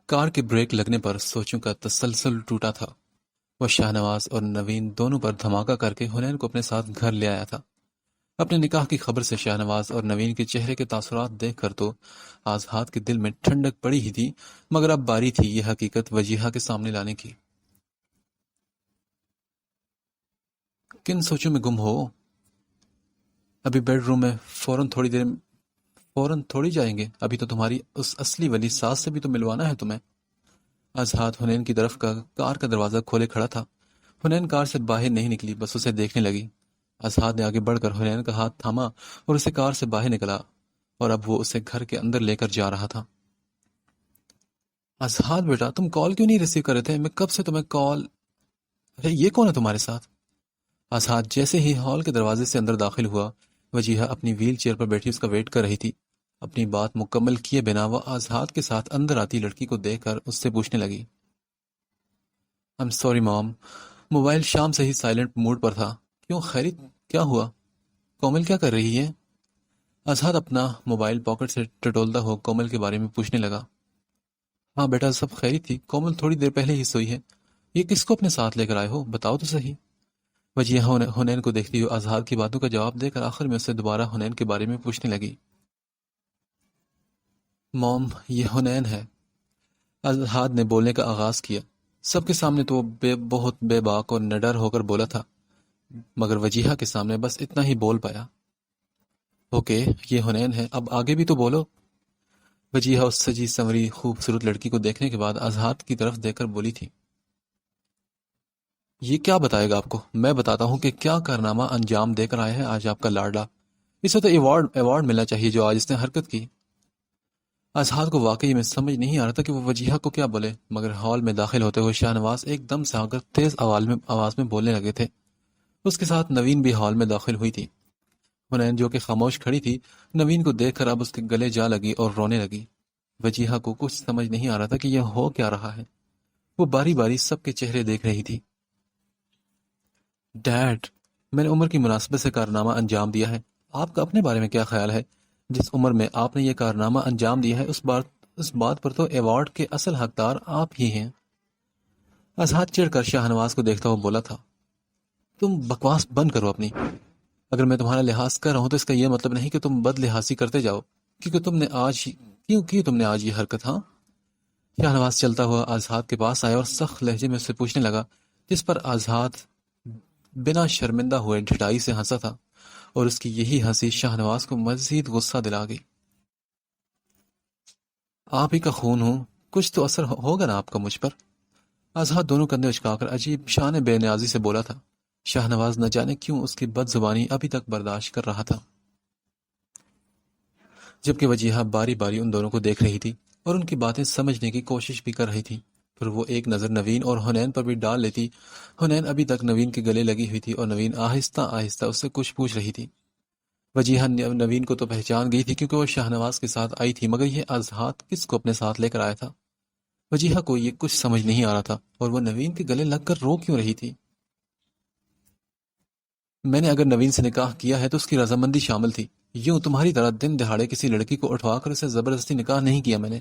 کار کے بریک لگنے پر سوچوں کا تسلسل ٹوٹا تھا۔ وہ شاہنواز اور نوین دونوں پر دھماکہ کر کے حنین کو اپنے ساتھ گھر لے آیا تھا۔ اپنے نکاح کی خبر سے شاہنواز اور نوین کے چہرے کے تاثرات دیکھ کر تو آزاد کے دل میں ٹھنڈک پڑی ہی تھی، مگر اب باری تھی یہ حقیقت وجیہہ کے سامنے لانے کی۔ کن سوچوں میں گم ہو؟ ابھی بیڈ روم میں فوراً تھوڑی جائیں گے، ابھی تو تمہاری اس اصلی ولی ساس سے بھی تو ملوانا ہے تمہیں۔ آزاد حنین کی طرف کار کا دروازہ کھولے کھڑا تھا۔ حنین کار سے باہر نہیں نکلی، بس اسے دیکھنے لگی۔ آزاد نے آگے بڑھ کر حنین کا ہاتھ تھاما اور اسے کار سے باہر نکلا، اور اب وہ اسے گھر کے اندر لے کر جا رہا تھا۔ آزاد بیٹا، تم کال کیوں نہیں ریسیو کر رہے تھے؟ میں کب سے تمہیں کال… ارے یہ کون ہے تمہارے ساتھ؟ آزاد جیسے ہی ہال کے دروازے سے اندر داخل ہوا، وجیہہ اپنی ویل چیئر پر بیٹھی اس کا ویٹ کر رہی تھی۔ اپنی بات مکمل کیے بنا وہ آزاد کے ساتھ اندر آتی لڑکی کو دیکھ کر اس سے پوچھنے لگی، I'm sorry mom، موبائل شام سے ہی سائلنٹ موڈ پر تھا۔ کیوں خیریت؟ کیا ہوا؟ کومل کیا کر رہی ہے؟ آزاد اپنا موبائل پاکٹ سے ٹٹولتا ہو کومل کے بارے میں پوچھنے لگا۔ ہاں بیٹا، سب خیری تھی، کومل تھوڑی دیر پہلے ہی سوئی ہے۔ یہ کس کو اپنے ساتھ لے کر آئے ہو؟ بتاؤ تو صحیح۔ وجیہہ حنین کو دیکھتی ہوئی آزاد کی باتوں کا جواب دے کر آخر میں اسے دوبارہ حنین کے بارے میں پوچھنے لگی۔ موم، یہ حنین ہے، آزاد نے بولنے کا آغاز کیا۔ سب کے سامنے تو وہ بہت بے باک اور نڈر ہو کر بولا تھا، مگر وجیہہ کے سامنے بس اتنا ہی بول پایا۔ اوکے، یہ حنین ہے، اب آگے بھی تو بولو۔ وجیہہ اس سجی سنوری خوبصورت لڑکی کو دیکھنے کے بعد آزاد کی طرف دیکھ کر بولی تھی، یہ کیا بتائے گا آپ کو؟ میں بتاتا ہوں کہ کیا کارنامہ انجام دے کر آیا ہے آج آپ کا لاڈلا۔ اسے تو ایوارڈ ملنا چاہیے جو آج اس نے حرکت کی۔ آزاد کو واقعی میں سمجھ نہیں آ رہا تھا کہ وہ وجیہہ کو کیا بولے، مگر ہال میں داخل ہوتے ہوئے شاہنواز ایک دم سے آ کر تیز آواز میں بولنے لگے تھے۔ اس کے ساتھ نوین بھی ہال میں داخل ہوئی تھی۔ حنین جو کہ خاموش کھڑی تھی، نوین کو دیکھ کر اب اس کے گلے جا لگی اور رونے لگی۔ وجیہہ کو کچھ سمجھ نہیں آ رہا تھا کہ یہ ہو کیا رہا ہے۔ وہ باری باری سب کے چہرے دیکھ رہی تھی۔ ڈیڈ، میں نے عمر کی مناسبت سے کارنامہ انجام دیا ہے، آپ کا اپنے بارے میں کیا خیال ہے؟ جس عمر میں آپ نے یہ کارنامہ انجام دیا ہے اس بات پر تو ایوارڈ کے اصل حقدار آپ ہی ہیں۔ آزاد چڑھ کر شاہنواز کو دیکھتا ہوا بولا تھا، تم بکواس بند کرو اپنی۔ اگر میں تمہارا لحاظ کر رہا ہوں تو اس کا یہ مطلب نہیں کہ تم بد لحاظی کرتے جاؤ، کیوں تم نے آج یہ حرکت؟ ہاں؟ شاہنواز چلتا ہوا آزاد کے پاس آیا اور سخت لہجے میں اسے پوچھنے لگا، جس پر آزاد بنا شرمندہ ہوئے ڈھٹائی سے ہنسا تھا، اور اس کی یہی ہنسی شاہنواز کو مزید غصہ دلا گئی۔ آپ ہی کا خون ہوں، کچھ تو اثر ہوگا نا آپ کا مجھ پر۔ آزاد دونوں کندھے اچکا کر عجیب شان بے نیازی سے بولا تھا۔ شاہنواز نہ جانے کیوں اس کی بد زبانی ابھی تک برداشت کر رہا تھا، جبکہ وجیہہ باری باری ان دونوں کو دیکھ رہی تھی اور ان کی باتیں سمجھنے کی کوشش بھی کر رہی تھی۔ پھر وہ ایک نظر نوین اور حنین پر بھی ڈال لیتی۔ حنین ابھی تک نوین کے گلے لگی ہوئی تھی اور نوین آہستہ آہستہ اس سے کچھ پوچھ رہی تھی۔ وجیہہ نوین کو تو پہچان گئی تھی کیونکہ وہ شاہنواز کے ساتھ آئی تھی، مگر یہ آزاد کس کو اپنے ساتھ لے کر آیا تھا؟ وجیہہ کو یہ کچھ سمجھ نہیں آ رہا تھا، اور وہ نوین کے گلے لگ کر رو کیوں رہی تھی؟ میں نے اگر نوین سے نکاح کیا ہے تو اس کی رضامندی شامل تھی، یوں تمہاری طرح دن دہاڑے کسی لڑکی کو اٹھوا کر اسے زبردستی نکاح نہیں کیا میں نے۔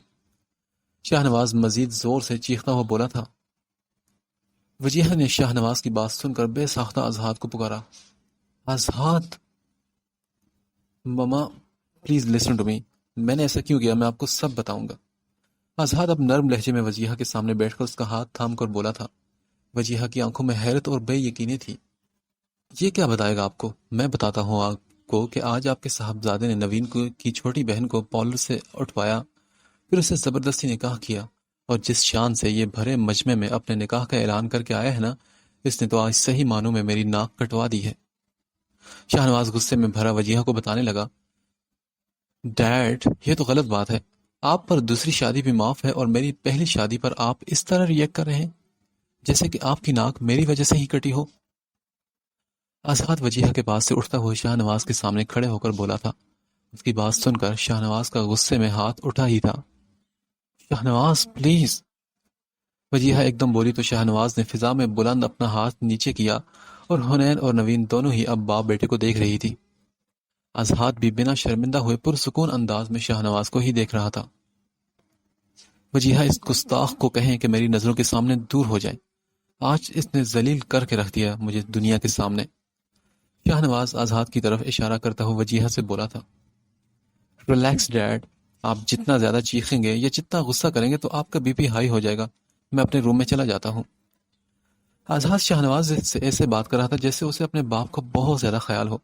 شاہنواز مزید زور سے چیختا ہوا بولا تھا۔ وجیہہ نے شاہنواز کی بات سن کر بے ساختہ آزاد کو پکارا، آزاد! مما پلیز لسن ٹو می، میں نے ایسا کیوں کیا میں آپ کو سب بتاؤں گا۔ آزاد اب نرم لہجے میں وجیہہ کے سامنے بیٹھ کر اس کا ہاتھ تھام کر بولا تھا۔ وجیہہ کی آنکھوں میں حیرت اور بے یقینی تھی۔ یہ کیا بتائے گا آپ کو؟ میں بتاتا ہوں آپ کو کہ آج آپ کے صاحبزادے نے نوین کی چھوٹی بہن کو پارلر سے اٹھوایا، پھر اسے زبردستی نکاح کیا، اور جس شان سے یہ بھرے مجمع میں اپنے نکاح کا اعلان کر کے آیا ہے نا، اس نے تو آج صحیح معنوں میں میری ناک کٹوا دی ہے۔ شاہنواز غصے میں بھرا وجیہہ کو بتانے لگا، ڈیڈ یہ تو غلط بات ہے، آپ پر دوسری شادی بھی معاف ہے اور میری پہلی شادی پر آپ اس طرح ریئیکٹ کر رہے ہیں جیسے کہ آپ کی ناک میری وجہ سے ہی کٹی ہو۔ آزاد وجیہہ کے پاس سے اٹھتا ہوا شاہنواز کے سامنے کھڑے ہو کر بولا تھا۔ اس کی بات سن کر شاہنواز کا غصے میں ہاتھ اٹھا ہی تھا۔ شاہنواز پلیز! وجیہہ ایک دم بولی تو شاہنواز نے فضا میں بلند اپنا ہاتھ نیچے کیا، اور حنین اور نوین دونوں ہی اب باپ بیٹے کو دیکھ رہی تھی۔ آزاد بھی بنا شرمندہ ہوئے پرسکون انداز میں شاہنواز کو ہی دیکھ رہا تھا۔ وجیہہ اس گستاخ کو کہیں کہ میری نظروں کے سامنے دور ہو جائے. آج اس نے ذلیل کر کے رکھ دیا مجھے دنیا کے سامنے. شاہ نواز آزاد کی طرف اشارہ کرتا ہوا وجیہہ سے بولا تھا. ریلیکس ڈیڈ، آپ جتنا زیادہ چیخیں گے یا جتنا غصہ کریں گے تو آپ کا بی پی ہائی ہو جائے گا. میں اپنے روم میں چلا جاتا ہوں. آزاد شاہ نواز سے ایسے بات کر رہا تھا جیسے اسے اپنے باپ کا بہت زیادہ خیال ہو.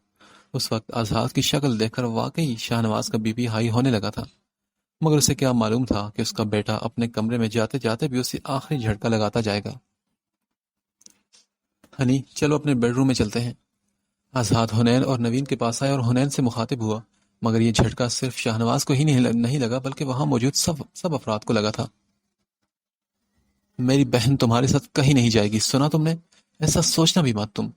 اس وقت آزاد کی شکل دیکھ کر واقعی شاہ نواز کا بی پی ہائی ہونے لگا تھا، مگر اسے کیا معلوم تھا کہ اس کا بیٹا اپنے کمرے میں جاتے جاتے بھی اسے آخری جھٹکا لگاتا جائے گا. ہنی چلو اپنے بیڈ روم میں چلتے ہیں. آزاد حنین اور نوین کے پاس آیا اور حنین سے مخاطب ہوا، مگر یہ جھٹکا صرف شاہ نواز کو ہی نہیں لگا بلکہ وہاں موجود سب افراد کو لگا تھا. میری بہن تمہارے ساتھ کہیں نہیں جائے گی، سنا تم نے؟ ایسا سوچنا بھی مت تم.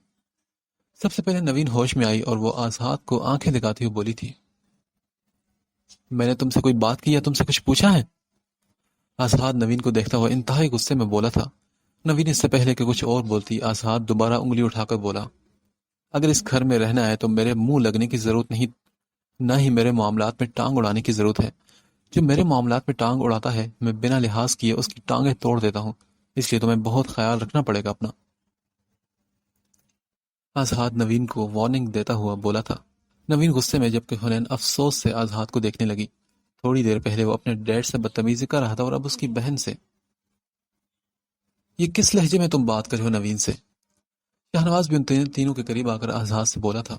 سب سے پہلے نوین ہوش میں آئی اور وہ آزاد کو آنکھیں دکھاتی ہوئی بولی تھی. میں نے تم سے کوئی بات کی یا تم سے کچھ پوچھا ہے؟ آزاد نوین کو دیکھتا ہوا انتہائی غصے میں بولا تھا. نوین اس سے پہلے کہ کچھ اور بولتی آزاد دوبارہ انگلی اٹھا کر بولا، اگر اس گھر میں رہنا ہے تو میرے منہ لگنے کی ضرورت نہیں، نہ ہی میرے معاملات میں ٹانگ اڑانے کی ضرورت ہے. جو میرے معاملات میں ٹانگ اڑاتا ہے میں بنا لحاظ کیے اس کی ٹانگیں توڑ دیتا ہوں، اس لیے تمہیں بہت خیال رکھنا پڑے گا اپنا. آزاد نوین کو وارننگ دیتا ہوا بولا تھا. نوین غصے میں جبکہ حنین افسوس سے آزاد کو دیکھنے لگی. تھوڑی دیر پہلے وہ اپنے ڈیڈ سے بدتمیزی کر رہا تھا اور اب اس کی بہن سے. یہ کس لہجے میں تم بات کر رہے ہو نوین سے؟ شاہنواز بھی ان تینوں کے قریب آ کر آزاد سے بولا تھا.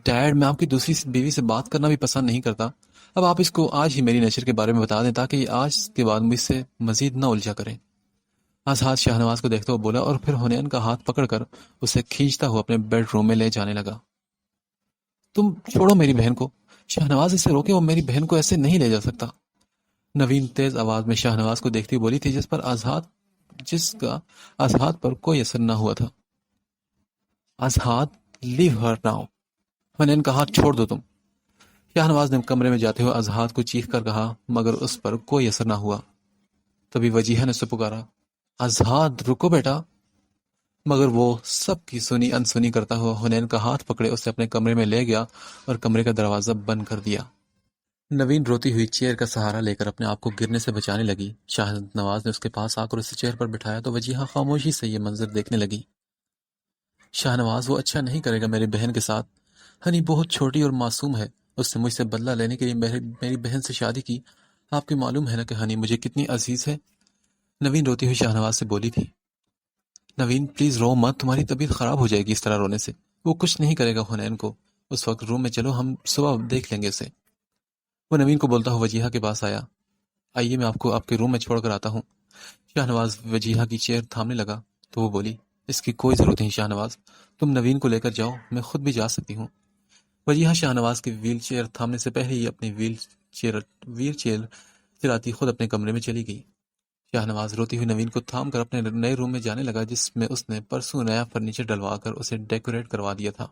ڈیڈ میں آپ کی دوسری بیوی سے بات کرنا بھی پسند نہیں کرتا. اب آپ اس کو آج ہی میری نیچر کے بارے میں بتا دیں تاکہ یہ آج کے بعد مجھ سے مزید نہ الجھا کریں. آزاد شاہنواز کو دیکھتے ہوئے بولا اور پھر حنین کا ہاتھ پکڑ کر اسے کھینچتا ہوا اپنے بیڈ روم میں لے جانے لگا. تم چھوڑو میری بہن کو. شاہنواز اسے روکے، وہ میری بہن کو ایسے نہیں لے جا سکتا. نوین تیز آواز میں شاہنواز کو دیکھتی بولی تھی جس کا آزاد پر کوئی اثر نہ ہوا تھا. آزاد لیو ہر ناؤ. حنین کا ہاتھ چھوڑ دو تم. شاہنواز نے کمرے میں جاتے ہوئے آزاد کو چیخ کر کہا مگر اس پر کوئی اثر نہ ہوا. تبھی وجیہہ نے اسے پکارا، آزاد رکو بیٹا. مگر وہ سب کی سنی انسنی کرتا ہوا حنین کا ہاتھ پکڑے اسے اپنے کمرے میں لے گیا اور کمرے کا دروازہ بند کر دیا. نوین روتی ہوئی چیئر کا سہارا لے کر اپنے آپ کو گرنے سے بچانے لگی. شاہ نواز نے اس کے پاس آ کر اسے چیئر پر بٹھایا تو وجیہہ خاموشی سے یہ منظر دیکھنے لگی. شاہ نواز وہ اچھا نہیں کرے گا میری بہن کے ساتھ. ہنی بہت چھوٹی اور معصوم ہے، اس نے مجھ سے بدلہ لینے کے لیے میری بہن سے شادی کی. آپ کو معلوم ہے نا کہ ہنی مجھے کتنی عزیز ہے. نوین روتی ہوئی شاہ نواز سے بولی تھی. نوین پلیز رو مت، تمہاری طبیعت خراب ہو جائے گی اس طرح رونے سے. وہ کچھ نہیں کرے گا حنین کو. اس وقت روم میں چلو، ہم صبح دیکھ لیں گے اسے. وہ نوین کو بولتا ہوا وجیہہ کے پاس آیا. آئیے میں آپ کو آپ کے روم میں چھوڑ کر آتا ہوں. شاہ نواز وجیہہ کی چیئر تھامنے لگا تو وہ بولی، اس کی کوئی ضرورت نہیں شاہ نواز، تم نوین کو لے کر جاؤ، میں خود بھی جا سکتی ہوں. وجیہہ شاہ نواز کی ویل چیئر تھامنے سے پہلے ہی اپنی ویل چیئر چلاتی خود اپنے کمرے میں چلی گئی. شاہ نواز روتی ہوئی نوین کو تھام کر اپنے نئے روم میں جانے لگا جس میں اس نے پرسوں نیا فرنیچر ڈلوا کر اسے ڈیکوریٹ کروا دیا تھا.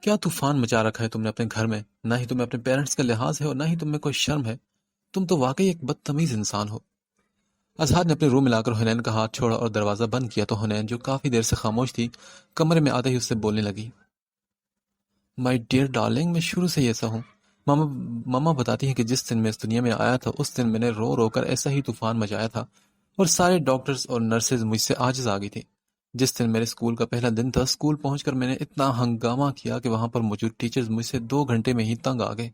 کیا طوفان مچا رکھا ہے تم نے اپنے گھر میں؟ نہ ہی تمہیں اپنے پیرنٹس کا لحاظ ہے اور نہ ہی تم میں کوئی شرم ہے. تم تو واقعی ایک بدتمیز انسان ہو. آزاد نے اپنے روم میں لا کر حنین کا ہاتھ چھوڑا اور دروازہ بند کیا تو حنین جو کافی دیر سے خاموش تھی کمرے میں آتے ہی اس سے بولنے لگی. مائی ڈیئر ڈارلنگ، میں شروع سے ہی ایسا ہوں. ماما بتاتی ہے کہ جس دن میں اس دنیا میں آیا تھا اس دن میں نے رو رو کر ایسا ہی طوفان مچایا تھا اور سارے ڈاکٹرز اور نرسز مجھ سے عاجز آ گئی تھی. جس دن میرے اسکول کا پہلا دن تھا، اسکول پہنچ کر میں نے اتنا ہنگامہ کیا کہ وہاں پر موجود ٹیچرز مجھ سے 2 گھنٹے میں ہی تنگ آ گئے.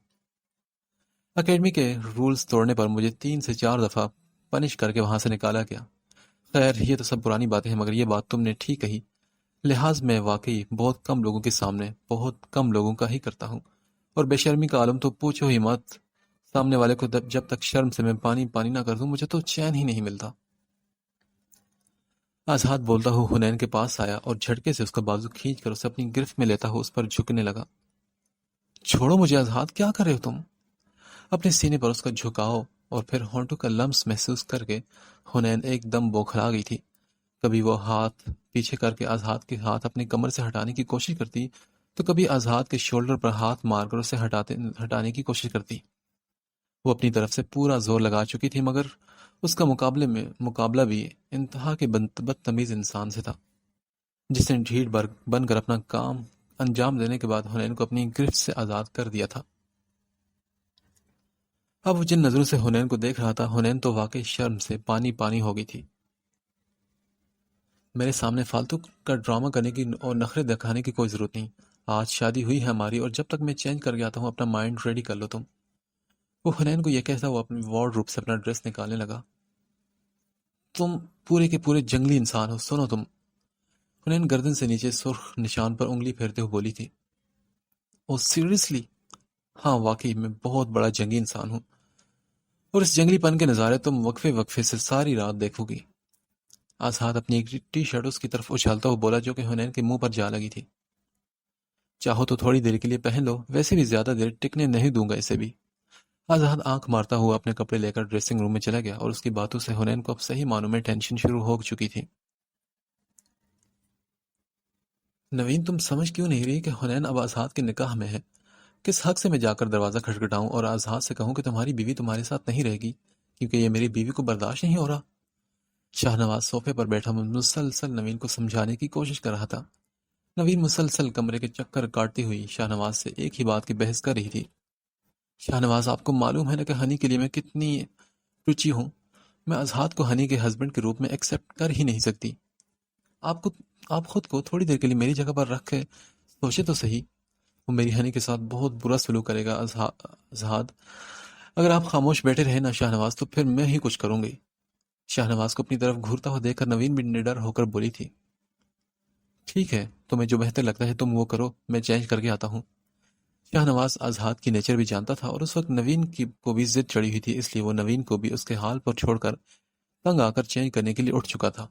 اکیڈمی کے رولز توڑنے پر مجھے 3 سے 4 دفعہ پنش کر کے وہاں سے نکالا گیا. خیر یہ تو سب پرانی باتیں ہیں، مگر یہ بات تم نے ٹھیک کہی. لحاظ میں واقعی بہت کم لوگوں کے سامنے بہت کم لوگوں کا ہی کرتا ہوں، اور بے شرمی کا عالم تو پوچھو ہی مت. سامنے والے کو جب تک شرم سے میں پانی نہ کر دوں مجھے تو چین ہی نہیں ملتا. آزاد بولتا ہو حنین کے پاس آیا اور جھٹکے سے اس کا بازو کھینچ کر اسے اپنی گرفت میں لیتا ہو اس پر جھکنے لگا. چھوڑو مجھے آزاد، کیا کر رہے ہو تم؟ اپنے سینے پر اس کا جھکاؤ اور پھر ہونٹوں کا لمس محسوس کر کے حنین ایک دم بوکھلا گئی تھی. کبھی وہ ہاتھ پیچھے کر کے آزاد کے ہاتھ اپنی کمر سے ہٹانے کی کوشش کرتی تو کبھی آزاد کے شولڈر پر ہاتھ مار کر اسے ہٹانے کی کوشش کرتی. وہ اپنی طرف سے پورا زور لگا چکی تھی مگر اس کا مقابلہ بھی انتہا کے بدتمیز انسان سے تھا جس نے ڈھیٹ بن کر اپنا کام انجام دینے کے بعد حنین کو اپنی گرفت سے آزاد کر دیا تھا. اب وہ جن نظروں سے حنین کو دیکھ رہا تھا، حنین تو واقعی شرم سے پانی پانی ہو گئی تھی۔ میرے سامنے فالتو کا ڈرامہ کرنے کی اور نخرے دکھانے کی کوئی ضرورت نہیں۔ آج شادی ہوئی ہے ہماری، اور جب تک میں چینج کر کے آتا ہوں اپنا مائنڈ ریڈی کر لو تم۔ وہ حنین کو یہ کہتا وہ اپنے وارڈ روب سے اپنا ڈریس نکالنے لگا۔ تم پورے کے پورے جنگلی انسان ہو، سنو تم۔ حنین گردن سے نیچے سرخ نشان پر انگلی پھیرتے ہوئے بولی تھی۔ او سیریسلی؟ ہاں واقعی میں بہت بڑا جنگی انسان ہوں، اور اس جنگلی پن کے نظارے تم وقفے وقفے سے ساری رات دیکھو گی۔ آزاد اپنی ایک ٹی شرٹ اس کی طرف اچھالتا ہوا بولا جو کہ حنین کے منہ پر جا لگی تھی۔ چاہو تو تھوڑی دیر کے لیے پہن لو، ویسے بھی زیادہ دیر ٹکنے نہیں دوں گا اسے بھی۔ آزاد آنکھ مارتا ہوا اپنے کپڑے لے کر ڈریسنگ روم میں چلا گیا، اور اس کی باتوں سے حنین کو اب صحیح معنوں میں ٹینشن شروع ہو چکی تھی۔ نوین تم سمجھ کیوں نہیں رہی کہ حنین اب آزاد کے نکاح میں ہے؟ کس حق سے میں جا کر دروازہ کھٹکھٹاؤں اور آزاد سے کہوں کہ تمہاری بیوی تمہارے ساتھ نہیں رہے گی کیونکہ یہ میری بیوی کو برداشت نہیں ہو رہا؟ شاہ نواز صوفے پر بیٹھا مسلسل نوین کو سمجھانے کی کوشش کر رہا تھا۔ نوین مسلسل کمرے کے چکر کاٹتی ہوئی شاہ نواز سے ایک ہی بات کی بحث کر رہی تھی۔ شاہ نواز آپ کو معلوم ہے نا کہ ہنی کے لیے میں کتنی رچی ہوں۔ میں آزاد کو ہنی کے ہسبینڈ کے روپ میں ایکسیپٹ کر ہی نہیں سکتی۔ آپ کو آپ خود کو تھوڑی دیر کے لیے میری جگہ پر رکھ کے سوچے تو صحیح۔ وہ میری ہنی کے ساتھ بہت برا سلوک کرے گا آزاد۔ اگر آپ خاموش بیٹھے رہے نا شاہ نواز تو پھر میں ہی کچھ کروں گی۔ شاہ نواز کو اپنی طرف گھورتا ہوا دیکھ کر نوین بھی نڈر ہو کر بولی تھی۔ ٹھیک ہے، تمہیں جو بہتر لگتا ہے تم وہ کرو، میں چینج کر کے آتا ہوں۔ شاہ نواز آزاد کی نیچر بھی جانتا تھا، اور اس وقت نوین کو بھی ضد چڑھی ہوئی تھی، اس لیے وہ نوین کو بھی اس کے حال پر چھوڑ کر تنگ آ کر چینج کرنے کے لیے اٹھ چکا تھا۔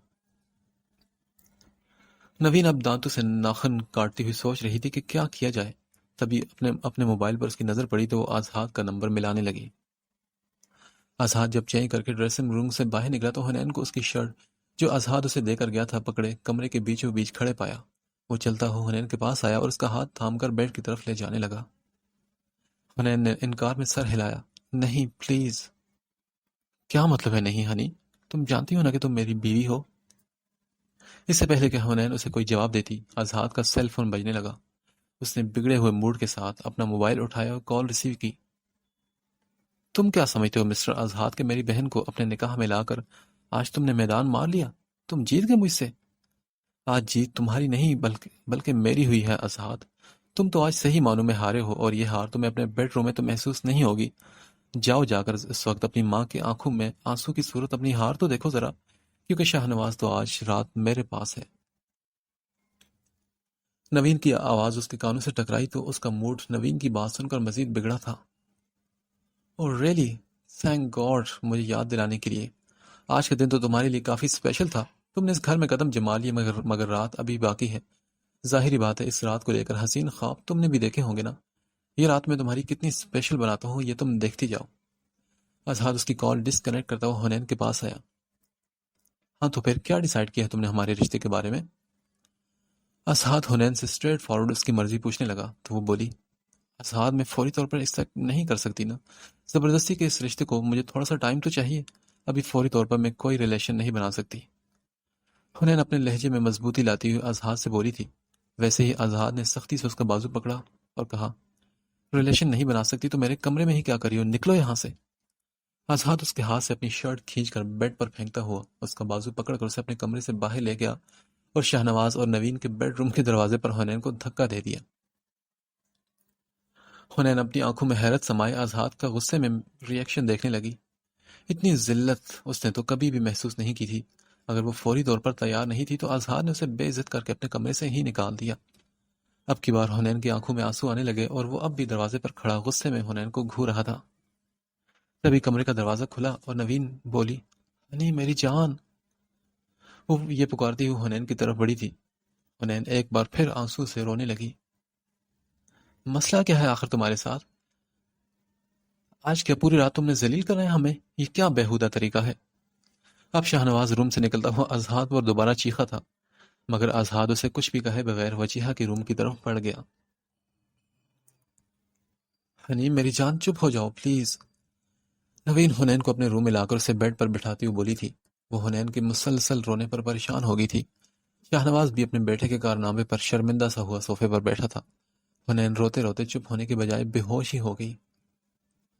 نوین اب دانتوں سے ناخن کاٹتی ہوئی سوچ رہی تھی کہ کیا کیا جائے۔ تبھی اپنے موبائل پر اس کی نظر پڑی تو وہ آزاد کا نمبر ملانے لگی۔ آزاد جب چینج کر کے ڈریسنگ روم سے باہر نکلا تو حنین کو اس کی شرٹ جو آزاد اسے دے کر گیا تھا پکڑے کمرے کے بیچوں بیچ کھڑے پایا۔ وہ چلتا ہوا حنین کے پاس آیا اور اس کا ہاتھ تھام کر بیڈ کی طرف لے جانے لگا۔ حنین نے انکار میں سر ہلایا۔ نہیں پلیز۔ کیا مطلب ہے نہیں ہنی؟ تم جانتی ہو نا کہ تم میری بیوی ہو۔ اس سے پہلے کہ حنین اسے کوئی جواب دیتی، آزاد کا سیل فون بجنے لگا۔ اس نے بگڑے ہوئے موڈ کے ساتھ اپنا موبائل اٹھایا اور کال ریسیو کی۔ تم کیا سمجھتے ہو مسٹر آزاد کہ میری بہن کو اپنے نکاح میں لا کر آج تم نے میدان مار لیا؟ تم جیت گئے مجھ سے۔ آج جیت تمہاری نہیں بلکہ میری ہوئی ہے آزاد۔ تم تو آج صحیح معنوں میں ہارے ہو، اور یہ ہار تمہیں اپنے بیڈ روم میں تو محسوس نہیں ہوگی۔ جاؤ جا کر اس وقت اپنی ماں کی آنکھوں میں آنسو کی صورت اپنی ہار تو دیکھو ذرا، کیونکہ شاہ نواز تو آج رات میرے پاس ہے۔ نوین کی آواز اس کے کانوں سے ٹکرائی تو اس کا موڈ نوین کی بات سن کر مزید بگڑا تھا۔ اور ریئلی تھینک گاڈ مجھے یاد دلانے کے لیے۔ آج کا دن تو تمہارے لیے کافی اسپیشل تھا۔ تم نے اس گھر میں قدم جما لیے مگر رات ابھی باقی ہے۔ ظاہری بات ہے اس رات کو لے کر حسین خواب تم نے بھی دیکھے ہوں گے نا۔ یہ رات میں تمہاری کتنی اسپیشل بناتا ہوں یہ تم دیکھتی جاؤ۔ آزاد اس کی کال ڈسکنیکٹ کرتا ہوا حنین کے پاس آیا۔ ہاں تو پھر کیا ڈیسائیڈ کیا ہے تم نے ہمارے رشتے کے بارے میں؟ آزاد حنین سے اسٹریٹ فارورڈ اس کی مرضی پوچھنے لگا تو وہ بولی، آزاد میں فوری طور پر ایکسیپٹ نہیں کر سکتی نا۔ زبردستی کے اس رشتے کو مجھے تھوڑا سا ٹائم تو چاہیے۔ ابھی فوری طور پر میں کوئی ریلیشن نہیں بنا سکتی۔ حنین اپنے لہجے میں مضبوطی لاتی ہوئی آزاد سے بولی تھی۔ ویسے ہی آزاد نے سختی سے اس کا بازو پکڑا اور کہا، ریلیشن نہیں بنا سکتی تو میرے کمرے میں ہی کیا کری ہو، نکلو یہاں سے۔ آزاد اس کے ہاتھ سے اپنی شرٹ کھینچ کر بیڈ پر پھینکتا ہوا اس کا بازو پکڑ کر اسے اپنے کمرے سے باہر لے گیا اور شاہ نواز اور نوین کے بیڈ روم کے دروازے پر حنین کو دھکا دے دیا۔ حنین اپنی آنکھوں میں حیرت سمائے آزاد کا غصے میں ری ایکشن دیکھنے لگی۔ اتنی ذلت اس نے تو کبھی بھی محسوس نہیں کی تھی۔ اگر وہ فوری طور پر تیار نہیں تھی تو آزاد نے اسے بے عزت کر کے اپنے کمرے سے ہی نکال دیا۔ اب کی بار حنین کی آنکھوں میں آنسو آنے لگے اور وہ اب بھی دروازے پر کھڑا غصے میں حنین کو گھور رہا تھا۔ تبھی کمرے کا دروازہ کھلا اور نوین بولی، ہنی میری جان۔ وہ یہ پکارتی ہوئی حنین کی طرف بڑھی تھی۔ حنین ایک بار پھر آنسو سے رونے لگی۔ مسئلہ کیا ہے آخر تمہارے ساتھ؟ آج کیا پوری رات تم نے ذلیل کرنا ہے ہمیں؟ یہ کیا بیہودہ طریقہ ہے؟ اب شاہ نواز روم سے نکلتا ہوا آزاد پر دوبارہ چیخا تھا، مگر آزاد اسے کچھ بھی کہے بغیر وجیہہ کے روم کی طرف بڑھ گیا۔ ہنی میری جان چپ ہو جاؤ پلیز۔ نوین حنین کو اپنے روم میں لا کر اسے بیڈ پر بٹھاتی ہوئی بولی تھی۔ وہ حنین کے مسلسل رونے پر پریشان ہو گئی تھی۔ شاہ نواز بھی اپنے بیٹے کے کارنامے پر شرمندہ سا ہوا صوفے پر بیٹھا تھا۔ حنین روتے روتے چپ ہونے کے بجائے بے ہوش ہی ہو گئی۔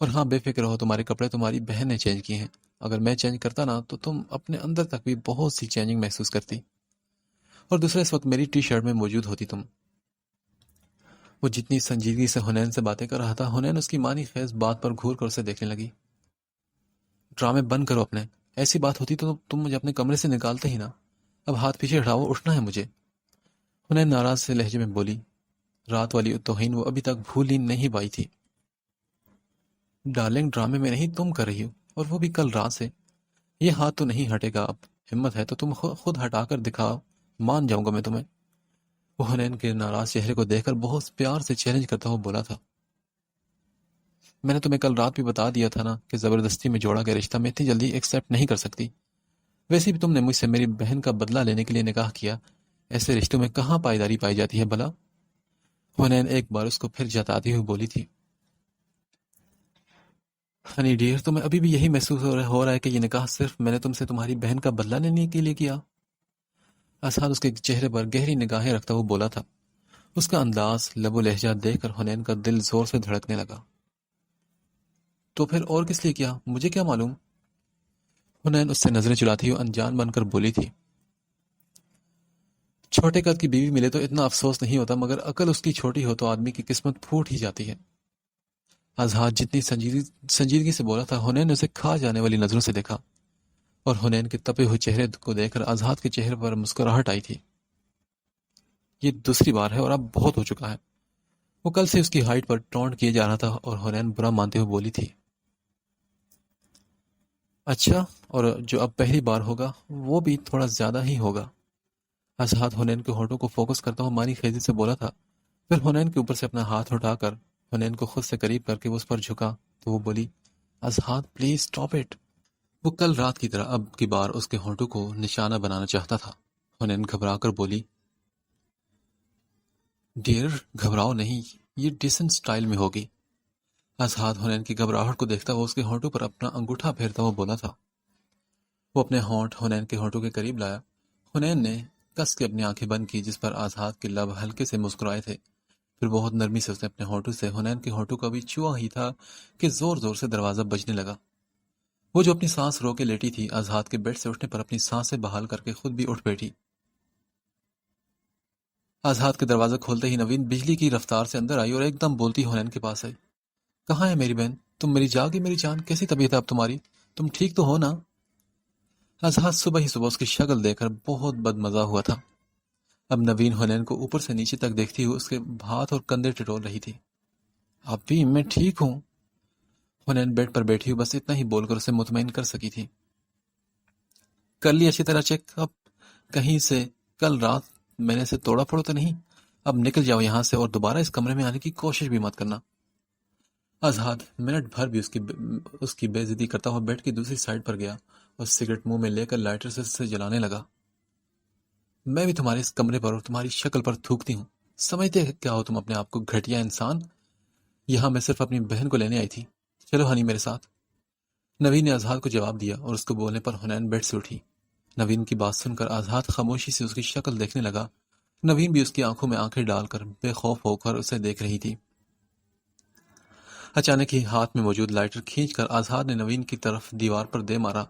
اور ہاں بے فکر رہو، تمہارے کپڑے تمہاری بہن نے چینج کیے ہیں، اگر میں چینج کرتا نا تو تم اپنے اندر تک بھی بہت سی چینجنگ محسوس کرتی، اور دوسرا اس وقت میری ٹی شرٹ میں موجود ہوتی تم۔ وہ جتنی سنجیدگی سے حنین سے باتیں کر رہا تھا، حنین اس کی معنی خیز بات پر گھور کر اسے دیکھنے لگی۔ ڈرامے بند کرو اپنے، ایسی بات ہوتی تو تم مجھے اپنے کمرے سے نکالتے ہی نا، اب ہاتھ پیچھے ہٹاؤ، اٹھنا ہے مجھے۔ حنین ناراض سے لہجے میں بولی، رات والی توہین وہ ابھی تک بھول ہی نہیں پائی تھی۔ ڈارلنگ ڈرامے میں نہیں تم کر رہی ہو، اور وہ بھی کل رات سے۔ یہ ہاتھ تو نہیں ہٹے گا اب، ہمت ہے تو تم خود ہٹا کر دکھاؤ، مان جاؤں گا میں تمہیں۔ وہ حنین کے ناراض چہرے کو دیکھ کر بہت پیار سے چیلنج کرتا ہوا بولا تھا، میں نے تمہیں کل رات بھی بتا دیا تھا نا کہ زبردستی میں جوڑا گیا رشتہ میں اتنی جلدی ایکسیپٹ نہیں کر سکتی۔ ویسے بھی تم نے مجھ سے میری بہن کا بدلہ لینے کے لیے نکاح کیا، ایسے رشتوں میں کہاں پائیداری پائی جاتی ہے بھلا؟ حنین ایک بار اس کو پھر جتاتی ہوئی بولی تھی، ہنی ڈیئر تمہیں ابھی بھی یہی محسوس ہو رہا ہے کہ یہ نکاح صرف میں نے تم سے تمہاری بہن کا بدلہ لینے کے لیے کیا؟ اسعد اس کے چہرے پر گہری نگاہیں رکھتا ہوا بولا تھا۔ اس کا انداز، لب و لہجہ دیکھ کر حنین کا دل زور سے دھڑکنے لگا۔ تو پھر اور کس لیے کیا، مجھے کیا معلوم؟ حنین اس سے نظریں چراتی ہوئی انجان بن کر بولی تھی، چھوٹے قد کی بیوی ملے تو اتنا افسوس نہیں ہوتا، مگر عقل اس کی چھوٹی ہو تو آدمی کی قسمت پھوٹ ہی جاتی ہے۔ اظہار جتنی سنجیدگی سے بولا تھا، حنین نے اسے کھا جانے والی نظروں سے دیکھا، اور حنین کے تپے ہوئے چہرے کو دیکھ کر اظہار کے چہرے پر مسکراہٹ آئی تھی۔ یہ دوسری بار ہے اور اب بہت ہو چکا ہے۔ وہ کل سے اس کی ہائٹ پر ٹونٹ کیے جا رہا تھا، اور حنین برا مانتے ہوئے بولی تھی، اچھا، اور جو اب پہلی بار ہوگا وہ بھی تھوڑا زیادہ ہی ہوگا۔ اسعد حنین کے ہونٹوں کو فوکس کرتا ہوا مانی خیزی سے بولا تھا، پھر حنین کے اوپر سے اپنا ہاتھ اٹھا کر حنین کو خود سے قریب کر کے وہ اس پر جھکا تو وہ بولی، اسعد پلیز اسٹاپ اٹ۔ وہ کل رات کی طرح اب کی بار اس کے ہونٹوں کو نشانہ بنانا چاہتا تھا۔ حنین گھبرا کر بولی، ڈیئر گھبراؤ نہیں، یہ ڈیسنٹ سٹائل میں ہوگی۔ اسعد حنین کی گھبراہٹ کو دیکھتا وہ اس کے ہونٹوں پر اپنا انگوٹھا پھیرتا ہوا بولا تھا۔ وہ اپنے ہونٹ حنین کے ہونٹوں کے قریب لایا۔ حنین نے کس کے اپنی آنکھیں بند کی، جس پر اسعد کے لب ہلکے سے مسکرائے تھے، پھر بہت نرمی سے اس نے اپنے ہونٹوں سے حنین کے ہونٹوں کو ابھی چھوا ہی تھا کہ زور زور سے دروازہ بجنے لگا۔ وہ جو اپنی سانس رو کے لیٹی تھی، اسعد کے بیڈ سے اٹھنے پر اپنی سانسیں بحال کر کے خود بھی اٹھ بیٹھی۔ اسعد کے دروازہ کھولتے ہی نوین بجلی کی رفتار سے اندر آئی اور ایک دم بولتی حنین کے پاس آئی، کہاں ہے میری بہن؟ تم میری جاگی میری جان، کیسی طبیعت ہے اب تمہاری؟ تم ٹھیک تو ہو نا؟ اسعد صبح ہی صبح اس کی شکل دیکھ کر بہت بد مزہ ہوا تھا۔ اب نوین حنین کو اوپر سے نیچے تک دیکھتی ہوئی اس کے ہاتھ اور کندھے ٹٹول رہی تھی۔ اب بھی میں ٹھیک ہوں۔ حنین بیڈ پر بیٹھی ہوئی بس اتنا ہی بول کر اسے مطمئن کر سکی تھی۔ کر لی اچھی طرح چیک اپ؟ کہیں سے کل رات میں نے اسے توڑا پھوڑا تو نہیں؟ اب نکل جاؤ یہاں سے اور دوبارہ اس کمرے میں آنے کی کوشش بھی مت کرنا۔ اسعد منٹ بھر بھی اس کی بے عزتی کرتا ہوا بیڈ کی دوسری سائڈ پر گیا اور سگریٹ منہ میں لے کر لائٹر سے اسے جلانے لگا۔ میں بھی تمہارے اس کمرے پر اور تمہاری شکل پر تھوکتی ہوں، سمجھتے کیا ہو تم اپنے آپ کو گھٹیا انسان؟ یہاں میں صرف اپنی بہن کو لینے آئی تھی، چلو ہنی میرے ساتھ۔ نوین نے اسعد کو جواب دیا اور اس کو بولنے پر حنین بیڈ سے اٹھی۔ نوین کی بات سن کر اسعد خاموشی سے اس کی شکل دیکھنے لگا۔ نوین بھی اس کی آنکھوں میں آنکھیں ڈال کر بے خوف ہو کر اسے دیکھ رہی تھی۔ اچانک ہی ہاتھ میں موجود لائٹر کھینچ کر اسعد نے نوین کی طرف دیوار پر دے مارا،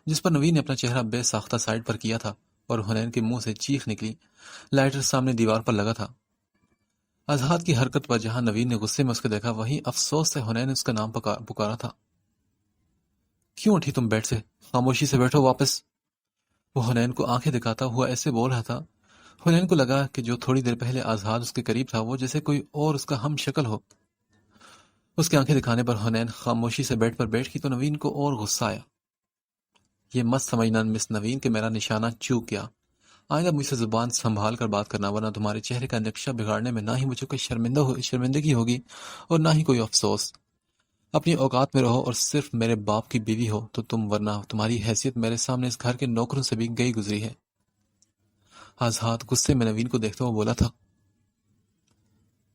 جس پر نوین نے اپنا چہرہ بے ساختہ سائڈ پر کیا تھا، اور حنین کے منہ سے چیخ نکلی۔ لائٹر سامنے دیوار پر لگا تھا۔ اسعد کی حرکت پر جہاں نوین نے غصے میں اس کو دیکھا، وہیں افسوس سے حنین نے اس کا نام پکارا تھا۔ کیوں اٹھی تم بیڈ سے؟ خاموشی سے بیٹھو واپس۔ وہ حنین کو آنکھیں دکھاتا ہوا ایسے بول رہا تھا۔ حنین کو لگا کہ جو تھوڑی دیر پہلے اسعد اس کے قریب تھا، وہ جیسے کوئی اور اس کا ہم شکل ہو۔ اس کے آنکھیں دکھانے پر حنین خاموشی سے بیڈ پر بیٹھ گئی تو نوین کو اور غصہ آیا۔ یہ مت سمجھنا مس نوین کہ میرا نشانہ چوک گیا۔ آئندہ مجھ سے زبان سنبھال کر بات کرنا، ورنہ تمہارے چہرے کا نقشہ بگاڑنے میں نہ ہی مجھے کوئی شرمندگی ہوگی اور نہ ہی کوئی افسوس۔ اپنی اوقات میں رہو اور صرف میرے باپ کی بیوی ہو تو تم، ورنہ تمہاری حیثیت میرے سامنے اس گھر کے نوکروں سے بھی گئی گزری ہے۔ اسعد غصے میں نوین کو دیکھتا ہوا بولا تھا،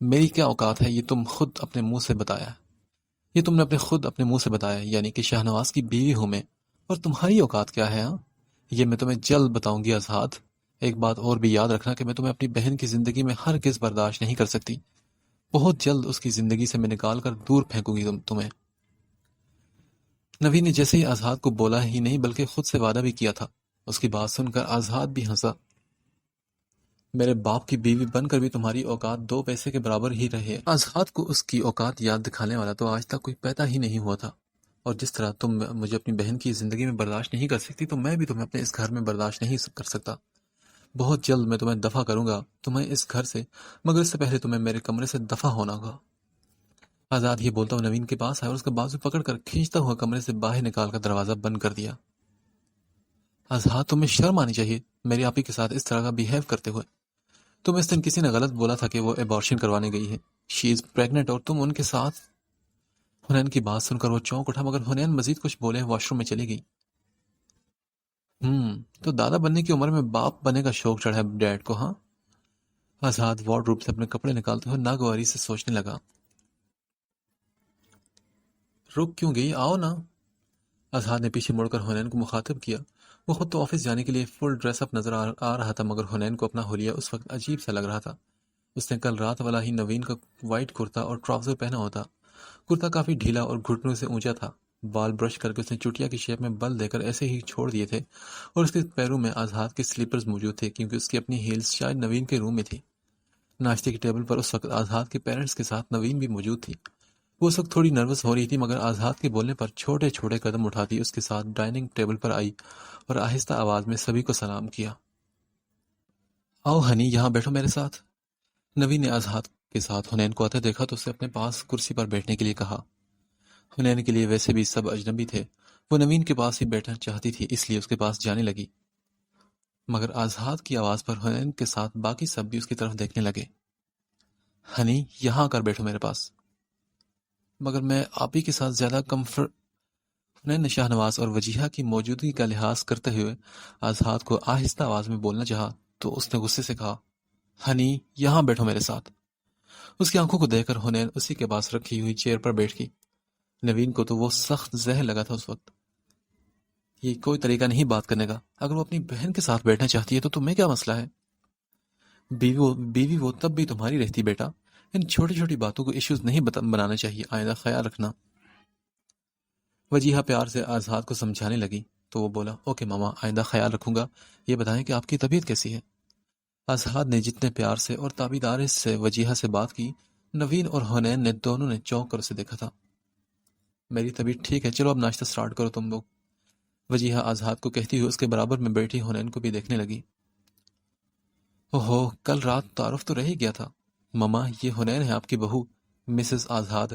میری کیا اوقات ہے؟ یہ تم خود اپنے منہ سے بتایا، یہ تم نے خود اپنے منہ سے بتایا، یعنی کہ شاہنواز کی بیوی ہوں میں، اور تمہاری اوقات کیا ہے؟ ہاں، یہ میں تمہیں جلد بتاؤں گی اسعد۔ ایک بات اور بھی یاد رکھنا کہ میں تمہیں اپنی بہن کی زندگی میں ہرگز برداشت نہیں کر سکتی۔ بہت جلد اس کی زندگی سے میں نکال کر دور پھینکوں گی تمہیں۔ نوین نے جیسے ہی آزاد کو بولا ہی نہیں بلکہ خود سے وعدہ بھی کیا تھا۔ اس کی بات سن کر آزاد بھی ہنسا۔ میرے باپ کی بیوی بن کر بھی تمہاری اوقات 2 پیسے کے برابر ہی رہے۔ آزاد کو اس کی اوقات یاد دکھانے والا تو آج تک کوئی پیدا ہی نہیں ہوا تھا، اور جس طرح تم مجھے اپنی بہن کی زندگی میں برداشت نہیں کر سکتی تو میں بھی تمہیں اپنے اس گھر میں برداشت نہیں کر سکتا۔ بہت جلد میں تمہیں دفع کروں گا، تمہیں اس گھر سے، مگر اس سے پہلے تمہیں میرے کمرے سے دفع ہونا ہوگا۔ آزاد یہ بولتا ہوا نوین کے پاس آیا اور اس کا بازو پکڑ کر کھینچتا ہوا کمرے سے باہر نکال کر دروازہ بند کر دیا۔ آزاد، تمہیں شرم آنی چاہیے میری آپی کے ساتھ اس طرح کا بیہیو کرتے ہوئے۔ تم اس دن کسی نے غلط بولا تھا کہ وہ ایبارشن کروانے گئی ہے، شی از پریگننٹ، اور تم ان کے ساتھ۔ حنین کی بات سن کر وہ چونک اٹھا، مگر حنین مزید کچھ بولے واش روم میں چلی گئی۔ تو دادا بننے کی عمر میں باپ بننے کا شوق چڑھا ہے ڈیڈ کو، ہاں؟ آزاد وارڈ روب سے اپنے کپڑے نکالتے ہوئے ناگواری سے سوچنے لگا۔ رک کیوں گئی، آؤ نا۔ آزاد نے پیچھے مڑ کر حنین کو مخاطب کیا۔ وہ خود تو آفس جانے کے لیے فل ڈریس اپ نظر آ رہا تھا، مگر حنین کو اپنا حلیہ اس وقت عجیب سا لگ رہا تھا۔ اس نے کل رات والا ہی نوین کا وائٹ کرتا اور ٹراؤزر پہنا ہوتا۔ کرتا کافی ڈھیلا اور گھٹنوں سے اونچا تھا۔ بال برش کر کے اس نے چٹیا کی شیپ میں بل دے کر ایسے ہی چھوڑ دیے تھے، اور اس کے پیروں میں آزاد کے سلیپرز موجود تھے کیونکہ اس کی اپنی ہیلز شاید نوین کے روم میں تھی۔ ناشتے کی ٹیبل پر اس وقت آزاد کے پیرنٹس کے ساتھ نوین بھی موجود تھی۔ وہ اس وقت تھوڑی نروس ہو رہی تھی، مگر آزاد کے بولنے پر چھوٹے چھوٹے قدم اٹھاتی اس کے ساتھ ڈائننگ ٹیبل پر آئی اور آہستہ آواز میں سبھی کو سلام کیا۔ آؤ ہنی، یہاں بیٹھو میرے ساتھ۔ نوین نے آزاد کے ساتھ حنین کو آتے دیکھا تو اسے اپنے پاس کرسی پر بیٹھنے کے لیے کہا۔ حنین کے لیے ویسے بھی سب اجنبی تھے، وہ نوین کے پاس ہی بیٹھنا چاہتی تھی، اس لیے اس کے پاس جانے لگی، مگر آزاد کی آواز پر حنین کے ساتھ باقی سب بھی اس کی طرف دیکھنے لگے۔ ہنی، یہاں آ کر بیٹھو میرے پاس۔ مگر میں آپ ہی کے ساتھ زیادہ کمفرٹ۔ حنین نے شاہ نواز اور وجیہہ کی موجودگی کا لحاظ کرتے ہوئے آزاد کو آہستہ آواز میں بولنا چاہا تو اس نے غصے سے کہا، ہنی، یہاں بیٹھو میرے ساتھ۔ اس کی آنکھوں کو دیکھ کر حنین اسی کے پاس رکھی ہوئی چیئر پر بیٹھ گئی۔ نوین کو تو وہ سخت زہر لگا تھا اس وقت۔ یہ کوئی طریقہ نہیں بات کرنے کا، اگر وہ اپنی بہن کے ساتھ بیٹھنا چاہتی ہے تو تمہیں کیا مسئلہ ہے؟ بیوی وہ تب بھی تمہاری رہتی بیٹا، ان چھوٹی چھوٹی باتوں کو ایشوز نہیں بنانا چاہیے، آئندہ خیال رکھنا۔ وجیہہ پیار سے آزاد کو سمجھانے لگی تو وہ بولا، اوکے ماما، آئندہ خیال رکھوں گا۔ یہ بتائیں کہ آپ کی طبیعت کیسی ہے؟ آزاد نے جتنے پیار سے اور تابیداری سے وجیہہ سے بات کی، نوین اور حنین نے دونوں نے چونک کر اسے دیکھا تھا۔ میری طبیعت ٹھیک ہے، چلو اب ناشتہ سٹارٹ کرو تم لوگ۔ وجیہہ آزاد کو کہتی ہوئی اس کے برابر میں بیٹھی حنین کو بھی دیکھنے لگی۔ اوہو، کل رات تعارف تو رہ ہی گیا تھا۔ مما، یہ حنین ہے آپ کی بہو، مسز آزاد۔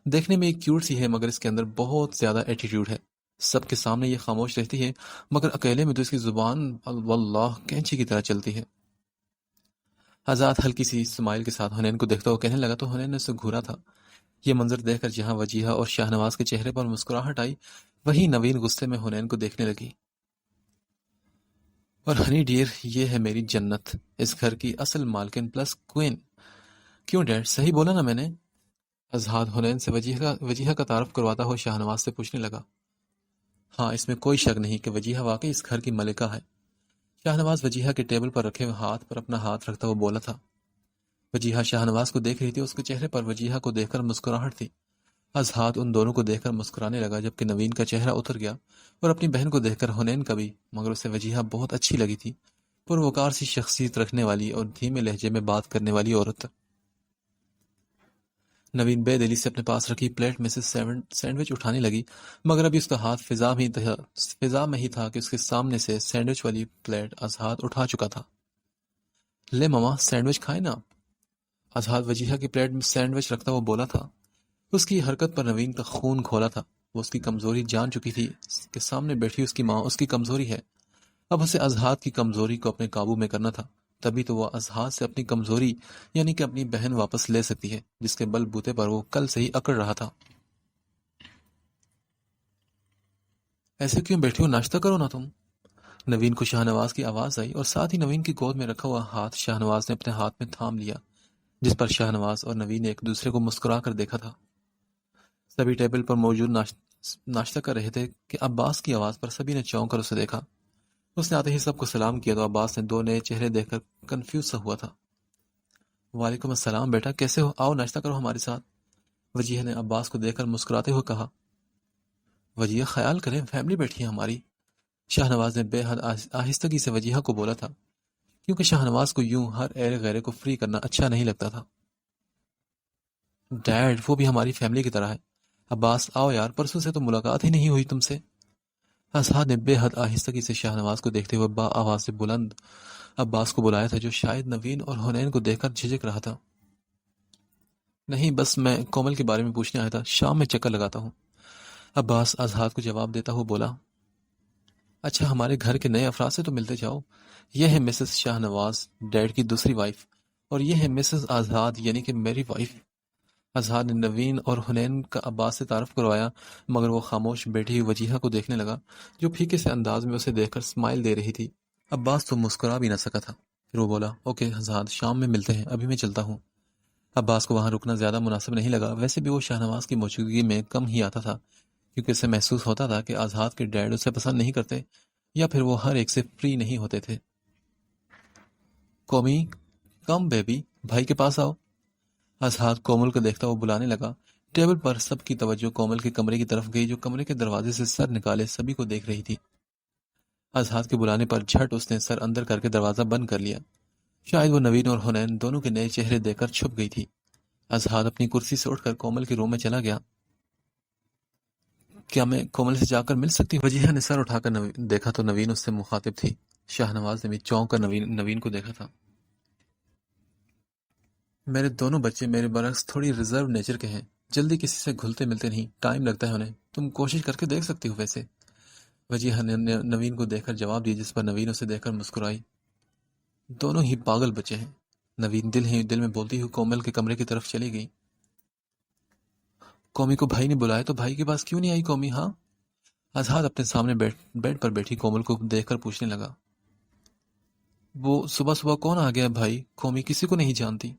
دیکھنے میں ایک کیوٹ سی ہے، مگر اس کے اندر بہت زیادہ ایٹیٹیوڈ ہے۔ سب کے سامنے یہ خاموش رہتی ہے، مگر اکیلے میں تو اس کی زبان واللہ کینچی کی طرح چلتی ہے۔ آزاد ہلکی سی اسمائل کے ساتھ حنین کو دیکھتا ہوا کہنے لگا تو حنین نے اسے گھورا تھا۔ یہ منظر دیکھ کر جہاں وجیہہ اور شاہ نواز کے چہرے پر مسکراہٹ آئی، وہیں نوین غصے میں حنین کو دیکھنے لگی۔ اور ہنی ڈیئر، یہ ہے میری جنت، اس گھر کی اصل مالکن پلس کوئین۔ کیوں ڈیڈ، صحیح بولا نا میں نے؟ آزاد حنین سے وجیہہ کا تعارف کرواتا ہوا شاہ نواز سے پوچھنے لگا۔ ہاں، اس میں کوئی شک نہیں کہ وجیہہ واقعی اس گھر کی ملکہ ہے۔ شاہ نواز وجیہہ کے ٹیبل پر رکھے ہوئے ہاتھ پر اپنا ہاتھ رکھتا ہوا بولا تھا۔ وجیہہ شاہ نواز کو دیکھ رہی تھی، اس کے چہرے پر وجیہہ کو دیکھ کر مسکراہٹ تھی۔ آزاد ان دونوں کو دیکھ کر مسکرانے لگا، جبکہ نوین کا چہرہ اتر گیا اور اپنی بہن کو دیکھ کر حنین کا بھی، مگر اسے وجیہہ بہت اچھی لگی تھی، پروقار سی شخصیت رکھنے والی اور دھیمے لہجے میں بات کرنے والی عورت۔ نوین بے دلی سے اپنے پاس رکھی پلیٹ میں سے سینڈوچ اٹھانے لگی، مگر ابھی اس کا ہاتھ فضا میں ہی تھا کہ اس کے سامنے سے سینڈوچ والی پلیٹ آزاد اٹھا چکا تھا۔ لے ماما، سینڈوچ کھائیں نا آپ۔ آزاد وجیہہ کی پلیٹ میں سینڈوچ رکھتا وہ بولا تھا۔ اس کی حرکت پر نوین کا خون کھولا تھا۔ وہ اس کی کمزوری جان چکی تھی کہ سامنے بیٹھی اس کی ماں اس کی کمزوری ہے۔ اب اسے اظہار کی کمزوری کو اپنے قابو میں کرنا تھا، تبھی تو وہ اظہار سے اپنی کمزوری یعنی کہ اپنی بہن واپس لے سکتی ہے، جس کے بل بوتے پر وہ کل سے ہی اکڑ رہا تھا۔ ایسے کیوں بیٹھی ہو، ناشتہ کرو نا تم۔ نوین کو شاہ نواز کی آواز آئی اور ساتھ ہی نوین کی گود میں رکھا ہوا ہاتھ شاہ نواز نے اپنے ہاتھ میں تھام لیا، جس پر شاہ نواز اور نوین نے ایک دوسرے کو مسکرا کر دیکھا تھا۔ سبھی ٹیبل پر موجود ناشتہ کر رہے تھے کہ عباس کی آواز پر سبھی نے چونک کر اسے دیکھا۔ اس نے آتے ہی سب کو سلام کیا تو عباس نے دو نئے چہرے دیکھ کر کنفیوز سا ہوا تھا۔ وعلیکم السلام بیٹا، کیسے ہو؟ آؤ ناشتہ کرو ہمارے ساتھ، وجیہہ نے عباس کو دیکھ کر مسکراتے ہوئے کہا۔ وجیہہ خیال کریں فیملی بیٹھی ہے ہماری. شاہ نواز نے بے حد آہستگی سے وجیہہ کو بولا تھا کیونکہ شاہ نواز کو یوں ہر ایرے غیرے کو فری کرنا اچھا نہیں لگتا تھا. ڈیڈ وہ بھی ہماری فیملی کی طرح ہے. عباس آؤ یار, پرسوں سے تو ملاقات ہی نہیں ہوئی تم سے. اسحاد نے بے حد آہستگی سے شاہ نواز کو دیکھتے ہوئے با آواز سے بلند عباس کو بلایا تھا جو شاید نوین اور حنین کو دیکھ کر جھجک رہا تھا. نہیں بس میں کومل کے بارے میں پوچھنے آیا تھا, شام میں چکر لگاتا ہوں. عباس اسحاد کو جواب دیتا ہوا بولا. اچھا ہمارے گھر کے نئے افراد سے تو ملتے جاؤ. یہ ہے مسز شاہ نواز, ڈیڈ کی دوسری وائف, اور یہ ہے مسز آزاد یعنی کہ میری وائف. آزاد نے نوین اور حنین کا عباس سے تعارف کروایا مگر وہ خاموش بیٹھی ہوئی وجیہہ کو دیکھنے لگا جو پھیکے سے انداز میں اسے دیکھ کر اسمائل دے رہی تھی. عباس تو مسکرا بھی نہ سکا تھا. پھر وہ بولا, اوکے آزاد, شام میں ملتے ہیں, ابھی میں چلتا ہوں. عباس کو وہاں رکنا زیادہ مناسب نہیں لگا. ویسے بھی وہ شاہ نواز کی موجودگی میں کم ہی آتا تھا کیونکہ اسے محسوس ہوتا تھا کہ آزاد کے ڈیڈ اسے پسند نہیں کرتے یا پھر وہ ہر ایک سے فری نہیں ہوتے تھے. کومی کم بیبی, بھائی کے پاس آؤ. اسحاد کومل کو دیکھتا وہ بلانے لگا. ٹیبل پر سب کی توجہ کومل کے کمرے کی طرف گئی جو کمرے کے دروازے سے سر نکالے سبھی کو دیکھ رہی تھی. اسحاد کے بلانے پر جھٹ اس نے سر اندر کر کے دروازہ بند کر لیا. شاید وہ نوین اور حنین دونوں کے نئے چہرے دیکھ کر چھپ گئی تھی. اسحاد اپنی کرسی سے اٹھ کر کومل کے روم میں چلا گیا. کیا میں کومل سے جا کر مل سکتی ہوں؟ وجیہہ نے سر اٹھا کر دیکھا تو نوین اس سے مخاطب تھی. شاہ نواز نے بھی چونک کر نوین کو دیکھا تھا. میرے دونوں بچے میرے برعکس تھوڑی ریزرو نیچر کے ہیں, جلدی کسی سے گھلتے ملتے نہیں, ٹائم لگتا ہے انہیں. تم کوشش کر کے دیکھ سکتی ہو ویسے. وجیہہ نے نوین کو دیکھ کر جواب دیا جس پر نوین اسے دیکھ کر مسکرائی. دونوں ہی پاگل بچے ہیں. نوین دل میں بولتی ہوئی کومل کے کمرے کی طرف چلی گئی. کومی کو بھائی نے بلایا تو بھائی کے پاس کیوں نہیں آئی کومی؟ ہاں, آزاد اپنے سامنے بیڈ پر بیٹھی کومل کو دیکھ کر پوچھنے لگا. وہ صبح صبح کون آ گیا بھائی؟ کومی کسی کو نہیں جانتی.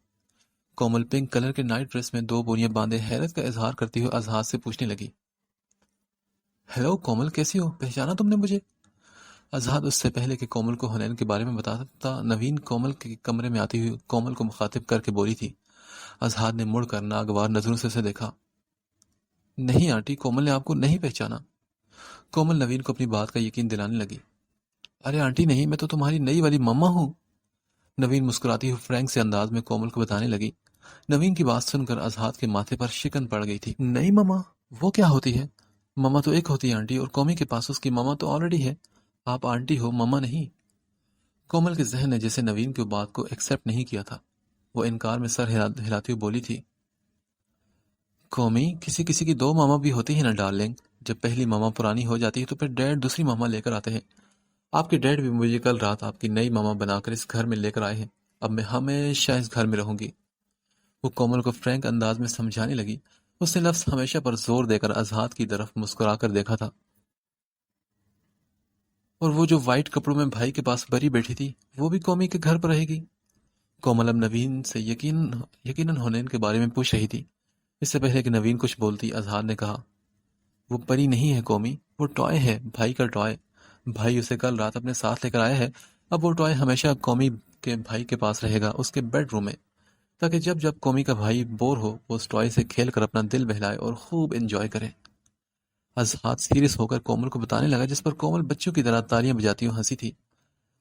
کومل پنک کلر کے نائٹ ڈریس میں 2 بوریاں باندھے حیرت کا اظہار کرتی ہوئے آزاد سے پوچھنے لگی. ہیلو کومل, کیسی ہو, پہچانا تم نے مجھے؟ آزاد اس سے پہلے کہ کومل کو حنین کے بارے میں بتاتا نوین کومل کے کمرے میں آتی ہوئی کومل کو مخاطب کر کے بولی تھی. آزاد نے مڑ کر ناگوار نظروں سے اسے دیکھا. نہیں آنٹی, کومل نے آپ کو نہیں پہچانا. کومل نوین کو اپنی بات کا یقین دلانے لگی. ارے آنٹی نہیں, میں تو تمہاری نئی والی مما ہوں. نوین مسکراتی ہوئی فرینک سے انداز میں کومل کو بتانے لگی. نوین کی بات سن کر آزاد کے ماتھے پر شکن پڑ گئی تھی. نئی مما وہ کیا ہوتی ہے؟ مما تو ایک ہوتی ہے آنٹی, اور کومی کے پاس اس کی مما تو آلریڈی ہے. آپ آنٹی ہو, مما نہیں. کومل کے ذہن نے جیسے نوین کی بات کو ایکسپٹ نہیں کیا تھا. وہ انکار میں سر ہلاتی ہوئی بولی تھی. کومی, کسی کسی کی 2 ماما بھی ہوتی ہیں نا ڈارلنگ. جب پہلی ماما پرانی ہو جاتی ہے تو پھر ڈیڈ دوسری ماما لے کر آتے ہیں. آپ کے ڈیڈ بھی مجھے کل رات آپ کی نئی ماما بنا کر اس گھر میں لے کر آئے ہیں. اب میں ہمیشہ اس گھر میں رہوں گی. وہ کومل کو فرینک انداز میں سمجھانے لگی. اس نے لفظ ہمیشہ پر زور دے کر آزاد کی طرف مسکرا کر دیکھا تھا. اور وہ جو وائٹ کپڑوں میں بھائی کے پاس بری بیٹھی تھی وہ بھی کومی کے گھر پر رہے گی. کومل اب نوین سے یقیناً حنین کے بارے میں پوچھ رہی تھی. اس سے پہلے کہ نوین کچھ بولتی آزاد نے کہا. وہ پری نہیں ہے کومی, وہ ٹوائے ہے, بھائی کا ٹوائے. بھائی اسے کل رات اپنے ساتھ لے کر آیا ہے. اب وہ ٹوائے ہمیشہ کومی کے بھائی کے پاس رہے گا, اس کے بیڈ روم میں, تاکہ جب کومی کا بھائی بور ہو وہ اس ٹوائے سے کھیل کر اپنا دل بہلائے اور خوب انجوائے کرے. آزاد سیریس ہو کر کومل کو بتانے لگا جس پر کومل بچوں کی طرح تالیاں بجاتی ہوئی ہنسی تھی.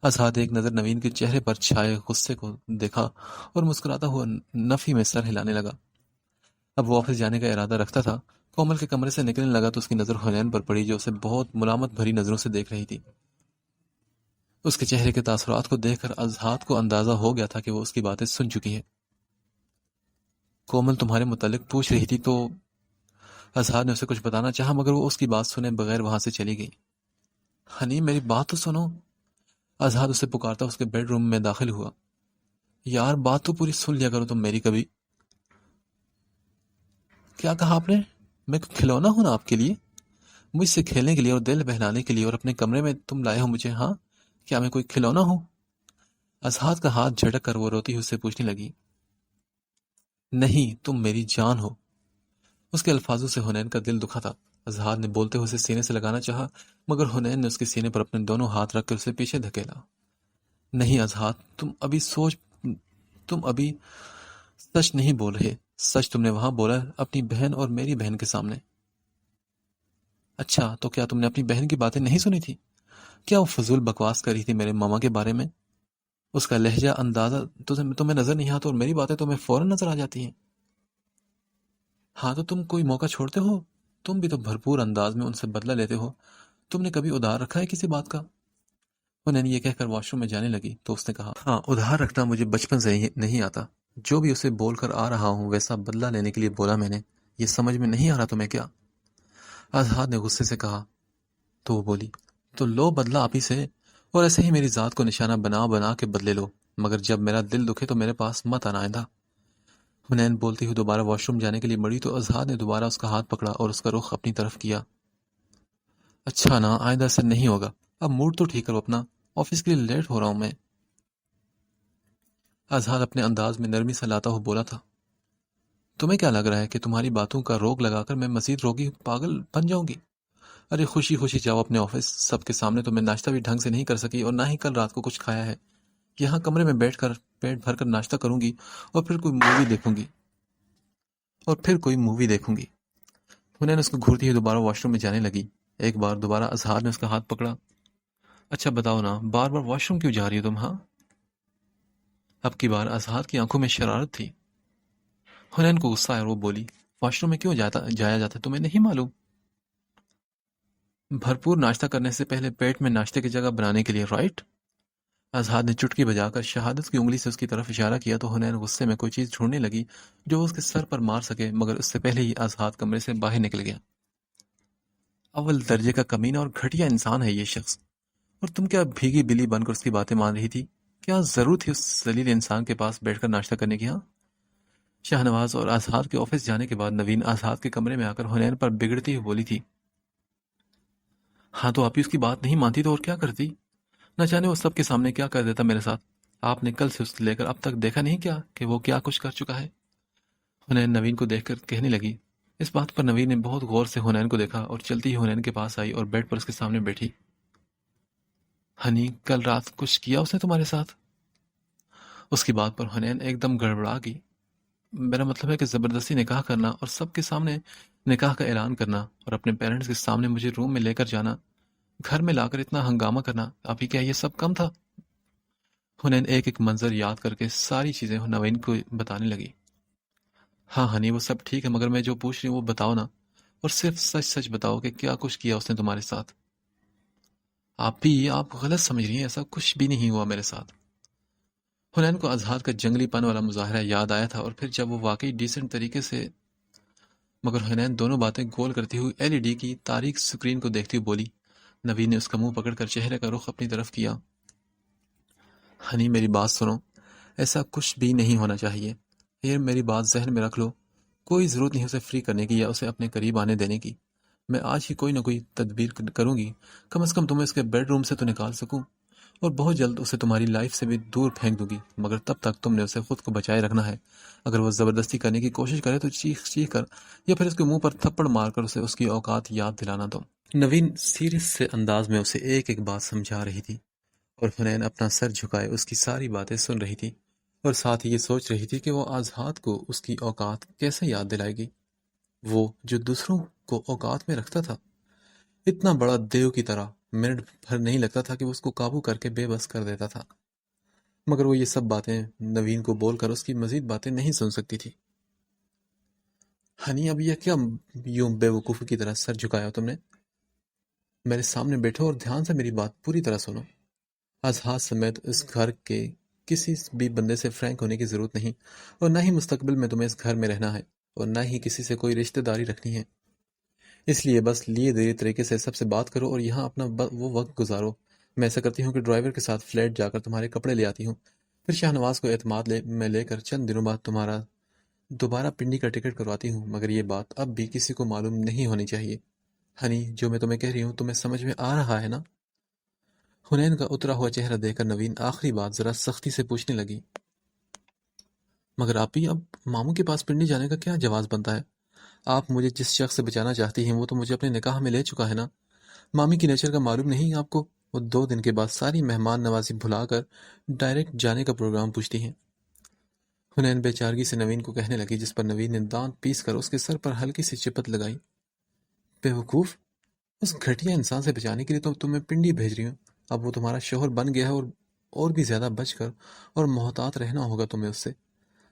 آزاد ایک نظر نوین کے چہرے پر چھائے غصے کو دیکھا اور مسکراتا ہوا نفی میں سر ہلانے لگا. اب وہ آفس جانے کا ارادہ رکھتا تھا. کومل کے کمرے سے نکلنے لگا تو اس کی نظر حنین پر پڑی جو اسے بہت ملامت بھری نظروں سے دیکھ رہی تھی. اس کے چہرے کے تاثرات کو دیکھ کر آزاد کو اندازہ ہو گیا تھا کہ وہ اس کی باتیں سن چکی ہے. کومل تمہارے متعلق پوچھ رہی تھی تو آزاد نے اسے کچھ بتانا چاہا مگر وہ اس کی بات سنے بغیر وہاں سے چلی گئی. ہنی میری بات تو سنو. آزاد اسے پکارتا اس کے بیڈ روم میں داخل ہوا. یار بات تو پوری سن لیا کرو تم میری کبھی. کیا کہا آپ نے؟ میں کھلونا ہوں نا آپ کے لیے, مجھ سے کھیلنے کے لیے اور دل بہلانے کے لیے, اور اپنے کمرے میں تم لائے ہو مجھے. ہاں کیا میں کوئی کھلونا ہوں؟ آزاد کا ہاتھ جھٹک کر وہ روتی ہوئی اس سے پوچھنے لگی. نہیں تم میری جان ہو. اس کے الفاظوں سے حنین کا دل دکھا تھا. آزاد نے بولتے ہوئے اسے سینے سے لگانا چاہا مگر حنین نے اس کے سینے پر اپنے دونوں ہاتھ رکھ کر اسے پیچھے دھکیلا. نہیں آزاد, تم ابھی سچ نہیں بول رہے. سچ تم نے وہاں بولا اپنی بہن اور میری بہن کے سامنے. اچھا تو کیا تم نے اپنی بہن کی باتیں نہیں سنی تھی؟ کیا وہ فضول بکواس کر رہی تھی میرے ماما کے بارے میں؟ اس کا لہجہ اندازہ تمہیں نظر نہیں آتا اور میری باتیں تمہیں فوراً نظر آ جاتی ہیں۔ ہاں تو تم کوئی موقع چھوڑتے ہو؟ تم بھی تو بھرپور انداز میں ان سے بدلہ لیتے ہو۔ تم نے کبھی ادھار رکھا ہے کسی بات کا؟ انہیں یہ کہہ کر واش روم میں جانے لگی تو اس نے کہا، ہاں ادھار رکھنا مجھے بچپن سے نہیں آتا۔ جو بھی اسے بول کر آ رہا ہوں ویسا بدلہ لینے کے لیے بولا میں نے۔ یہ سمجھ میں نہیں آ رہا تمہیں کیا؟ آزاد نے غصے سے کہا۔ تو وہ بولی، تو لو بدلہ آپ ہی سے، اور ایسے ہی میری ذات کو نشانہ بنا بنا کے بدلے لو، مگر جب میرا دل دکھے تو میرے پاس مت آنا آئندہ۔ حنین بولتی ہوئی دوبارہ واش روم جانے کے لیے مڑی تو اظہار نے دوبارہ اس کا ہاتھ پکڑا اور اس کا رخ اپنی طرف کیا۔ اچھا نا، آئندہ سے نہیں ہوگا۔ اب موڈ تو ٹھیک کرو اپنا، آفس کے لیے لیٹ ہو رہا ہوں میں۔ اظہار اپنے انداز میں نرمی سے لاتا ہوا بولا تھا، تمہیں کیا لگ رہا ہے کہ تمہاری باتوں کا روک لگا کر میں مزید روگی پاگل بن جاؤں گی؟ ارے خوشی خوشی جاؤ اپنے آفس، سب کے سامنے تو میں ناشتہ بھی ڈھنگ سے نہیں کر سکی اور نہ ہی کل رات کو کچھ کھایا ہے۔ یہاں کمرے میں بیٹھ کر پیٹ بھر کر ناشتہ کروں گی اور پھر کوئی مووی دیکھوں گی۔ انہوں نے اس کو گھورتی ہوئی دوبارہ واش روم میں جانے لگی۔ ایک بار دوبارہ اظہار نے اس کا ہاتھ پکڑا۔ اچھا بتاؤ نا، بار بار واش روم کیوں جا رہی ہو تم؟ ہاں؟ اب کی بار اظہار کی آنکھوں میں شرارت تھی۔ حنین کو غصہ آیا اور وہ بولی، واش روم میں کیوں جایا جاتا ہے تمہیں نہیں معلوم؟ بھرپور ناشتہ کرنے سے پہلے پیٹ میں ناشتے کی جگہ بنانے کے لیے، رائٹ؟ اظہار نے چٹکی بجا کر شہادت کی انگلی سے اس کی طرف اشارہ کیا تو حنین غصے میں کوئی چیز ڈھونڈنے لگی جو وہ اس کے سر پر مار سکے، مگر اس سے پہلے ہی اظہار کمرے سے باہر نکل گیا۔ اول درجے کا کمینہ اور گھٹیا انسان ہے یہ شخص، اور تم کیا بھیگی بلی بن کر اس کی باتیں مان رہی تھی؟ کیا ضرورت تھی اس ذلیل انسان کے پاس بیٹھ کر ناشتہ کرنے کی؟ ہاں؟ شاہنواز اور اظہار کے آفس جانے کے بعد نوین اظہار کے کمرے میں آ کر حنین پر بگڑتی ہوئی بولی تھی، ہاں تو آپ ہی اس کی بات نہیں مانتی تو اور کیا کرتی؟ نہ جانے وہ سب کے سامنے کیا کر دیتا میرے ساتھ۔ آپ نے کل سے اس لے کر اب تک دیکھا نہیں کیا کہ وہ کیا کچھ کر چکا ہے؟ حنین نوین کو دیکھ کر کہنے لگی۔ اس بات پر نوین نے بہت غور سے حنین کو دیکھا اور چلتی ہی حنین کے پاس آئی اور بیڈ پر اس کے سامنے بیٹھی۔ ہنی، کل رات کچھ کیا اس نے تمہارے ساتھ؟ اس کی بات پر حنین ایک دم گڑبڑا گئی۔ میرا مطلب ہے کہ زبردستی نکاح کرنا اور سب کے سامنے نکاح کا اعلان کرنا اور اپنے پیرنٹس کے سامنے مجھے روم میں لے کر جانا، گھر میں لا کر اتنا ہنگامہ کرنا، ابھی کیا یہ سب کم تھا؟ حنین ایک ایک منظر یاد کر کے ساری چیزیں نوین کو بتانے لگی۔ ہاں ہنی، وہ سب ٹھیک ہے، مگر میں جو پوچھ رہی ہوں وہ بتاؤ نا، اور صرف سچ سچ بتاؤ کہ کیا کچھ کیا اس نے تمہارے ساتھ؟ آپ غلط سمجھ رہی ہیں، ایسا کچھ بھی نہیں ہوا میرے ساتھ۔ حنین کو اظہار کا جنگلی پن والا مظاہرہ یاد آیا تھا، اور پھر جب وہ واقعی ڈیسنٹ طریقے سے، مگر حنین دونوں باتیں گول کرتی ہوئی ایل ای ڈی کی تاریک سکرین کو دیکھتی ہوئی بولی۔ نوین نے اس کا منہ پکڑ کر چہرے کا رخ اپنی طرف کیا۔ ہنی میری بات سنو، ایسا کچھ بھی نہیں ہونا چاہیے۔ یہ میری بات ذہن میں رکھ لو، کوئی ضرورت نہیں اسے فری کرنے کی یا اسے اپنے قریب آنے دینے کی۔ میں آج ہی کوئی نہ کوئی تدبیر کروں گی، کم از کم تمہیں اس کے بیڈ روم سے تو نکال سکوں، اور بہت جلد اسے تمہاری لائف سے بھی دور پھینک دوں گی، مگر تب تک تم نے اسے خود کو بچائے رکھنا ہے۔ اگر وہ زبردستی کرنے کی کوشش کرے تو چیخ چیخ کر یا پھر اس کے منہ پر تھپڑ مار کر اسے اس کی اوقات یاد دلانا دو۔ نوین سیریس سے انداز میں اسے ایک ایک بات سمجھا رہی تھی، اور حنین اپنا سر جھکائے اس کی ساری باتیں سن رہی تھی، اور ساتھ ہی یہ سوچ رہی تھی کہ وہ آزاد کو اس کی اوقات کیسے یاد دلائے گی، وہ جو دوسروں کو اوقات میں رکھتا تھا۔ اتنا بڑا دیو کی طرح منٹ بھر نہیں لگتا تھا کہ وہ اس کو قابو کر کے بے بس کر دیتا تھا، مگر وہ یہ سب باتیں نوین کو بول کر اس کی مزید باتیں نہیں سن سکتی تھی۔ ہنی، اب یہ کیا یوں بے وقوفی کی طرح سر جھکایا تم نے؟ میرے سامنے بیٹھو اور دھیان سے میری بات پوری طرح سنو۔ اظہار سمیت اس گھر کے کسی بھی بندے سے فرینک ہونے کی ضرورت نہیں، اور نہ ہی مستقبل میں تمہیں اس گھر میں رہنا ہے، اور نہ ہی کسی سے کوئی رشتہ داری رکھنی ہے۔ اس لیے بس لیے دیے طریقے سے سب سے بات کرو اور یہاں اپنا وہ وقت گزارو۔ میں ایسا کرتی ہوں کہ ڈرائیور کے ساتھ فلیٹ جا کر تمہارے کپڑے لے آتی ہوں، پھر شاہنواز کو اعتماد میں لے کر چند دنوں بعد تمہارا دوبارہ پنڈی کا ٹکٹ کرواتی ہوں، مگر یہ بات اب بھی کسی کو معلوم نہیں ہونی چاہیے۔ ہنی، جو میں تمہیں کہہ رہی ہوں تمہیں سمجھ میں آ رہا ہے نا؟ حنین کا اترا ہوا چہرہ دیکھ کر نوین آخری بات ذرا سختی سے پوچھنے لگی، مگر آپ ہی اب ماموں کے پاس پنڈی جانے کا کیا جواز بنتا ہے؟ آپ مجھے جس شخص سے بچانا چاہتی ہیں وہ تو مجھے اپنے نکاح میں لے چکا ہے نا۔ مامی کی نیچر کا معلوم نہیں آپ کو؟ وہ 2 دن کے بعد ساری مہمان نوازی بھلا کر ڈائریکٹ جانے کا پروگرام پوچھتی ہیں۔ حنین بے چارگی سے نوین کو کہنے لگی، جس پر نوین نے دانت پیس کر اس کے سر پر ہلکی سی چپت لگائی۔ بے وقوف! اس گھٹیا انسان سے بچانے کے لیے تو تمہیں پنڈی بھیج رہی ہوں. اب وہ تمہارا شوہر بن گیا ہے اور بھی زیادہ بچ کر اور محتاط رہنا ہوگا تمہیں اس سے.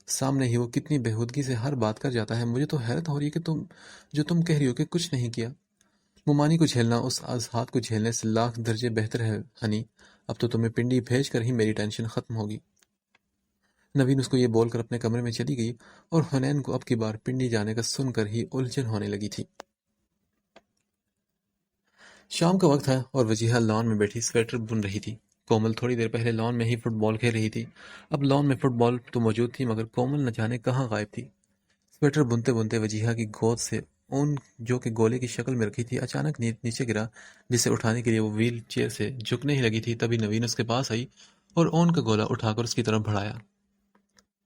سامنے ہی وہ کتنی بےہودگی سے ہر بات کر جاتا ہے. مجھے تو حیرت ہو رہی ہے کہ تم کہہ رہی ہو کہ کچھ نہیں کیا. ممانی کو جھیلنا اس آزاد کو جھیلنے سے لاکھ درجے بہتر ہے ہنی. اب تو تمہیں پنڈی بھیج کر ہی میری ٹینشن ختم ہوگی. نوین اس کو یہ بول کر اپنے کمرے میں چلی گئی اور حنین کو اب کی بار پنڈی جانے کا سن کر ہی الجھن ہونے لگی تھی. شام کا وقت ہے اور وجیہہ لان میں بیٹھی سویٹر بن رہی تھی. کومل تھوڑی دیر پہلے لان میں ہی فٹ بال کھیل رہی تھی. اب لان میں فٹ بال تو موجود تھی مگر کومل نہ جانے کہاں غائب تھی. سویٹر بنتے بنتے وجیہہ کی گود سے اون جو کہ گولے کی شکل میں رکھی تھی اچانک نیچے گرا، جسے اٹھانے کے لیے وہ ویل چیئر سے جھکنے ہی لگی تھی. تبھی نوین اس کے پاس آئی اور اون کا گولا اٹھا کر اس کی طرف بڑھایا.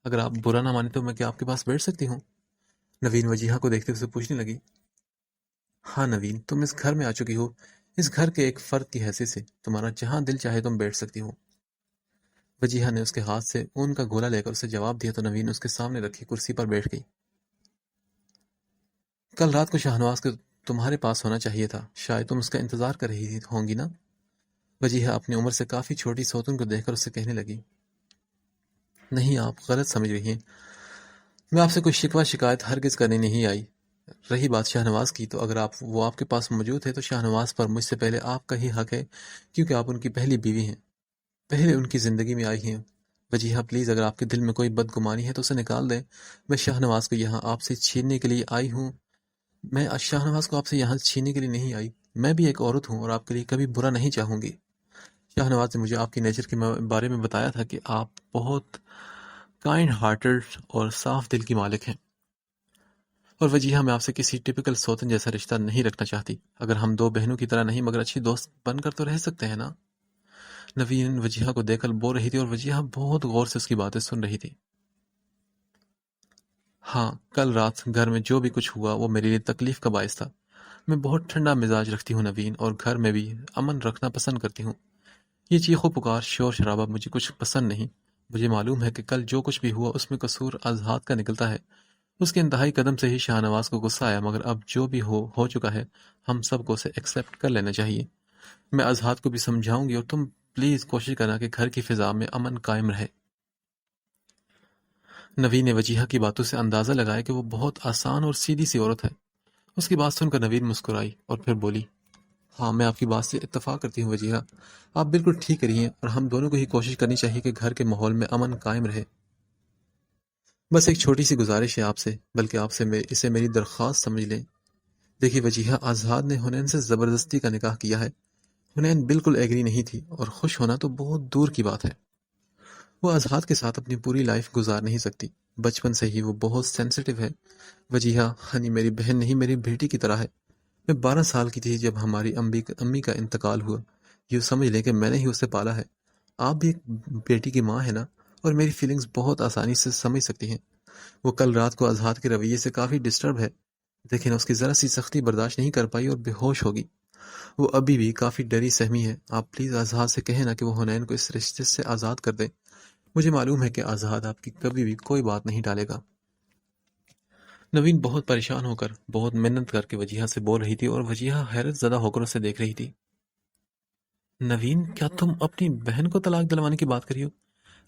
اگر آپ برا نہ مانے تو میں کیا آپ کے پاس بیٹھ سکتی ہوں؟ نوین وجیہہ کو دیکھتے اسے پوچھنے لگی. ہاں نوین، تم اس گھر میں آ چکی ہو. اس گھر کے ایک فرد کی حیثیت سے تمہارا جہاں دل چاہے تم بیٹھ سکتی ہو. وجیہہ نے اس کے ہاتھ سے اون کا گولا لے کر اسے جواب دیا تو نوین اس کے سامنے رکھی کرسی پر بیٹھ گئی. کل رات کو شاہنواز کو تمہارے پاس ہونا چاہیے تھا. شاید تم اس کا انتظار کر رہی ہوں گی نا؟ وجیہہ اپنی عمر سے کافی چھوٹی سوتن کو دیکھ کر اسے کہنے لگی. نہیں، آپ غلط سمجھ رہی ہیں. میں آپ سے کوئی شکوہ شکایت ہرگز کرنے نہیں آئی. رہی بات شاہنواز کی، تو اگر وہ آپ کے پاس موجود ہے تو شاہنواز پر مجھ سے پہلے آپ کا ہی حق ہے، کیونکہ آپ ان کی پہلی بیوی ہیں، پہلے ان کی زندگی میں آئی ہیں. وجیہہ پلیز، اگر آپ کے دل میں کوئی بدگمانی ہے تو اسے نکال دیں. میں شاہنواز کو یہاں آپ سے چھیننے کے لیے آئی ہوں. میں شاہنواز کو آپ سے یہاں چھیننے کے لیے نہیں آئی. میں بھی ایک عورت ہوں اور آپ کے لیے کبھی برا نہیں چاہوں گی. شاہنواز نے مجھے آپ کی نیچر کے بارے میں بتایا تھا کہ آپ بہت کائنڈ ہارٹڈ اور صاف دل کی مالک ہیں. اور وجیہہ میں آپ سے کسی ٹپکل سوتن جیسا رشتہ نہیں رکھنا چاہتی. اگر ہم دو بہنوں کی طرح نہیں مگر اچھی دوست بن کر تو رہ سکتے ہیں نا؟ نوین وجیہہ کو دیکھ کر بول رہی تھی اور وجیہہ بہت غور سے اس کی باتیں سن رہی تھی. ہاں، کل رات گھر میں جو بھی کچھ ہوا وہ میرے لیے تکلیف کا باعث تھا. میں بہت ٹھنڈا مزاج رکھتی ہوں نوین، اور گھر میں بھی امن رکھنا پسند کرتی ہوں. یہ چیخو پکار شور شرابہ مجھے کچھ پسند نہیں. مجھے معلوم ہے کہ کل جو کچھ بھی ہوا اس میں قصور اذہان کا نکلتا ہے. اس کے انتہائی قدم سے ہی شاہنواز کو غصہ آیا، مگر اب جو بھی ہو چکا ہے ہم سب کو اسے ایکسیپٹ کر لینا چاہیے. میں اذہان کو بھی سمجھاؤں گی اور تم پلیز کوشش کرنا کہ گھر کی فضا میں امن قائم رہے. نوین نے وجیہہ کی باتوں سے اندازہ لگایا کہ وہ بہت آسان اور سیدھی سی عورت ہے. اس کی بات سن کر نوین مسکرائی اور پھر بولی. ہاں، میں آپ کی بات سے اتفاق کرتی ہوں وجیہہ. آپ بالکل ٹھیک کری ہیں اور ہم دونوں کو ہی کوشش کرنی چاہیے کہ گھر کے ماحول میں امن قائم رہے. بس ایک چھوٹی سی گزارش ہے آپ سے، بلکہ آپ سے اسے میری درخواست سمجھ لیں. دیکھیے وجیہہ، آزاد نے حنین سے زبردستی کا نکاح کیا ہے. حنین بالکل ایگری نہیں تھی اور خوش ہونا تو بہت دور کی بات ہے. وہ آزاد کے ساتھ اپنی پوری لائف گزار نہیں سکتی. بچپن سے ہی وہ بہت سینسٹیو ہے. وجیہہ ہنی میری بہن نہیں، میری بیٹی کی طرح ہے. میں 12 سال کی تھی جب ہماری امی کا انتقال ہوا. یہ سمجھ لیں کہ میں نے ہی اسے پالا ہے. آپ بھی ایک بیٹی کی ماں ہے نا، اور میری فیلنگز بہت آسانی سے سمجھ سکتی ہیں. وہ کل رات کو آزاد کے رویے سے کافی ڈسٹرب ہے. لیکن اس کی ذرا سی سختی برداشت نہیں کر پائی اور بے ہوش ہوگی. وہ ابھی بھی کافی ڈری سہمی ہے. آپ پلیز آزاد سے کہیں نا کہ وہ حنین کو اس رشتے سے آزاد کر دیں. مجھے معلوم ہے کہ آزاد آپ کی کبھی بھی کوئی بات نہیں ٹالے گا. نوین بہت پریشان ہو کر بہت منت کر کے وجیہہ سے بول رہی تھی اور وجیہہ حیرت زدہ ہو کر اسے دیکھ رہی تھی. نوین، کیا تم اپنی بہن کو طلاق دلوانے کی بات کری ہو؟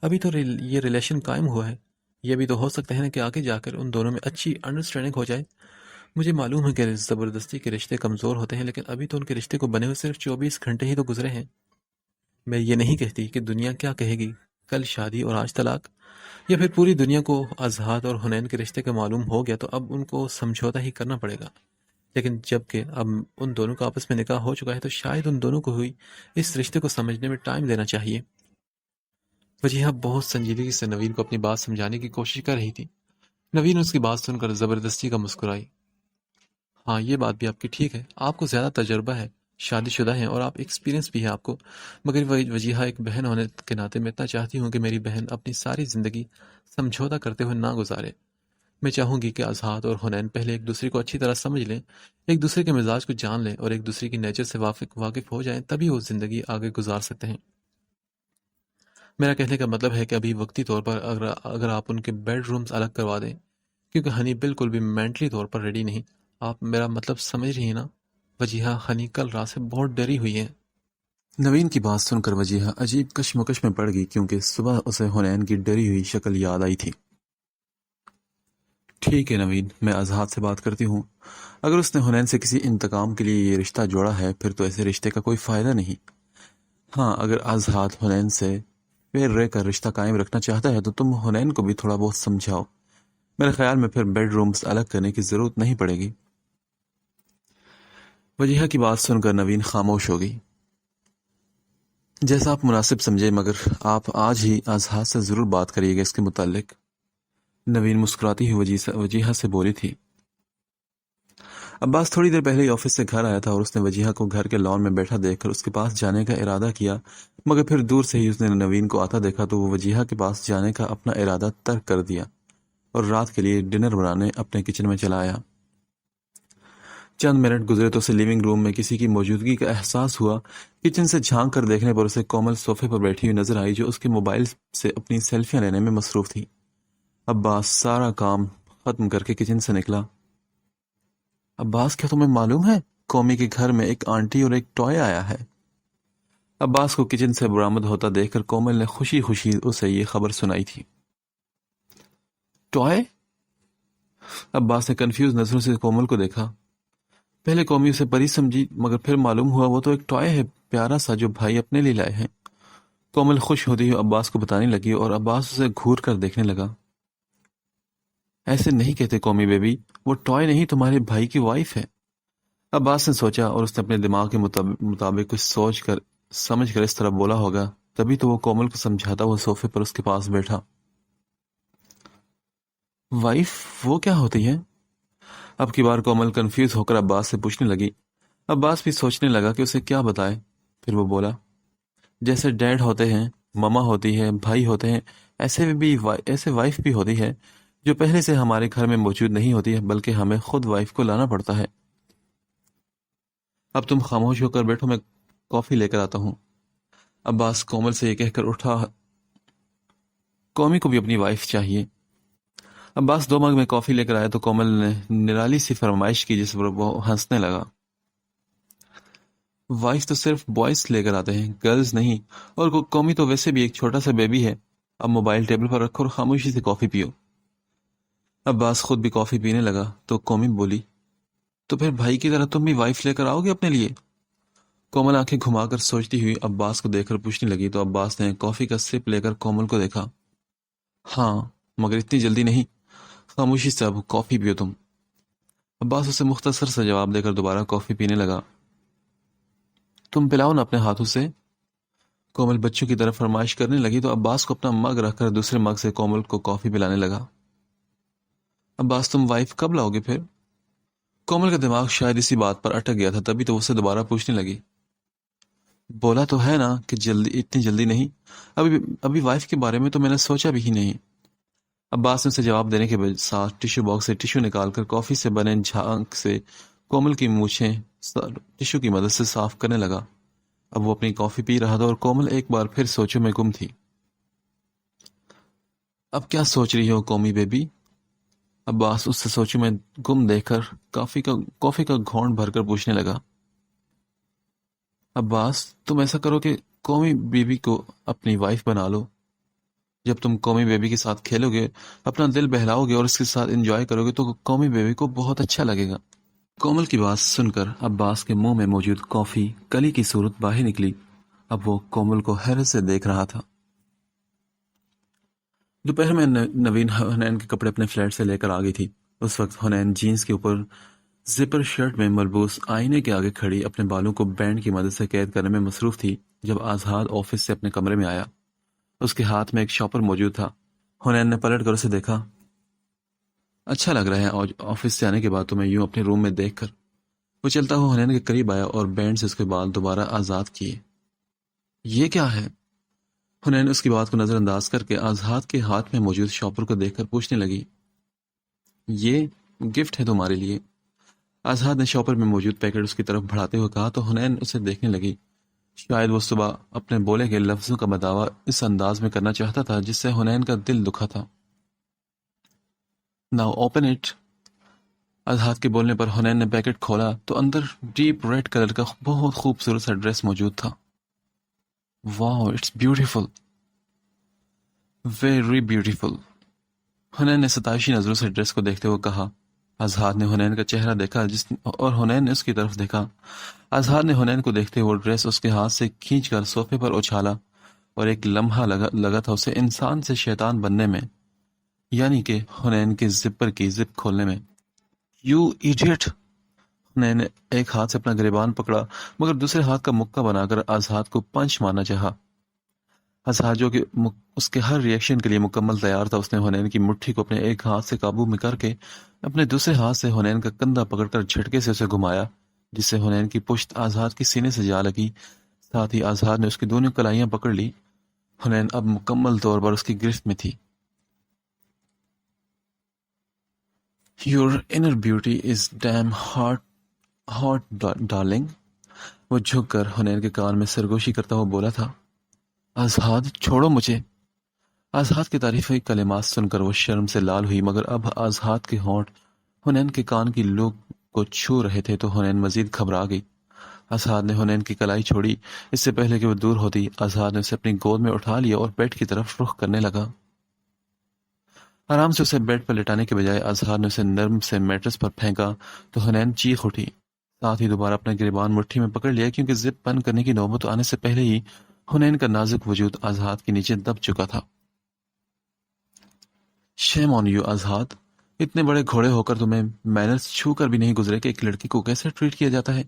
ابھی تو یہ ریلیشن قائم ہوا ہے. یہ بھی تو ہو سکتا ہے نا کہ آگے جا کر ان دونوں میں اچھی انڈرسٹینڈنگ ہو جائے. مجھے معلوم ہے کہ زبردستی کے رشتے کمزور ہوتے ہیں، لیکن ابھی تو ان کے رشتے کو بنے ہوئے صرف 24 گھنٹے ہی تو گزرے ہیں. میں یہ نہیں کہتی کہ دنیا کیا کہے گی، کل شادی اور آج طلاق، یا پھر پوری دنیا کو آزاد اور حنین کے رشتے کا معلوم ہو گیا تو اب ان کو سمجھوتا ہی کرنا پڑے گا. لیکن جب کہ اب ان دونوں کا آپس میں نکاح ہو چکا ہے تو شاید ان دونوں کو ہوئی اس رشتے کو سمجھنے میں ٹائم دینا چاہیے. وجیہہ بہت سنجیدگی سے نوین کو اپنی بات سمجھانے کی کوشش کر رہی تھی. نوین اس کی بات سن کر زبردستی کا مسکرائی. ہاں، یہ بات بھی آپ کی ٹھیک ہے. آپ کو زیادہ تجربہ ہے، شادی شدہ ہیں اور آپ ایکسپیرینس بھی ہے آپ کو. مگر وجیہہ، ایک بہن ہونے کے ناطے میں اتنا چاہتی ہوں کہ میری بہن اپنی ساری زندگی سمجھوتا کرتے ہوئے نہ گزارے. میں چاہوں گی کہ آزاد اور حنین پہلے ایک دوسرے کو اچھی طرح سمجھ لیں، ایک دوسرے کے مزاج کو جان لیں اور ایک دوسرے کی نیچر سے واقف ہو جائیں، تبھی وہ زندگی آگے گزار سکتے ہیں. میرا کہنے کا مطلب ہے کہ ابھی وقتی طور پر اگر آپ ان کے بیڈ رومز الگ کروا دیں، کیونکہ ہنی بالکل بھی مینٹلی طور پر ریڈی نہیں. آپ میرا مطلب سمجھ رہی ہیں نا؟ وجیہہ خنی کل رات سے بہت ڈری ہوئی ہے۔ نوین کی بات سن کر وجیہہ عجیب کشمکش میں پڑ گئی، کیونکہ صبح اسے حنین کی ڈری ہوئی شکل یاد آئی تھی۔ ٹھیک ہے نوین، میں اظہار سے بات کرتی ہوں۔ اگر اس نے حنین سے کسی انتقام کے لیے یہ رشتہ جوڑا ہے، پھر تو ایسے رشتے کا کوئی فائدہ نہیں۔ ہاں، اگر اظہار حنین سے پھر رہ کر رشتہ قائم رکھنا چاہتا ہے تو تم حنین کو بھی تھوڑا بہت سمجھاؤ۔ میرے خیال میں پھر بیڈ رومز الگ کرنے کی ضرورت نہیں پڑے گی۔ وجیہہ کی بات سن کر نوین خاموش ہو گئی۔ جیسا آپ مناسب سمجھے، مگر آپ آج ہی اظہار سے ضرور بات کریے گا اس کے متعلق۔ نوین مسکراتی ہوئی وجیہہ سے بولی تھی۔ عباس تھوڑی دیر پہلے ہی آفس سے گھر آیا تھا اور اس نے وجیہہ کو گھر کے لان میں بیٹھا دیکھ کر اس کے پاس جانے کا ارادہ کیا، مگر پھر دور سے ہی اس نے نوین کو آتا دیکھا تو وہ وجیہہ کے پاس جانے کا اپنا ارادہ ترک کر دیا اور رات کے لیے ڈنر بنانے اپنے کچن میں چلا آیا۔ چند منٹ گزرے تو اسے لیونگ روم میں کسی کی موجودگی کا احساس ہوا۔ کچن سے جھانک کر دیکھنے پر اسے کومل صوفے پر بیٹھی ہوئی نظر آئی، جو اس کے موبائل سے اپنی سیلفیاں لینے میں مصروف تھی۔ عباس سارا کام ختم کر کے کچن سے نکلا۔ عباس، کیا تمہیں معلوم ہے قومی کے گھر میں ایک آنٹی اور ایک ٹوائے آیا ہے؟ عباس کو کچن سے برآمد ہوتا دیکھ کر کومل نے خوشی خوشی اسے یہ خبر سنائی تھی۔ ٹوائے؟ عباس نے کنفیوز نظروں سے کومل کو دیکھا۔ پہلے قومی اسے پری سمجھی، مگر پھر معلوم ہوا وہ تو ایک ٹوائے ہے، پیارا سا، جو بھائی اپنے لیے لائے ہیں۔ کومل خوش ہوتی ہوئی عباس کو بتانے لگی اور عباس اسے گھور کر دیکھنے لگا۔ ایسے نہیں کہتے قومی بیبی، وہ ٹوائے نہیں، تمہارے بھائی کی وائف ہے۔ عباس نے سوچا اور اس نے اپنے دماغ کے مطابق کچھ سوچ کر سمجھ کر اس طرح بولا ہوگا، تبھی تو وہ کومل کو سمجھاتا وہ صوفے پر اس کے پاس بیٹھا۔ وائف وہ کیا ہوتی ہے؟ اب کی بار کومل کنفیوز ہو کر عباس سے پوچھنے لگی۔ عباس بھی سوچنے لگا کہ اسے کیا بتائے، پھر وہ بولا، جیسے ڈیڈ ہوتے ہیں، مما ہوتی ہے، بھائی ہوتے ہیں، ایسے وائف بھی ہوتی ہے، جو پہلے سے ہمارے گھر میں موجود نہیں ہوتی ہے، بلکہ ہمیں خود وائف کو لانا پڑتا ہے۔ اب تم خاموش ہو کر بیٹھو، میں کافی لے کر آتا ہوں۔ عباس کومل سے یہ کہہ کر اٹھا۔ قومی کو بھی اپنی وائف چاہیے۔ عباس 2 مگ میں کافی لے کر آیا تو کومل نے نرالی سی فرمائش کی، جس پر وہ ہنسنے لگا۔ وائف تو صرف بوائز لے کر آتے ہیں، گرلز نہیں، اور قومی تو ویسے بھی ایک چھوٹا سا بیبی ہے۔ اب موبائل ٹیبل پر رکھو اور خاموشی سے کافی پیو۔ عباس خود بھی کافی پینے لگا تو قومی بولی، تو پھر بھائی کی طرح تم بھی وائف لے کر آؤ گے اپنے لیے؟ کومل آنکھیں گھما کر سوچتی ہوئی عباس کو دیکھ کر پوچھنے لگی تو عباس نے کافی کا سپ لے کر کومل کو دیکھا۔ ہاں، مگر اتنی جلدی نہیں، خاموشی سے اب کافی پیو تم۔ عباس اسے مختصر سا جواب دے کر دوبارہ کافی پینے لگا۔ تم پلاؤ نا اپنے ہاتھوں سے، کومل بچوں کی طرف فرمائش کرنے لگی تو عباس کو اپنا مگ رکھ کر دوسرے مگ سے کومل کو کافی پلانے لگا۔ عباس، تم وائف کب لاؤ گے پھر؟ کومل کا دماغ شاید اسی بات پر اٹک گیا تھا، تبھی تو اسے دوبارہ پوچھنے لگی۔ بولا تو ہے نا کہ اتنی جلدی نہیں، ابھی وائف کے بارے میں تو میں نے سوچا بھی ہی نہیں۔ عباس نے اسے جواب دینے کے ساتھ ٹشو باکس سے ٹشو نکال کر کافی سے بنے جھانک سے کومل کی مونچھیں ٹشو کی مدد سے صاف کرنے لگا۔ اب وہ اپنی کافی پی رہا تھا اور کومل ایک بار پھر سوچوں میں گم تھی۔ اب کیا سوچ رہی ہو قومی بیبی؟ عباس اس سے سوچوں میں گم دیکھ کر کافی کا گھونٹ بھر کر پوچھنے لگا۔ عباس، تم ایسا کرو کہ قومی بیبی کو اپنی وائف بنا لو۔ جب تم قومی بیبی کے ساتھ کھیلو گے، اپنا دل بہلاؤ گے اور اس کے ساتھ انجوائے کرو گے تو قومی بیبی کو بہت اچھا لگے گا۔ کومل کی بات سن کر عباس کے منہ میں موجود کافی کلی کی صورت باہر نکلی۔ اب وہ کومل کو حیرت سے دیکھ رہا تھا۔ دوپہر میں نوین حنین کے کپڑے اپنے فلیٹ سے لے کر آ گئی تھی۔ اس وقت حنین جینز کے اوپر زپر شرٹ میں ملبوس آئینے کے آگے کھڑی اپنے بالوں کو بینڈ کی مدد سے قید کرنے میں مصروف تھی۔ جب آزاد آفس سے اپنے کمرے میں آیا، اس کے ہاتھ میں ایک شاپر موجود تھا۔ حنین نے پلٹ کر اسے دیکھا۔ اچھا لگ رہا ہے آفس سے آنے کے بعد تمہیں یوں اپنے روم میں دیکھ کر۔ وہ چلتا ہوا حنین کے قریب آیا اور بینڈ سے اس کے بال دوبارہ آزاد کیے۔ یہ کیا ہے؟ حنین اس کی بات کو نظر انداز کر کے آزاد کے ہاتھ میں موجود شاپر کو دیکھ کر پوچھنے لگی۔ یہ گفٹ ہے تمہارے لیے۔ آزاد نے شاپر میں موجود پیکٹ اس کی طرف بڑھاتے ہوئے کہا تو حنین اسے دیکھنے لگی۔ شاید وہ صبح اپنے بولے گئے لفظوں کا بداوا اس انداز میں کرنا چاہتا تھا جس سے حنین کا دل دکھا تھا۔ Now open it۔ آزاد کے بولنے پر حنین نے پیکٹ کھولا تو اندر ڈیپ ریڈ کلر کا بہت خوبصورت سا ڈریس موجود تھا. واو اٹس بیوٹیفل، ویری بیوٹیفل. حنین نے ستائشی نظروں سے ڈریس کو دیکھتے ہوئے کہا. آزاد نے حنین کا چہرہ دیکھا اور حنین نے اس کی طرف دیکھا. آزاد نے حنین کو دیکھتے ہوئے ڈریس اس کے ہاتھ سے کھینچ کر صوفے پر اچھالا اور ایک لمحہ لگا تھا اسے انسان سے شیطان بننے میں، یعنی کہ حنین کے زپر کی زپ کھولنے میں. You idiot! حنین نے ایک ہاتھ سے اپنا گریبان پکڑا مگر دوسرے ہاتھ کا مکہ بنا کر آزاد کو پنچ مارنا چاہا. آزاد جو کہ اس کے ہر ریئیکشن کے لیے مکمل تیار تھا، اس نے حنین کی مٹھی کو اپنے ایک ہاتھ سے قابو میں کر کے اپنے دوسرے ہاتھ سے حنین کا کندھا پکڑ کر جھٹکے سے اسے گھمایا، جس سے حنین کی پشت آزاد کی سینے سے جا لگی. ساتھ ہی آزاد نے اس کی دونوں کلائیاں پکڑ لی. حنین اب مکمل طور پر اس کی گرفت میں تھی. Your inner beauty is damn hot darling. وہ جھک کر حنین کے کان میں سرگوشی کرتا ہوا بولا تھا. آزاد چھوڑو مجھے. آزاد کی تعریفی کلمات سن کر وہ شرم سے لال ہوئی، مگر اب آزاد کے ہونٹ حنین کے کان کی لوگ کو چھو رہے تھے تو حنین مزید گھبرا گئی. آزاد نے حنین کی کلائی چھوڑی. اس سے پہلے کہ وہ دور ہوتی، آزاد نے اسے اپنی گود میں اٹھا لیا اور بیڈ کی طرف رخ کرنے لگا. آرام سے اسے بیڈ پر لٹانے کے بجائے آزاد نے اسے نرم سے میٹرس پر پھینکا تو حنین چیخ اٹھی. ساتھ ہی دوبارہ اپنا گریبان مٹھی میں پکڑ لیا، کیونکہ زپ بند کرنے کی نوبت آنے سے پہلے ہی حنین کا نازک وجود آزاد کے نیچے دب چکا تھا. شیم آن یو آزاد! اتنے بڑے گھوڑے ہو کر تمہیں مینرز چھو کر بھی نہیں گزرے کہ ایک لڑکی کو کیسے ٹریٹ کیا جاتا ہے.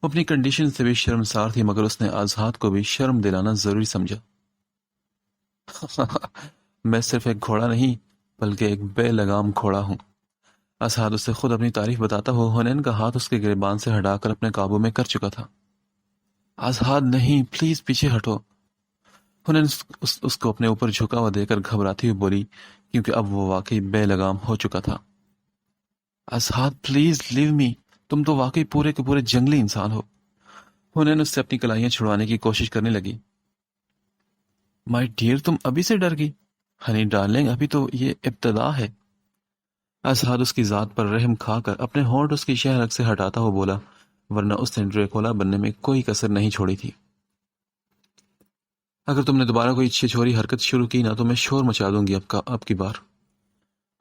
وہ اپنی کنڈیشن سے بھی شرمسار تھی، مگر اس نے آزاد کو بھی شرم دلانا ضروری سمجھا. میں صرف ایک گھوڑا نہیں بلکہ ایک بے لگام گھوڑا ہوں. آزاد اس سے خود اپنی تعریف بتاتا ہو حنین کا ہاتھ اس کے گریبان سے ہٹا کر اپنے قابو میں کر چکا تھا. آزاد نہیں، پلیز پیچھے ہٹو. حنین اس کو اپنے اوپر جھکا ہوا دے کر گھبراتی ہوئی بولی، کیونکہ اب وہ واقعی بے لگام ہو چکا تھا. آزاد پلیز لیو می، تم تو واقعی پورے کے پورے جنگلی انسان ہو. حنین اس سے اپنی کلائیاں چھڑوانے کی کوشش کرنے لگی. مائی ڈیئر، تم ابھی سے ڈر گئی؟ ہنی ڈارلنگ، ابھی تو یہ ابتدا ہے. آزاد اس کی ذات پر رحم کھا کر اپنے ہونٹ اس کی شہرگ سے ہٹاتا ہوا بولا، ورنہ اس نے ڈریکولا بننے میں کوئی کسر نہیں چھوڑی تھی. اگر تم نے دوبارہ کوئی چھچوری حرکت شروع کی نا تو میں شور مچا دوں گی اب کی بار.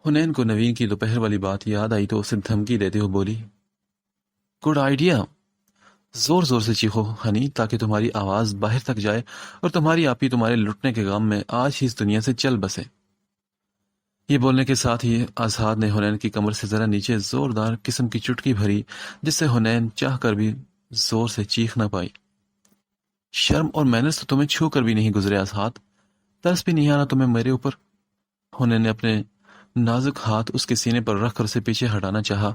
حنین کو نوین کی دوپہر والی بات یاد آئی تو اسے دھمکی دیتے ہوئے بولی، گڈ آئیڈیا. زور زور سے چیخو ہنی، تاکہ تمہاری آواز باہر تک جائے اور تمہاری آپی تمہارے لٹنے کے غم میں آج ہی اس دنیا سے چل بسے. یہ بولنے کے ساتھ ہی آزاد نے حنین کی کمر سے ذرا نیچے زوردار قسم کی چٹکی بھری، جس سے حنین چاہ کر بھی زور سے چیخ نہ پائی. شرم اور مینرز تو تمہیں چھو کر بھی نہیں گزرے آزاد، ترس بھی نہیں آنا تمہیں میرے اوپر. حنین نے اپنے نازک ہاتھ اس کے سینے پر رکھ کر اسے پیچھے ہٹانا چاہا.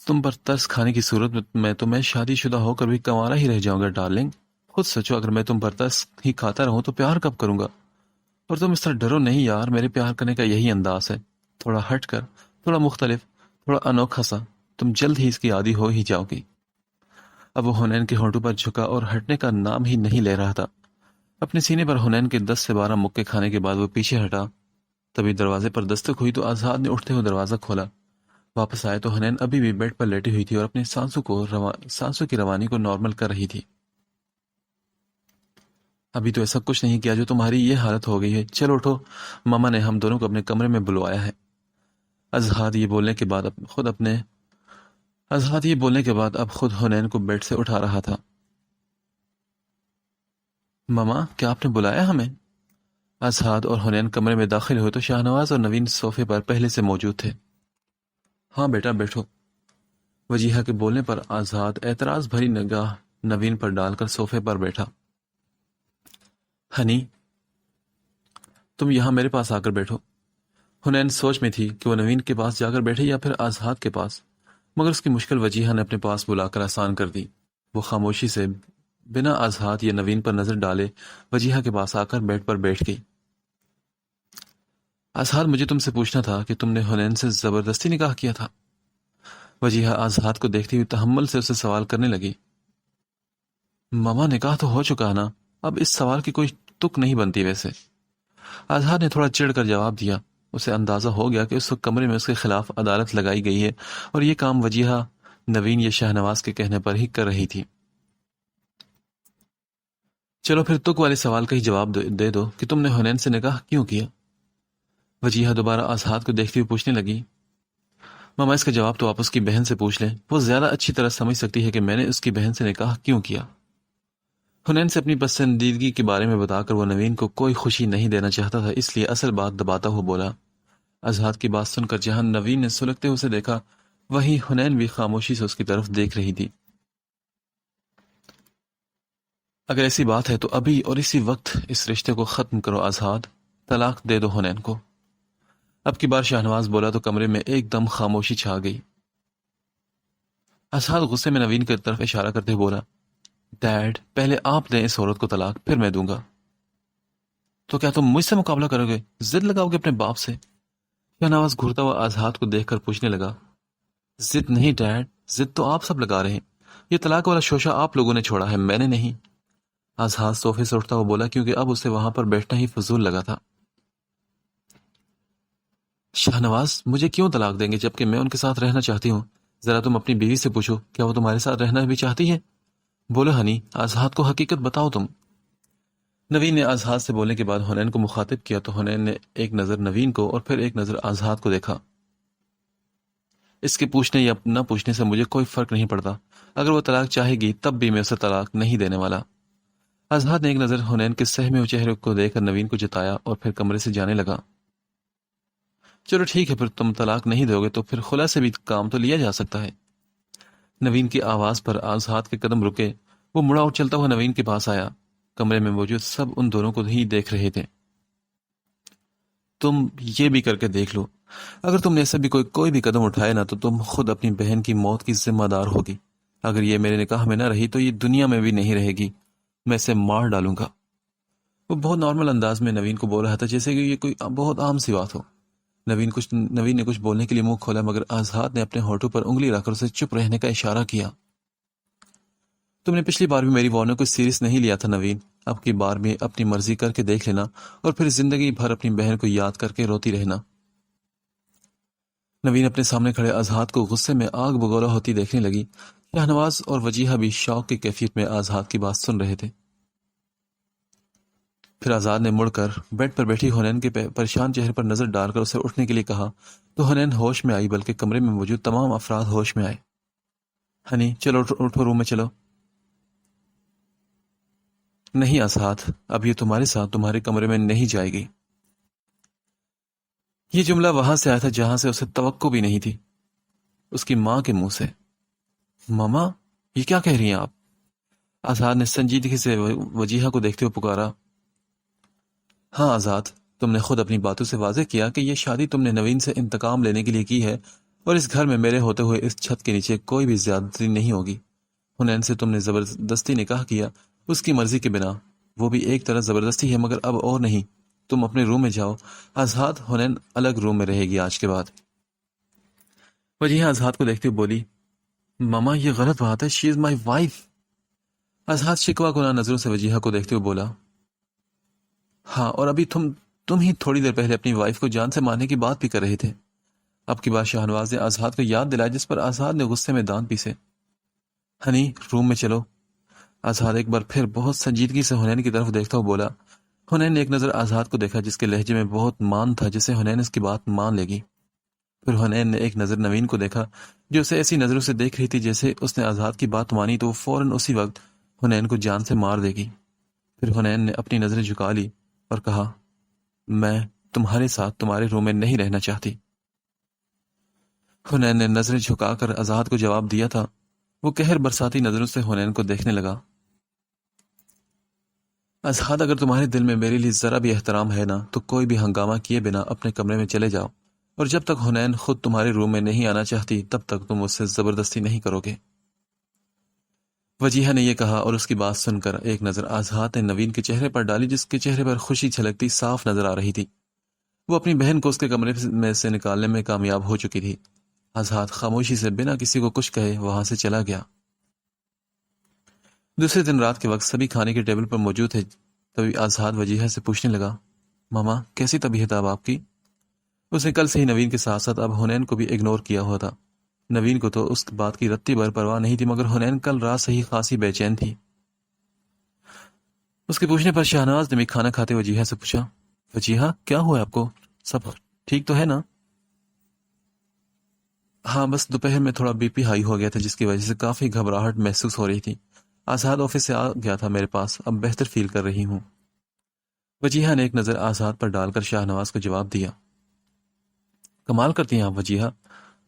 تم پر ترس کھانے کی صورت میں تو میں شادی شدہ ہو کر بھی کنوارا ہی رہ جاؤں گا ڈارلنگ. خود سوچو، اگر میں تم پر ترس ہی کھاتا رہوں تو پیار کب کروں گا؟ اور تم اس طرح ڈرو نہیں یار، میرے پیار کرنے کا یہی انداز ہے، تھوڑا ہٹ کر، تھوڑا مختلف، تھوڑا انوکھا سا. تم جلد ہی اس کی عادی ہو ہی جاؤ گی. اب وہ حنین کے ہونٹوں پر جھکا اور ہٹنے کا نام ہی نہیں لے رہا تھا. اپنے سینے پر حنین کے 10 سے 12 مکے کھانے کے بعد وہ پیچھے ہٹا. تبھی دروازے پر دستک ہوئی تو آزاد نے اٹھتے ہوئے دروازہ کھولا. واپس آئے تو حنین ابھی بھی بیڈ پر لیٹی ہوئی تھی اور اپنی سانسوں کی روانی کو نارمل کر رہی تھی. ابھی تو ایسا کچھ نہیں کیا جو تمہاری یہ حالت ہو گئی ہے. چلو اٹھو، ماما نے ہم دونوں کو اپنے کمرے میں بلوایا ہے. آزاد یہ بولنے کے بعد اب خود حنین کو بیڈ سے اٹھا رہا تھا. ماما، کیا آپ نے بلایا ہمیں؟ آزاد اور حنین کمرے میں داخل ہوئے تو شاہنواز اور نوین صوفے پر پہلے سے موجود تھے. ہاں بیٹا بیٹھو. وجیہہ کے بولنے پر آزاد اعتراض بھری نگاہ نوین پر ڈال کر صوفے پر بیٹھا. ہنی، تم یہاں میرے پاس آ کر بیٹھو. حنین سوچ میں تھی کہ وہ نوین کے پاس جا کر بیٹھے یا پھر آزاد کے پاس، مگر اس کی مشکل وجیہہ نے اپنے پاس بلا کر آسان کر دی. وہ خاموشی سے بنا آزاد یا نوین پر نظر ڈالے وجیہہ کے پاس آ کر بیڈ پر بیٹھ گئی. آزاد، مجھے تم سے پوچھنا تھا کہ تم نے حنین سے زبردستی نکاح کیا تھا. وجیہہ آزاد کو دیکھتی ہوئی تحمل سے اسے سوال کرنے لگی. ماما، نکاح تو ہو چکا نا، اب اس سوال کی کوئی تک نہیں بنتی. ویسے آزاد نے تھوڑا چڑھ کر جواب دیا، اسے اندازہ ہو گیا کہ اس وقت کمرے میں اس کے خلاف عدالت لگائی گئی ہے اور یہ کام وجیہہ نوین یا شاہنواز کے کہنے پر ہی کر رہی تھی۔ چلو پھر تک والے سوال کا ہی جواب دے دو کہ تم نے حنین سے نکاح کیوں کیا؟ وجیہہ دوبارہ آزاد کو دیکھتے ہوئے پوچھنے لگی۔ ماما اس کا جواب تو آپ اس کی بہن سے پوچھ لیں، وہ زیادہ اچھی طرح سمجھ سکتی ہے کہ میں نے اس کی بہن سے نکاح کیوں کیا۔ حنین سے اپنی پسندیدگی کے بارے میں بتا کر وہ نوین کو کوئی خوشی نہیں دینا چاہتا تھا، اس لیے اصل بات دباتا ہوا بولا۔ آزاد کی بات سن کر جہاں نوین نے سلگتے ہوئے اسے دیکھا، وہیں حنین بھی خاموشی سے اس کی طرف دیکھ رہی تھی۔ اگر ایسی بات ہے تو ابھی اور اسی وقت اس رشتے کو ختم کرو آزاد، طلاق دے دو حنین کو۔ اب کی بار شاہنواز بولا تو کمرے میں ایک دم خاموشی چھا گئی۔ آزاد غصے میں نوین کی طرف اشارہ کرتے ہوئے بولا، ڈیڈ پہلے آپ دیں اس عورت کو طلاق، پھر میں دوں گا۔ تو کیا تم مجھ سے مقابلہ کرو گے، ضد لگاؤ گے اپنے باپ سے؟ شاہنواز گھورتا ہوا آزاد کو دیکھ کر پوچھنے لگا۔ ضد نہیں ڈیڈ، ضد تو آپ سب لگا رہے ہیں، یہ طلاق والا شوشہ آپ لوگوں نے چھوڑا ہے، میں نے نہیں۔ آزاد صوفے سے اٹھتا ہوا بولا کیونکہ اب اسے وہاں پر بیٹھنا ہی فضول لگا تھا۔ شاہنواز مجھے کیوں طلاق دیں گے جبکہ میں ان کے ساتھ رہنا چاہتی ہوں؟ ذرا تم اپنی بیوی سے پوچھو، کیا وہ تمہارے ساتھ رہنا بھی چاہتی ہے؟ بولو ہنی، آزاد کو حقیقت بتاؤ تم۔ نوین نے آزاد سے بولنے کے بعد حنین کو مخاطب کیا تو حنین نے ایک نظر نوین کو اور پھر ایک نظر آزاد کو دیکھا۔ اس کے پوچھنے یا نہ پوچھنے سے مجھے کوئی فرق نہیں پڑتا، اگر وہ طلاق چاہے گی تب بھی میں اسے طلاق نہیں دینے والا۔ آزاد نے ایک نظر حنین کے سہمے ہوئے چہرے کو دیکھ کر نوین کو جتایا اور پھر کمرے سے جانے لگا۔ چلو ٹھیک ہے، پھر تم طلاق نہیں دو گے تو پھر خلا سے بھی کام تو لیا جا سکتا ہے۔ نوین کی آواز پر آزاد کے قدم رکے، وہ مڑا اور چلتا ہوا نوین کے پاس آیا۔ کمرے میں موجود سب ان دونوں کو ہی دیکھ رہے تھے۔ تم یہ بھی کر کے دیکھ لو، اگر تم نے ایسا بھی کوئی بھی قدم اٹھائے نا تو تم خود اپنی بہن کی موت کی ذمہ دار ہوگی۔ اگر یہ میرے نکاح میں نہ رہی تو یہ دنیا میں بھی نہیں رہے گی، میں اسے مار ڈالوں گا۔ وہ بہت نارمل انداز میں نوین کو بول رہا تھا، جیسے کہ یہ کوئی بہت عام سی بات ہو۔ نوین نے کچھ بولنے کے لیے منہ کھولا مگر آزاد نے اپنے ہونٹوں پر انگلی رکھ کر اسے چپ رہنے کا اشارہ کیا۔ تم نے پچھلی بار بھی میری وارننگ کو سیریس نہیں لیا تھا نوین، اب کی بار بھی اپنی مرضی کر کے دیکھ لینا اور پھر زندگی بھر اپنی بہن کو یاد کر کے روتی رہنا۔ نوین اپنے سامنے کھڑے آزاد کو غصے میں آگ بگولا ہوتی دیکھنے لگی۔ شاہنواز اور وجیہہ بھی شوق کی کیفیت میں آزاد کی بات سن رہے تھے۔ پھر آزاد نے مڑ کر بیڈ پر بیٹھی حنین کے پریشان چہرے پر نظر ڈال کر اسے اٹھنے کے لیے کہا تو حنین ہوش میں آئی، بلکہ کمرے میں موجود تمام افراد ہوش میں آئے۔ ہنی چلو اٹھو، روم میں چلو۔ نہیں آزاد، اب یہ تمہارے ساتھ تمہارے کمرے میں نہیں جائے گی۔ یہ جملہ وہاں سے آیا تھا جہاں سے اسے توقع بھی نہیں تھی، اس کی ماں کے منہ سے۔ ماما یہ کیا کہہ رہی ہیں آپ؟ آزاد نے سنجیدگی سے وجیہہ کو دیکھتے ہوئے پکارا۔ ہاں آزاد، تم نے خود اپنی باتوں سے واضح کیا کہ یہ شادی تم نے نوین سے انتقام لینے کے لیے کی ہے اور اس گھر میں میرے ہوتے ہوئے اس چھت کے نیچے کوئی بھی زیادتی نہیں ہوگی۔ حنین سے تم نے زبردستی نکاح کیا، اس کی مرضی کے بنا، وہ بھی ایک طرح زبردستی ہے مگر اب اور نہیں۔ تم اپنے روم میں جاؤ۔ آزاد، حنین الگ روم میں رہے گی آج کے بعد۔ وجیہہ آزاد کو دیکھتے ہوئے بولی، ماما یہ غلط بات ہے، شی از مائی وائف۔ آزاد شکوہ گناہ نظروں سے وجیہہ کو دیکھتے ہوئے بولا، ہاں اور ابھی تم ہی تھوڑی دیر پہلے اپنی وائف کو جان سے مارنے کی بات بھی کر رہے تھے۔ اب کی بات شاہنواز نے آزاد کو یاد دلایا، جس پر آزاد نے غصے میں دانت پیسے۔ ہنی روم میں چلو۔ آزاد ایک بار پھر بہت سنجیدگی سے حنین کی طرف دیکھتا ہوا بولا۔ حنین نے ایک نظر آزاد کو دیکھا جس کے لہجے میں بہت مان تھا، جسے حنین اس کی بات مان لے گی۔ پھر حنین نے ایک نظر نوین کو دیکھا جو اسے ایسی نظروں سے دیکھ رہی تھی جیسے اس نے آزاد کی بات مانی تو وہ فوراً اسی وقت حنین کو جان سے مار دے گی۔ پھر حنین نے اپنی نظریں جھکا لی اور کہا، میں تمہارے ساتھ تمہارے روم میں نہیں رہنا چاہتی۔ حنین نے نظریں جھکا کر آزاد کو جواب دیا تھا۔ وہ قہر برساتی نظروں سے حنین کو دیکھنے لگا۔ آزاد، اگر تمہارے دل میں میرے لیے ذرا بھی احترام ہے نا تو کوئی بھی ہنگامہ کیے بنا اپنے کمرے میں چلے جاؤ، اور جب تک حنین خود تمہارے روم میں نہیں آنا چاہتی تب تک تم اس سے زبردستی نہیں کرو گے۔ وجیہہ نے یہ کہا اور اس کی بات سن کر ایک نظر آزاد نے نوین کے چہرے پر ڈالی جس کے چہرے پر خوشی چھلکتی صاف نظر آ رہی تھی۔ وہ اپنی بہن کو اس کے کمرے میں سے نکالنے میں کامیاب ہو چکی تھی۔ آزاد خاموشی سے بنا کسی کو کچھ کہے وہاں سے چلا گیا۔ دوسرے دن رات کے وقت سبھی کھانے کے ٹیبل پر موجود تھے، تبھی آزاد وجیہہ سے پوچھنے لگا، ماما کیسی طبیعت اب آپ کی؟ اس نے کل سے ہی نوین کے ساتھ ساتھ اب حنین کو بھی اگنور کیا ہوا تھا۔ نوین کو تو اس بات کی رتی بھر پرواہ نہیں تھی، مگر حنین کل رات سے ہی خاصی بے چین تھی۔ اس کے پوچھنے پر شاہنواز نے بھی کھانا کھاتے وجیہہ سے پوچھا، وجیہہ کیا ہوا آپ کو؟ سب ٹھیک تو ہے نا؟ ہاں بس دوپہر میں تھوڑا بی پی ہائی ہو گیا تھا، جس کی وجہ سے کافی گھبراہٹ محسوس ہو رہی تھی۔ آزاد آفس سے آ گیا تھا میرے پاس، اب بہتر فیل کر رہی ہوں۔ وجیہہ نے ایک نظر آزاد پر ڈال کر شاہنواز کو جواب دیا۔ کمال کرتی ہیں آپ وجیہہ،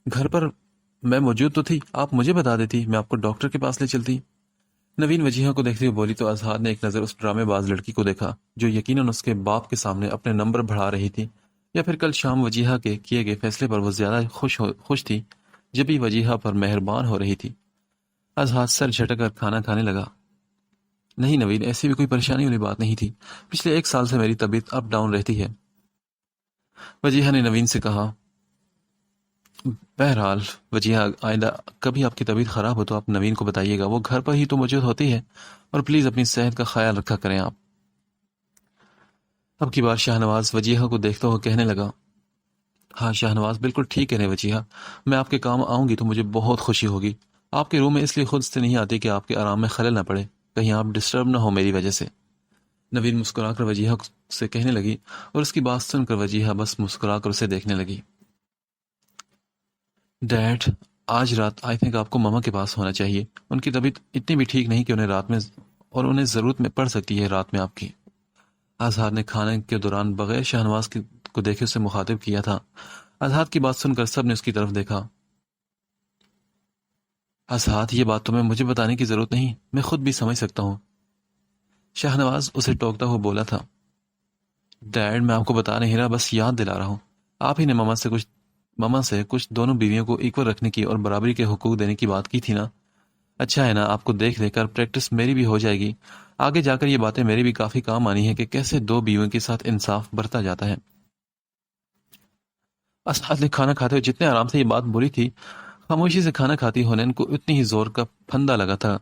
گھر پر میں موجود تو تھی، آپ مجھے بتا دیتی، میں آپ کو ڈاکٹر کے پاس لے چلتی۔ نوین وجیہہ کو دیکھتے ہوئے بولی تو آزاد نے ایک نظر اس ڈرامے باز لڑکی کو دیکھا جو یقیناً اس کے باپ کے سامنے اپنے نمبر بڑھا رہی تھی، یا پھر کل شام وجیہہ کے کیے گئے فیصلے پر وہ زیادہ خوش تھی جب بھی وجیہہ پر مہربان ہو رہی تھی۔ آزاد سر جھٹک کر کھانا کھانے لگا۔ نہیں نوین، ایسی بھی کوئی پریشانی والی بات نہیں تھی، پچھلے 1 سال سے میری طبیعت اپ ڈاؤن رہتی ہے، وجیہہ نے نوین سے کہا۔ بہرحال وجیہہ، آئندہ کبھی آپ کی طبیعت خراب ہو تو آپ نوین کو بتائیے گا، وہ گھر پر ہی تو موجود ہوتی ہے، اور پلیز اپنی صحت کا خیال رکھا کریں آپ۔ اب کی بار شاہنواز وجیہہ کو دیکھتا ہوا کہنے لگا، ہاں شاہنواز بالکل ٹھیک کہہ رہے وجیہہ، میں آپ کے کام آؤں گی تو مجھے بہت خوشی ہوگی۔ آپ کے روم میں اس لیے خود سے نہیں آتی کہ آپ کے آرام میں خلل نہ پڑے، کہیں آپ ڈسٹرب نہ ہو میری وجہ سے۔ نوین مسکرا کر وجیہہ سے کہنے لگی، اور اس کی بات سن کر وجیہہ بس مسکرا کر اسے دیکھنے لگی۔ ڈیڈ، آج رات آئی تھنک آپ کو ماما کے پاس ہونا چاہیے، ان کی طبیعت اتنی بھی ٹھیک نہیں کہ انہیں رات میں، اور انہیں ضرورت میں پڑ سکتی ہے رات میں آپ کی۔ آزاد نے کھانے کے دوران بغیر شاہنواز کو دیکھے اسے مخاطب کیا تھا۔ آزاد کی بات سن کر سب نے اس کی طرف دیکھا۔ آزاد، یہ بات تمہیں مجھے بتانے کی ضرورت نہیں، میں خود بھی سمجھ سکتا ہوں، شاہنواز اسے ٹوکتا ہوا بولا تھا۔ ڈیڈ، میں آپ کو بتا نہیں رہا، بس یاد دلا رہا ہوں، آپ ہی نے ماما سے کچھ دونوں بیویوں کو ایکول رکھنے کی اور برابری کے حقوق دینے کی بات کی تھی نا۔ اچھا ہے نا، آپ کو دیکھ لے کر پریکٹس میری بھی ہو جائے گی، آگے جا کر یہ باتیں میری بھی کافی کام آنی ہے کہ کیسے 2 بیویوں کے ساتھ انصاف برتا جاتا ہے۔ اسعد نے کھانا کھاتے ہوئے جتنے آرام سے یہ بات بولی تھی، خاموشی سے کھانا کھاتی حنین کو اتنی ہی زور کا پھندا لگا تھا۔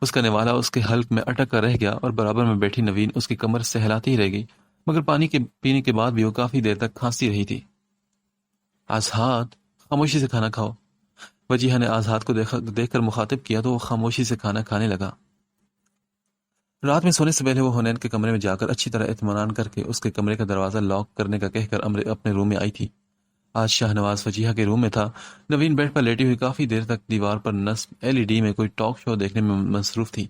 اس کا نوالا اس کے حلق میں اٹک کر رہ گیا، اور برابر میں بیٹھی نوین اس کی کمر سے ہلاتی ہی رہ گئی، مگر پانی کے پینے کے بعد بھی وہ کافی دیر تک کھانستی رہی تھی۔ آزاد، خاموشی سے کھانا کھاؤ، وجیہہ نے آزاد کو دیکھ کر مخاطب کیا تو وہ خاموشی سے کھانا کھانے لگا۔ رات میں سونے سے پہلے وہ حنین کے کمرے میں جا کر اچھی طرح اطمینان کر کے اس کے کمرے کا دروازہ لاک کرنے کا کہہ کر اپنے روم میں آئی تھی۔ آج شاہنواز وجیہہ کے روم میں تھا۔ نوین بیڈ پر لیٹی ہوئی کافی دیر تک دیوار پر نصب LED میں کوئی ٹاک شو دیکھنے میں مصروف تھی۔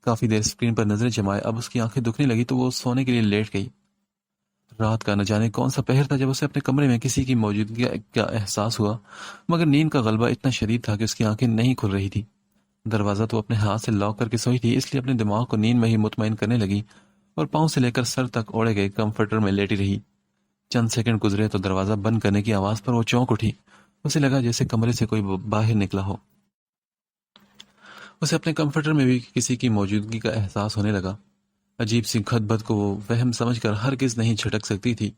کافی دیر اسکرین پر نظریں جمائے اب اس کی آنکھیں دکھنے لگی تو وہ سونے کے لیے لیٹ گئی۔ رات کا نہ جانے کون سا پہر تھا جب اسے اپنے کمرے میں کسی کی موجودگی کا احساس ہوا، مگر نیند کا غلبہ اتنا شدید تھا کہ اس کی آنکھیں نہیں کھل رہی تھی۔ دروازہ تو اپنے ہاتھ سے لاک کر کے سوئی تھی، اس لیے اپنے دماغ کو نیند میں ہی مطمئن کرنے لگی، اور پاؤں سے لے کر سر تک اوڑے گئے کمفرٹر میں لیٹی رہی۔ چند سیکنڈ گزرے تو دروازہ بند کرنے کی آواز پر وہ چونک اٹھی۔ اسے لگا جیسے کمرے سے کوئی باہر نکلا ہو۔ اسے اپنے کمفرٹر میں بھی کسی کی موجودگی کا احساس ہونے لگا۔ عجیب سی خطبت کو وہ وہم سمجھ کر ہرگز نہیں جھٹک سکتی تھی۔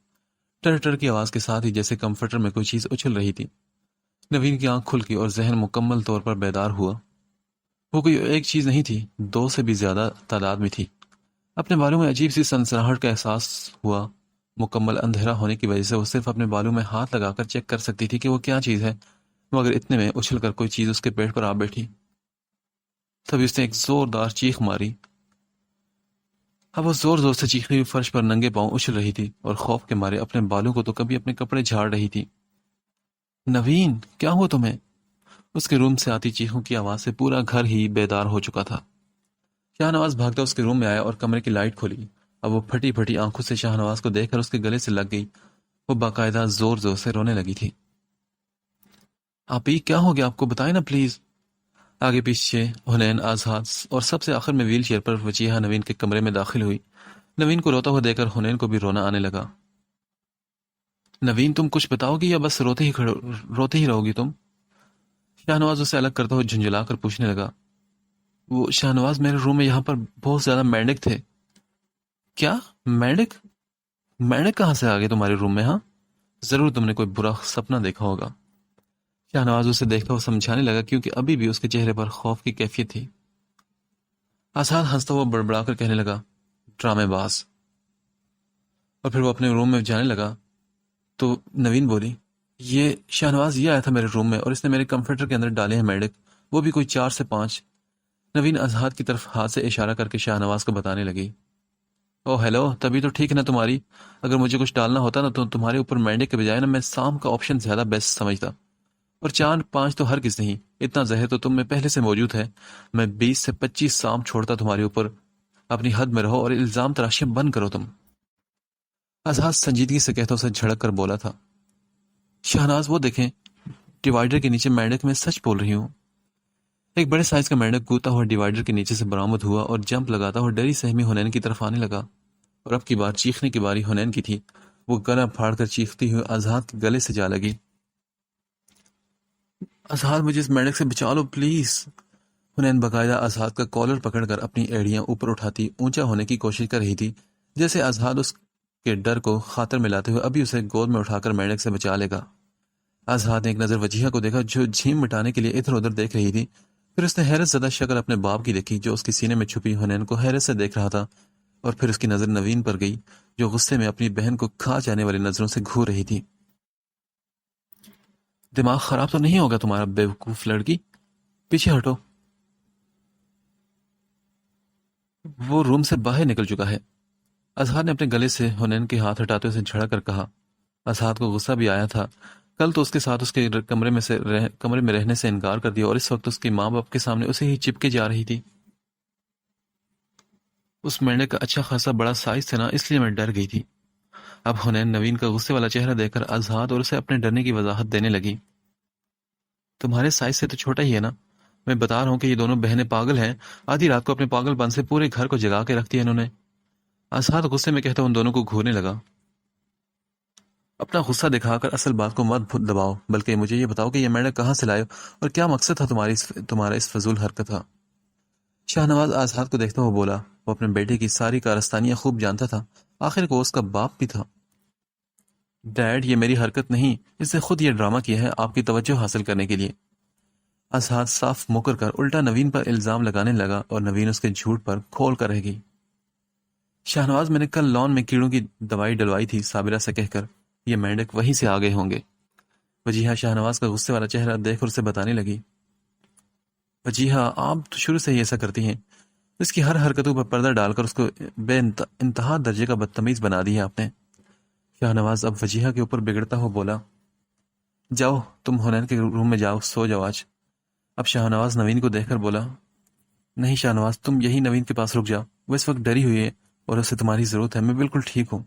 ٹر ٹر کی آواز کے ساتھ ہی جیسے کمفرٹر میں کوئی چیز اچھل رہی تھی۔ نوین کی آنکھ کھل گئی اور ذہن مکمل طور پر بیدار ہوا۔ وہ کوئی ایک چیز نہیں تھی، 2 سے بھی زیادہ تعداد میں تھی۔ اپنے بالوں میں عجیب سی سنسناہٹ کا احساس ہوا۔ مکمل اندھیرا ہونے کی وجہ سے وہ صرف اپنے بالوں میں ہاتھ لگا کر چیک کر سکتی تھی کہ وہ کیا چیز ہے، مگر اتنے میں اچھل کر کوئی چیز اس کے پیٹ پر آ بیٹھی۔ تبھی اس نے ایک زوردار چیخ ماری۔ اب وہ زور زور سے چیختی ہوئی فرش پر ننگے پاؤں اچھل رہی تھی، اور خوف کے مارے اپنے بالوں کو تو کبھی اپنے کپڑے جھاڑ رہی تھی۔ نوین، کیا ہوا تمہیں؟ اس کے روم سے آتی چیخوں کی آواز سے پورا گھر ہی بیدار ہو چکا تھا۔ شاہنواز بھاگتا اس کے روم میں آیا اور کمرے کی لائٹ کھولی۔ اب وہ پھٹی پھٹی آنکھوں سے شاہنواز کو دیکھ کر اس کے گلے سے لگ گئی۔ وہ باقاعدہ زور زور سے رونے لگی تھی۔ آپ ہی کیا ہو گیا آپ کو؟ بتائیں نا پلیز۔ آگے پیچھے حنین، آزاد اور سب سے آخر میں ویل چیئر پر وجیہہ نوین کے کمرے میں داخل ہوئی۔ نوین کو روتا ہوا دیکھ کر حنین کو بھی رونا آنے لگا۔ نوین، تم کچھ بتاؤ گی یا بس روتے ہی رہو گی تم؟ شاہنواز اسے الگ کرتا ہوا جھنجھلا کر پوچھنے لگا۔ وہ شاہنواز، میرے روم میں یہاں پر بہت زیادہ مینڈک تھے۔ کیا؟ مینڈک؟ مینڈک کہاں سے آ گئے تمہارے روم میں؟ ہاں، ضرور تم نے کوئی برا سپنا دیکھا ہوگا۔ شاہنواز اسے دیکھتا ہوا سمجھانے لگا، کیونکہ ابھی بھی اس کے چہرے پر خوف کی کیفیت تھی۔ آزاد ہنستا ہوا بڑبڑا کر کہنے لگا، ڈرامے باز، اور پھر وہ اپنے روم میں جانے لگا۔ تو نوین بولی، یہ شاہنواز یہ آیا تھا میرے روم میں اور اس نے میرے کمفرٹر کے اندر ڈالے ہیں میڈک، وہ بھی کوئی 4 سے 5۔ نوین اظہار کی طرف ہاتھ سے اشارہ کر کے شاہنواز کو بتانے لگی، او ہیلو، تبھی تو ٹھیک ہے نا تمہاری، اگر مجھے کچھ ڈالنا ہوتا نا تو تمہارے اوپر میڈک کے بجائے نا میں سام کا آپشن زیادہ بیسٹ سمجھتا، اور 4 5 تو ہر کس نہیں، اتنا زہر تو تم میں پہلے سے موجود ہے، میں 20 سے 25 سام چھوڑتا تمہارے اوپر، اپنی حد میں رہو اور الزام تراشیاں بند کرو تم۔ اظہار سنجیدگی سے کہتا اسے جھڑک کر بولا تھا، شاہناز وہ دیکھیں، ڈیوائیڈر کے نیچے مینڈک میں سچ بول رہی ہوں۔ ایک بڑے سائز کا مینڈک کودتا ہوا ڈیوائیڈر کے نیچے سے برآمد ہوا اور جمپ لگاتا ہوا ڈری سہمی حنین کی طرف آنے لگا، اور اب کی بار چیخنے کی باری حنین کی تھی۔ وہ گلا پھاڑ کر چیختی ہوئی اظہار کے گلے سے جا لگی، اظہار مجھے اس مینڈک سے بچا لو پلیز۔ حنین باقاعدہ اظہار کا کالر پکڑ کر اپنی ایڑیاں اوپر اٹھاتی اونچا ہونے کی کوشش کر رہی تھی، جیسے اظہار اس کے ڈر کو خاطر میں لاتے ہوئے ابھی اسے گود میں اٹھا کر مینڈک سے بچا لے گا۔ اظہار نے ایک نظر وجیہہ کو دیکھا جو جھیم مٹانے کے لیے ادھر ادھر دیکھ رہی تھی، پھر اس نے حیرت زدہ شکل اپنے باپ کی دیکھی جو اس کے سینے میں چھپی حنین کو حیرت سے دیکھ رہا تھا، اور پھر اس کی نظر نوین پر گئی جو غصے میں اپنی بہن کو کھا جانے والی نظروں سے گھور رہی تھی۔ دماغ خراب تو نہیں ہوگا تمہارا بیوقوف لڑکی، پیچھے ہٹو۔ وہ روم سے باہر نکل چکا ہے۔ اظہار نے اپنے گلے سے حنین کے ہاتھ ہٹاتے اسے جھڑا کر کہا۔ اظہار کو غصہ بھی آیا تھا، کل تو اس کے ساتھ اس کے کمرے میں رہنے سے انکار کر دیا اور اس وقت اس کے ماں باپ کے سامنے اسے ہی چپکے جا رہی تھی۔ اس مینڈک کا اچھا خاصا بڑا سائز تھا نا، اس لیے میں ڈر گئی تھی۔ اب حنین نوین کا غصے والا چہرہ دیکھ کر اظہار اور اسے اپنے ڈرنے کی وضاحت دینے لگی۔ تمہارے سائز سے تو چھوٹا ہی ہے نا، میں بتا رہا ہوں کہ یہ دونوں بہنیں پاگل ہیں، آدھی رات کو اپنے پاگل پن سے پورے گھر کو جگا کے رکھ دیا انہوں نے۔ اظہار غصے میں کہتا ان دونوں کو گھورنے لگا۔ اپنا غصہ دکھا کر اصل بات کو مت دباؤ، بلکہ مجھے یہ بتاؤ کہ یہ مینڈک کہاں سے لائے اور کیا مقصد تھا تمہارا اس فضول حرکت تھا۔ شاہنواز اظہار کو دیکھتا ہوا بولا، وہ اپنے بیٹے کی ساری کارستانیاں خوب جانتا تھا، آخر کو اس کا باپ بھی تھا۔ ڈیڈ، یہ میری حرکت نہیں، اس نے خود یہ ڈرامہ کیا ہے آپ کی توجہ حاصل کرنے کے لیے۔ اظہار صاف مکر کر الٹا نوین پر الزام لگانے لگا اور نوین اس کے جھوٹ پر کھول کر رہ گئی۔ شاہنواز، میں نے کل لان میں کیڑوں کی دوائی ڈلوائی تھی صابرہ سے کہہ کر، یہ مینڈک وہیں سے آگے ہوں گے۔ وجیہہ شاہنواز کا غصے والا چہرہ دیکھ کر اسے بتانے لگی، وجیہہ آپ تو شروع سے ہی ایسا کرتی ہیں، اس کی ہر حرکتوں پر پردہ ڈال کر اس کو بے انتہا درجے کا بدتمیز بنا دی ہے آپ نے۔ شاہنواز اب وجیہہ کے اوپر بگڑتا ہوا بولا، جاؤ تم حنین کے روم میں جاؤ، سو جاؤ آج۔ اب شاہنواز نوین کو دیکھ کر بولا، نہیں شاہنواز، تم یہی نوین کے پاس رک جاؤ، وہ اس وقت ڈری ہوئی ہے اور اسے تمہاری ضرورت ہے، میں بالکل ٹھیک ہوں۔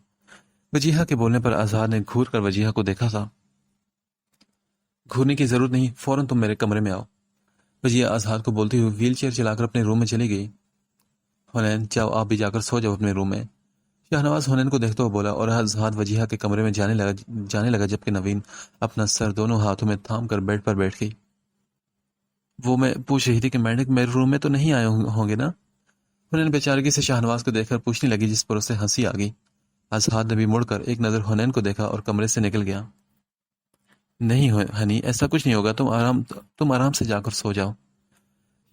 وجیہہ کے بولنے پر اظہار نے گھور کر وجیہہ کو دیکھا تھا۔ گھورنے کی ضرورت نہیں، فوراً تم میرے کمرے میں آؤ۔ وجیہہ اظہار کو بولتی ہوئی ویل چیئر چلا کر اپنے روم میں چلی گئی۔ حنین، جاؤ آپ بھی جا کر سو جاؤ اپنے روم میں۔ شاہنواز حنین کو دیکھتا ہوا بولا اور اظہار وجیہہ کے کمرے میں جانے لگا جبکہ نوین اپنا سر دونوں ہاتھوں میں تھام کر بیڈ پر بیٹھ گئی۔ وہ میں پوچھ رہی تھی کہ مینڈک میرے روم میں تو نہیں آئے ہوں گے نا؟ حنین بیچارگی سے شاہنواز کو دیکھ کر پوچھنے لگی جس پر اسے ہنسی آ گئی۔ اظہار نے بھی مڑ کر ایک نظر حنین کو دیکھا اور کمرے سے نکل گیا۔ نہیں ہنی، ایسا کچھ نہیں ہوگا، تم آرام سے جا کر سو جاؤ۔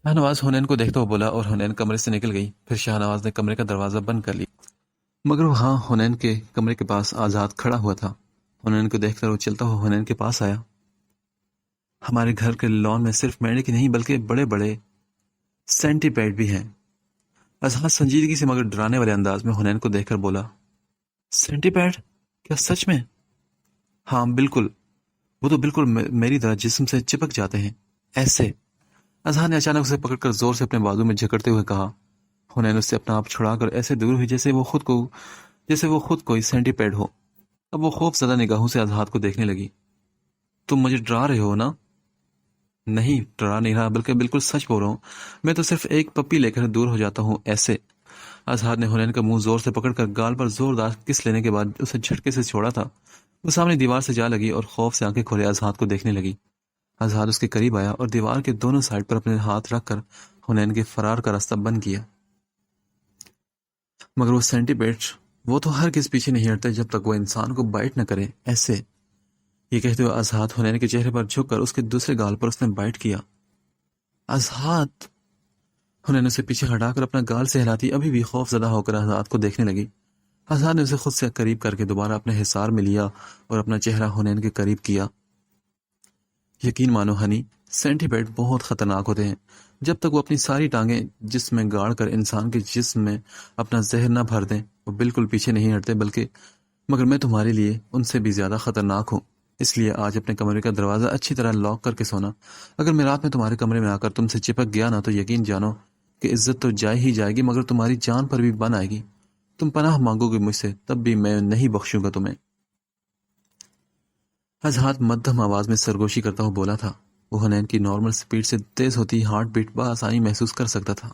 شاہنواز حنین کو دیکھتا ہوا بولا اور حنین کمرے سے نکل گئی۔ پھر شاہنواز نے کمرے کا دروازہ بند کر لیا، مگر وہاں حنین کے کمرے کے پاس آزاد کھڑا ہوا تھا۔ حنین کو دیکھ کر وہ چلتا ہوا حنین کے پاس آیا۔ ہمارے گھر کے لان میں صرف مینڈک ہی نہیں بلکہ بڑے بڑے سینٹی پیڈ بھی ہیں۔ اظہار سنجیدگی سے مگر ڈرانے والے انداز میں حنین کو دیکھ کر بولا، سینٹی پیڈ؟ کیا سچ میں؟ ہاں بالکل، وہ تو بالکل میری طرح جسم سے چپک جاتے ہیں، ایسے۔ اظہار نے اچانک اسے پکڑ کر زور سے اپنے بازو میں جکڑتے ہوئے کہا۔ حنین اس سے اپنا آپ چھڑا کر ایسے دور ہوئی جیسے وہ خود کوئی سینٹی پیڈ ہو۔ اب وہ خوف زدہ نگاہوں سے اظہار کو دیکھنے لگی۔ تم مجھے ڈرا رہے ہو نا؟ نہیں، ڈرا نہیں رہا، بلکہ بالکل سچ بول رہا ہوں، میں تو صرف ایک پپی لے کر دور ہو جاتا ہوں، ایسے۔ اظہار نے حنین کا منہ زور سے پکڑ کر گال پر زوردار کس لینے کے بعد اسے جھٹکے سے چھوڑا تھا۔ وہ سامنے دیوار سے جا لگی اور خوف سے آنکھیں کھولے اظہار کو دیکھنے لگی۔ اظہار اس کے قریب آیا اور دیوار کے دونوں سائڈ پر اپنے ہاتھ رکھ کر حنین کے فرار کا راستہ بند کیا۔ مگر وہ سینٹی پیڈ، وہ تو ہر کس پیچھے نہیں ہٹتے جب تک وہ انسان کو بائٹ نہ کرے، ایسے۔ یہ کہتے ہوئے اظہار حنین کے چہرے پر جھک کر اس کے دوسرے گال پر اس نے بائٹ کیا۔ اظہار! حنین اسے پیچھے ہٹا کر اپنا گال سے ہلاتی ابھی بھی خوف زدہ ہو کر اظہار کو دیکھنے لگی۔ آزاد نے اسے خود سے قریب کر کے دوبارہ اپنے حصار میں لیا اور اپنا چہرہ حنین کے قریب کیا. یقین مانو ہنی، سینٹی پیڈ بہت خطرناک ہوتے ہیں. جب تک وہ اپنی ساری ٹانگیں جسم میں گاڑ کر انسان کے جسم میں اپنا زہر نہ بھر دیں وہ بالکل پیچھے نہیں ہٹتے، مگر میں تمہارے لیے ان سے بھی زیادہ خطرناک ہوں. اس لیے آج اپنے کمرے کا دروازہ اچھی طرح لاک کر کے سونا. اگر میں رات میں تمہارے کمرے میں آ کر تم سے چپک گیا نا تو یقین جانو کہ عزت تو جائے ہی جائے گی، مگر تمہاری جان پر بھی بن آئے گی. تم پناہ مانگو گے مجھ سے تب بھی میں نہیں بخشوں گا تمہیں. اظہار مدھم آواز میں سرگوشی کرتا ہوا بولا تھا. وہ حنین کی نارمل سپیڈ سے تیز ہوتی ہارٹ بیٹ بآسانی محسوس کر سکتا تھا.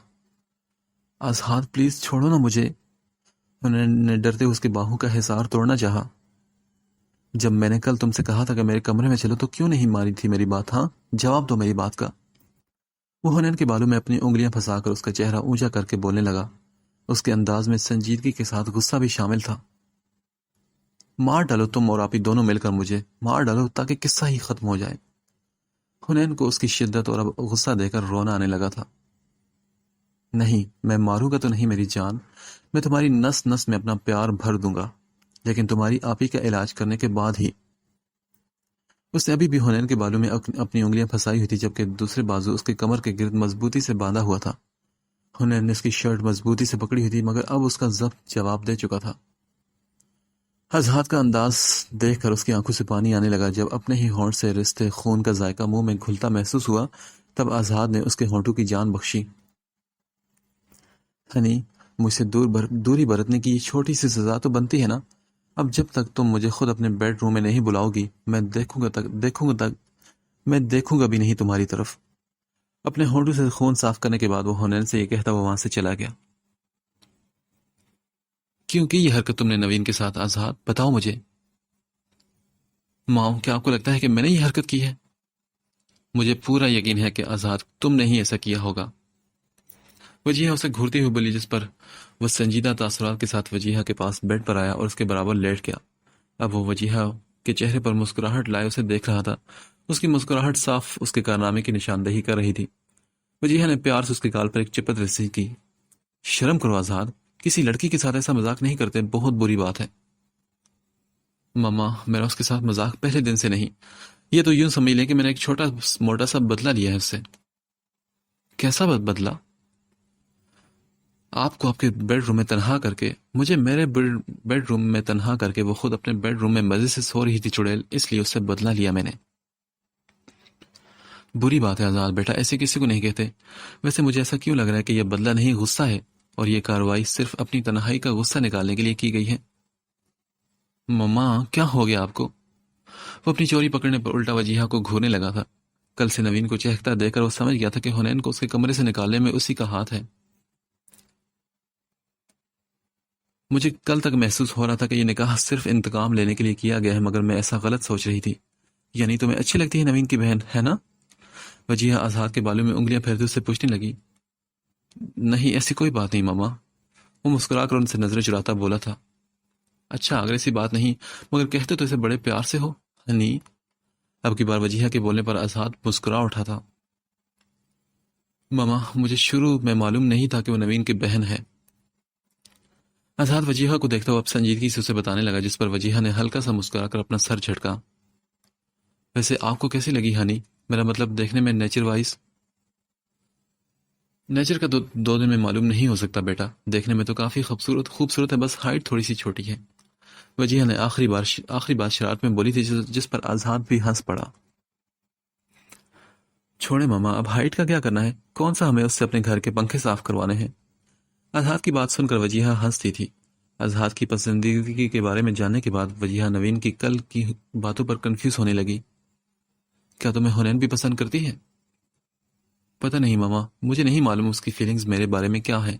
اظہار پلیز چھوڑو نا مجھے. حنین نے ڈرتے اس کے باہوں کا حصار توڑنا چاہا. جب میں نے کل تم سے کہا تھا کہ میرے کمرے میں چلو تو کیوں نہیں مانی تھی میری بات؟ ہاں جواب دو میری بات کا. وہ حنین کے بالوں میں اپنی انگلیاں پھنسا کر اس کا چہرہ اونچا کر کے بولنے لگا. اس کے انداز میں سنجیدگی کے ساتھ غصہ بھی شامل تھا. مار ڈالو تم اور آپی دونوں مل کر مجھے، مار ڈالو تاکہ قصہ ہی ختم ہو جائے. حنین کو اس کی شدت اور اب غصہ دے کر رونا آنے لگا تھا. نہیں، میں ماروں گا تو نہیں میری جان، میں تمہاری نس نس میں اپنا پیار بھر دوں گا، لیکن تمہاری آپی کا علاج کرنے کے بعد ہی. اس نے ابھی بھی حنین کے بالوں میں اپنی انگلیاں پھنسائی ہوئی تھی، جبکہ دوسرے بازو اس کے کمر کے گرد مضبوطی سے باندھا ہوا تھا. حنین نے اس کی شرٹ مضبوطی سے پکڑی ہوئی تھی، مگر اب اس کا ضبط جواب دے چکا تھا. اظہار کا انداز دیکھ کر اس کی آنکھوں سے پانی آنے لگا. جب اپنے ہی ہونٹ سے رستے خون کا ذائقہ منہ میں گھلتا محسوس ہوا تب اظہار نے اس کے ہونٹوں کی جان بخشی. ہنی، مجھ سے دوری برتنے کی چھوٹی سی سزا تو بنتی ہے نا. اب جب تک تم مجھے خود اپنے بیڈ روم میں نہیں بلاؤ گی میں دیکھوں گا بھی نہیں تمہاری طرف. اپنے ہونٹوں سے خون صاف کرنے کے بعد وہ حنین سے یہ کہتا وہ وہاں سے چلا گیا. کیوں کی یہ حرکت تم نے نوین کے ساتھ اظہار؟ بتاؤ مجھے. ماں، کیا آپ کو لگتا ہے کہ میں نے یہ حرکت کی ہے؟ مجھے پورا یقین ہے کہ اظہار تم نے ہی ایسا کیا ہوگا. وجیہہ اسے گھورتی ہوئی بولی، جس پر وہ سنجیدہ تاثرات کے ساتھ وجیہہ کے پاس بیڈ پر آیا اور اس کے برابر لیٹ گیا. اب وہ وجیہہ کے چہرے پر مسکراہٹ لائے اسے دیکھ رہا تھا. اس کی مسکراہٹ صاف اس کے کارنامے کی نشاندہی کر رہی تھی. وجیہہ نے پیار سے اس کے گال پر ایک چپت رسی کی. شرم کرو آزاد، کسی لڑکی کے ساتھ ایسا مذاق نہیں کرتے، بہت بری بات ہے. ماما، میرا اس کے ساتھ مذاق پہلے دن سے نہیں. یہ تو یوں سمجھ لیں کہ میں نے ایک چھوٹا موٹا سا بدلہ لیا ہے اس سے. کیسا بدلہ؟ آپ کو آپ کے بیڈ روم میں تنہا کر کے، مجھے میرے بیڈ روم میں تنہا کر کے وہ خود اپنے بیڈ روم میں مزے سے سو رہی تھی چڑیل، اس لیے اس سے بدلہ لیا میں نے. بری بات ہے آزاد بیٹا، ایسے کسی کو نہیں کہتے. ویسے مجھے ایسا کیوں لگ رہا ہے کہ یہ بدلہ نہیں غصہ ہے، اور یہ کارروائی صرف اپنی تنہائی کا غصہ نکالنے کے لیے کی گئی ہے. مما، کیا ہو گیا آپ کو؟ وہ اپنی چوری پکڑنے پر الٹا وجیہہ کو گھورنے لگا تھا. کل سے نوین کو چہکتا دیکھ کر وہ سمجھ گیا تھا کہ حنین کو اس کے کمرے سے نکالنے میں اسی کا ہاتھ ہے. مجھے کل تک محسوس ہو رہا تھا کہ یہ نکاح صرف انتقام لینے کے لیے کیا گیا ہے، مگر میں ایسا غلط سوچ رہی تھی. یعنی تمہیں اچھی لگتی ہے نوین کی بہن، ہے نا؟ وجیہہ آزاد کے بالوں میں انگلیاں پھیرتے اسے پوچھنے لگی. نہیں، ایسی کوئی بات نہیں ماما. وہ مسکرا کر ان سے نظریں چراتا بولا تھا. اچھا، اگر ایسی بات نہیں، مگر کہتے تو اسے بڑے پیار سے ہو ہنی. اب کی بار وجیہہ کے بولنے پر آزاد مسکرا اٹھا تھا. ماما، مجھے شروع میں معلوم نہیں تھا کہ وہ نوین کی بہن ہے. آزاد وجیہہ کو دیکھتا ہوا اب سنجیدگی سے اسے بتانے لگا، جس پر وجیہہ نے ہلکا سا مسکرا کر اپنا سر جھٹکا. ویسے آپ کو کیسی لگی ہنی؟ میرا مطلب دیکھنے میں نیچر وائز. نیچر کا دو دن میں معلوم نہیں ہو سکتا بیٹا، دیکھنے میں تو کافی خوبصورت ہے، بس ہائٹ تھوڑی سی چھوٹی ہے. وجیہہ نے آخری بات شرارت میں بولی تھی، جس پر آزاد بھی ہنس پڑا. چھوڑے ماما، اب ہائٹ کا کیا کرنا ہے؟ کون سا ہمیں اس سے اپنے گھر کے پنکھے صاف کروانے ہیں؟ آزاد کی بات سن کر وجیہہ ہنستی تھی. آزاد کی پسندیدگی کے بارے میں جاننے کے بعد وجیہہ نوین کی کل کی باتوں پر کنفیوز ہونے لگی. کیا تمہیں حنین بھی پسند کرتی ہے؟ پتہ نہیں ماما، مجھے نہیں معلوم اس کی فیلنگز میرے بارے میں کیا ہیں.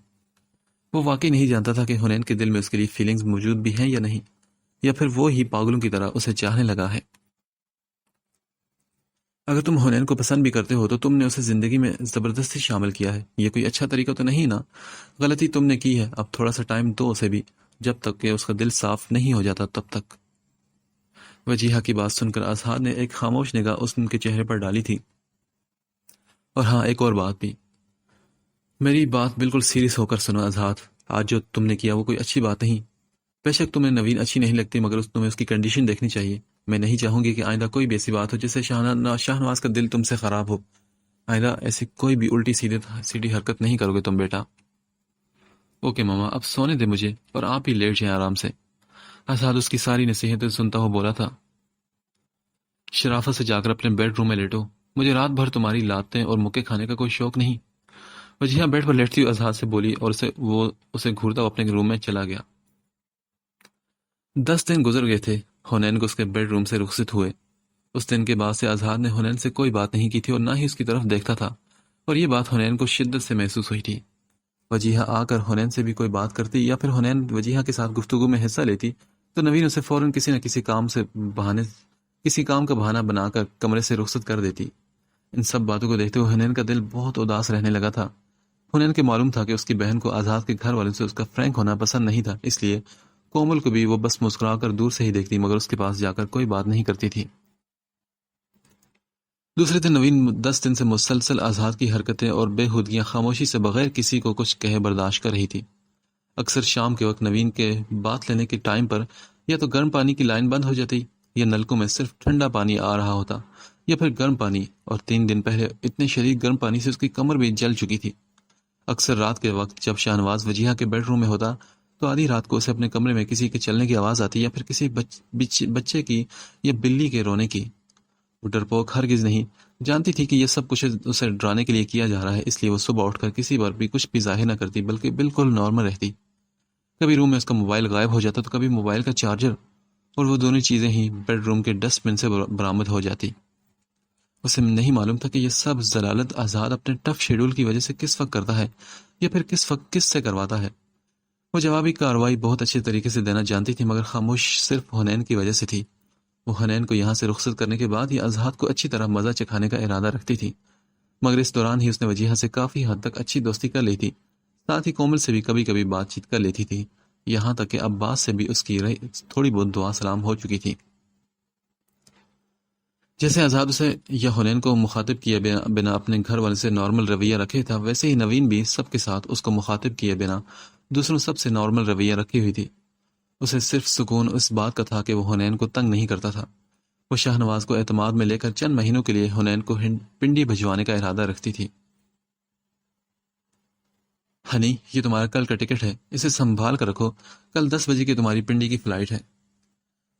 وہ واقعی نہیں جانتا تھا کہ حنین کے دل میں اس کے لیے فیلنگز موجود بھی ہیں یا نہیں، یا پھر وہ ہی پاگلوں کی طرح اسے چاہنے لگا ہے. اگر تم حنین کو پسند بھی کرتے ہو تو تم نے اسے زندگی میں زبردستی شامل کیا ہے، یہ کوئی اچھا طریقہ تو نہیں نا. غلطی تم نے کی ہے، اب تھوڑا سا ٹائم دو اسے بھی، جب تک کہ اس کا دل صاف نہیں ہو جاتا تب تک. وجیہہ کی بات سن کر آزاد نے ایک خاموش نگاہ اس کے چہرے پر ڈالی تھی. اور ہاں، ایک اور بات بھی. میری بات بالکل سیریس ہو کر سنو آزاد، آج جو تم نے کیا وہ کوئی اچھی بات نہیں. بے شک تمہیں نوین اچھی نہیں لگتی، مگر تمہیں اس کی کنڈیشن دیکھنی چاہیے. میں نہیں چاہوں گی کہ آئندہ کوئی بھی ایسی بات ہو جس سے شاہ نواز کا دل تم سے خراب ہو. آئندہ ایسی کوئی بھی الٹی سیدھی حرکت نہیں کرو گے تم بیٹا. اوکے ماما، اب سونے دے مجھے اور آپ ہی لیٹ جائیں آرام سے. اسعد اس کی ساری نصیحتیں سنتا ہوا بولا تھا. شرافت سے جا کر اپنے بیڈ روم میں لیٹو. مجھے رات بھر تمہاری لاتیں اور مکے کھانے کا کوئی شوق نہیں. وجیہہ بیڈ پر لیٹتی ہوئی اسعد سے بولی اور اسے گھورتا ہوا اپنے روم میں چلا گیا. 10 دن گزر گئے تھے. حنین کو اس کے بیڈ روم سے رخصت ہوئے. اس دن کے بعد سے اسعد نے حنین سے کوئی بات نہیں کی تھی اور نہ ہی اس کی طرف دیکھتا تھا، اور یہ بات حنین کو شدت سے محسوس ہوئی تھی. وجیہہ آ کر حنین سے بھی کوئی بات کرتی یا پھر حنین وجیہہ کے ساتھ گفتگو میں حصہ لیتی تو نوین اسے فوراً کسی نہ کسی کام کا بہانہ بنا کر کمرے سے رخصت کر دیتی. ان سب باتوں کو دیکھتے ہوئے حنین کا دل بہت اداس رہنے لگا تھا. حنین کے معلوم تھا کہ اس کی بہن کو اسعد کے گھر والوں سے اس کا فرینک ہونا پسند نہیں تھا، اس لیے کومل کو بھی وہ بس مسکرا کر دور سے ہی دیکھتی مگر اس کے پاس جا کر کوئی بات نہیں کرتی تھی. دوسرے دن نوین 10 دن سے مسلسل اسعد کی حرکتیں اور بے ہودگیاں خاموشی سے بغیر کسی کو کچھ کہے برداشت کر رہی تھی. اکثر شام کے وقت نوین کے بات لینے کے ٹائم پر یا تو گرم پانی کی لائن بند ہو جاتی یا نلکوں میں صرف ٹھنڈا پانی آ رہا ہوتا یا پھر گرم پانی، اور 3 دن پہلے اتنے شدید گرم پانی سے اس کی کمر بھی جل چکی تھی. اکثر رات کے وقت جب شاہنواز وجیہہ کے بیڈ روم میں ہوتا تو آدھی رات کو اسے اپنے کمرے میں کسی کے چلنے کی آواز آتی یا پھر کسی بچے کی یا بلی کے رونے کی. وہ ڈرپوک ہرگز نہیں جانتی تھی کہ یہ سب کچھ اسے ڈرانے کے لیے کیا جا رہا ہے، اس لیے وہ صبح اٹھ کر کسی پر بھی کچھ بھی ظاہر نہ کرتی بلکہ بالکل نارمل رہتی. کبھی روم میں اس کا موبائل غائب ہو جاتا تو کبھی موبائل کا چارجر، اور وہ دونوں چیزیں ہی بیڈ روم کے ڈسٹ بن سے برآمد ہو جاتی. اسے نہیں معلوم تھا کہ یہ سب ضلالت اسعد اپنے ٹف شیڈول کی وجہ سے کس وقت کرتا ہے یا پھر کس وقت کس سے کرواتا ہے. وہ جوابی کارروائی بہت اچھے طریقے سے دینا جانتی تھی مگر خاموش صرف حنین کی وجہ سے تھی. وہ حنین کو یہاں سے رخصت کرنے کے بعد ہی اسعد کو اچھی طرح مزہ چکھانے کا ارادہ رکھتی تھی، مگر اس دوران ہی اس نے وجیہہ سے کافی حد تک اچھی دوستی کر لی تھی. ساتھ ہی کومل سے بھی کبھی کبھی بات چیت کر لیتی تھی، یہاں تک کہ عباس سے بھی اس کی تھوڑی بہت دعا سلام ہو چکی تھی. جیسے اسعد اسے یا حنین کو مخاطب کیے بنا اپنے گھر والے سے نارمل رویہ رکھے تھا، ویسے ہی نوین بھی سب کے ساتھ اس کو مخاطب کیے بنا دوسروں سب سے نارمل رویہ رکھی ہوئی تھی. اسے صرف سکون اس بات کا تھا کہ وہ حنین کو تنگ نہیں کرتا تھا. وہ شاہنواز کو اعتماد میں لے کر چند مہینوں کے لیے حنین کو پنڈی بھجوانے کا ارادہ رکھتی تھی. ہنی، یہ تمہارا کل کا ٹکٹ ہے، اسے سنبھال کر رکھو، کل 10 بجے کی تمہاری پنڈی کی فلائٹ ہے.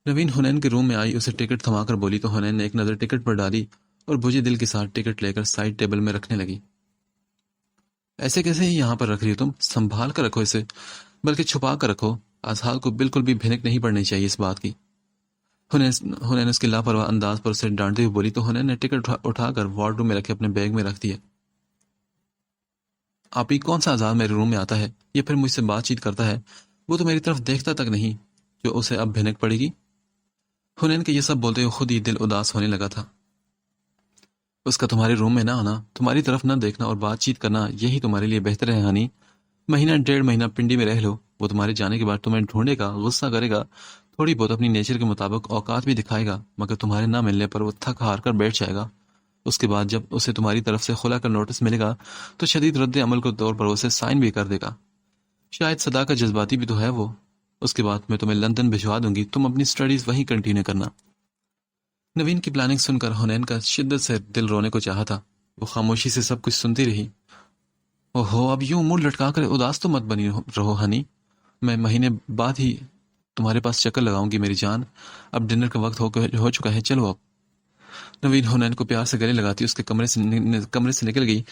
نوین حنین کے روم میں آئی، اسے ٹکٹ تھما کر بولی تو حنین نے ایک نظر ٹکٹ پر ڈالی اور بجھے دل کے ساتھ ٹکٹ لے کر سائڈ ٹیبل میں رکھنے لگی. ایسے کیسے ہی یہاں پر رکھ رہی ہو تم؟ سنبھال کر رکھو اسے، بلکہ چھپا کر رکھو. اسعد کو بالکل بھی بھنک نہیں پڑنی چاہیے اس بات کی. حنین اس کے لاپرواہ انداز پر اسے ڈانٹتے ہوئے بولی تو حنین نے ٹکٹ اٹھا کر وارڈ روم میں رکھے اپنے بیگ میں رکھ دیا. آپ ہی کون سا اسعد میرے روم میں آتا ہے یا پھر مجھ سے بات چیت کرتا ہے؟ وہ تو میری طرف دیکھتا تک نہیں جو اسے اب بھنک پڑے گی. حنین کے یہ سب بولتے ہوئے خود ہی دل اداس ہونے لگا تھا. اس کا تمہارے روم میں نہ آنا، تمہاری طرف نہ دیکھنا اور بات چیت کرنا، یہی تمہارے لیے بہتر ہے ہنی. مہینہ 1.5 مہینہ پنڈی میں رہ لو، وہ تمہارے جانے کے بعد تمہیں ڈھونڈے گا، غصہ کرے گا، تھوڑی بہت اپنی نیچر کے مطابق اوقات بھی دکھائے گا، مگر تمہارے نہ ملنے پر وہ تھک ہار کر بیٹھ جائے گا. اس کے بعد جب اسے تمہاری طرف سے خلا کر نوٹس ملے گا تو شدید رد عمل کے طور پر اسے سائن بھی کر دے گا. شاید صدا کا جذباتی بھی تو ہے وہ. اس کے بعد میں تمہیں لندن بھجوا دوں گی، تم اپنی سٹڈیز وہیں کنٹینیو کرنا. نوین کی پلاننگ سن کر حنین کا شدت سے دل رونے کو چاہا تھا. وہ خاموشی سے سب کچھ سنتی رہی. اوہو، اب یوں منہ لٹکا کر اداس تو مت بنی رہو ہنی، میں مہینے بعد ہی تمہارے پاس چکر لگاؤں گی میری جان. اب ڈنر کا وقت ہو چکا ہے، چلو اب. نوین حنین کو پیار سے گلے لگاتی اس کے کمرے سے نکل گئی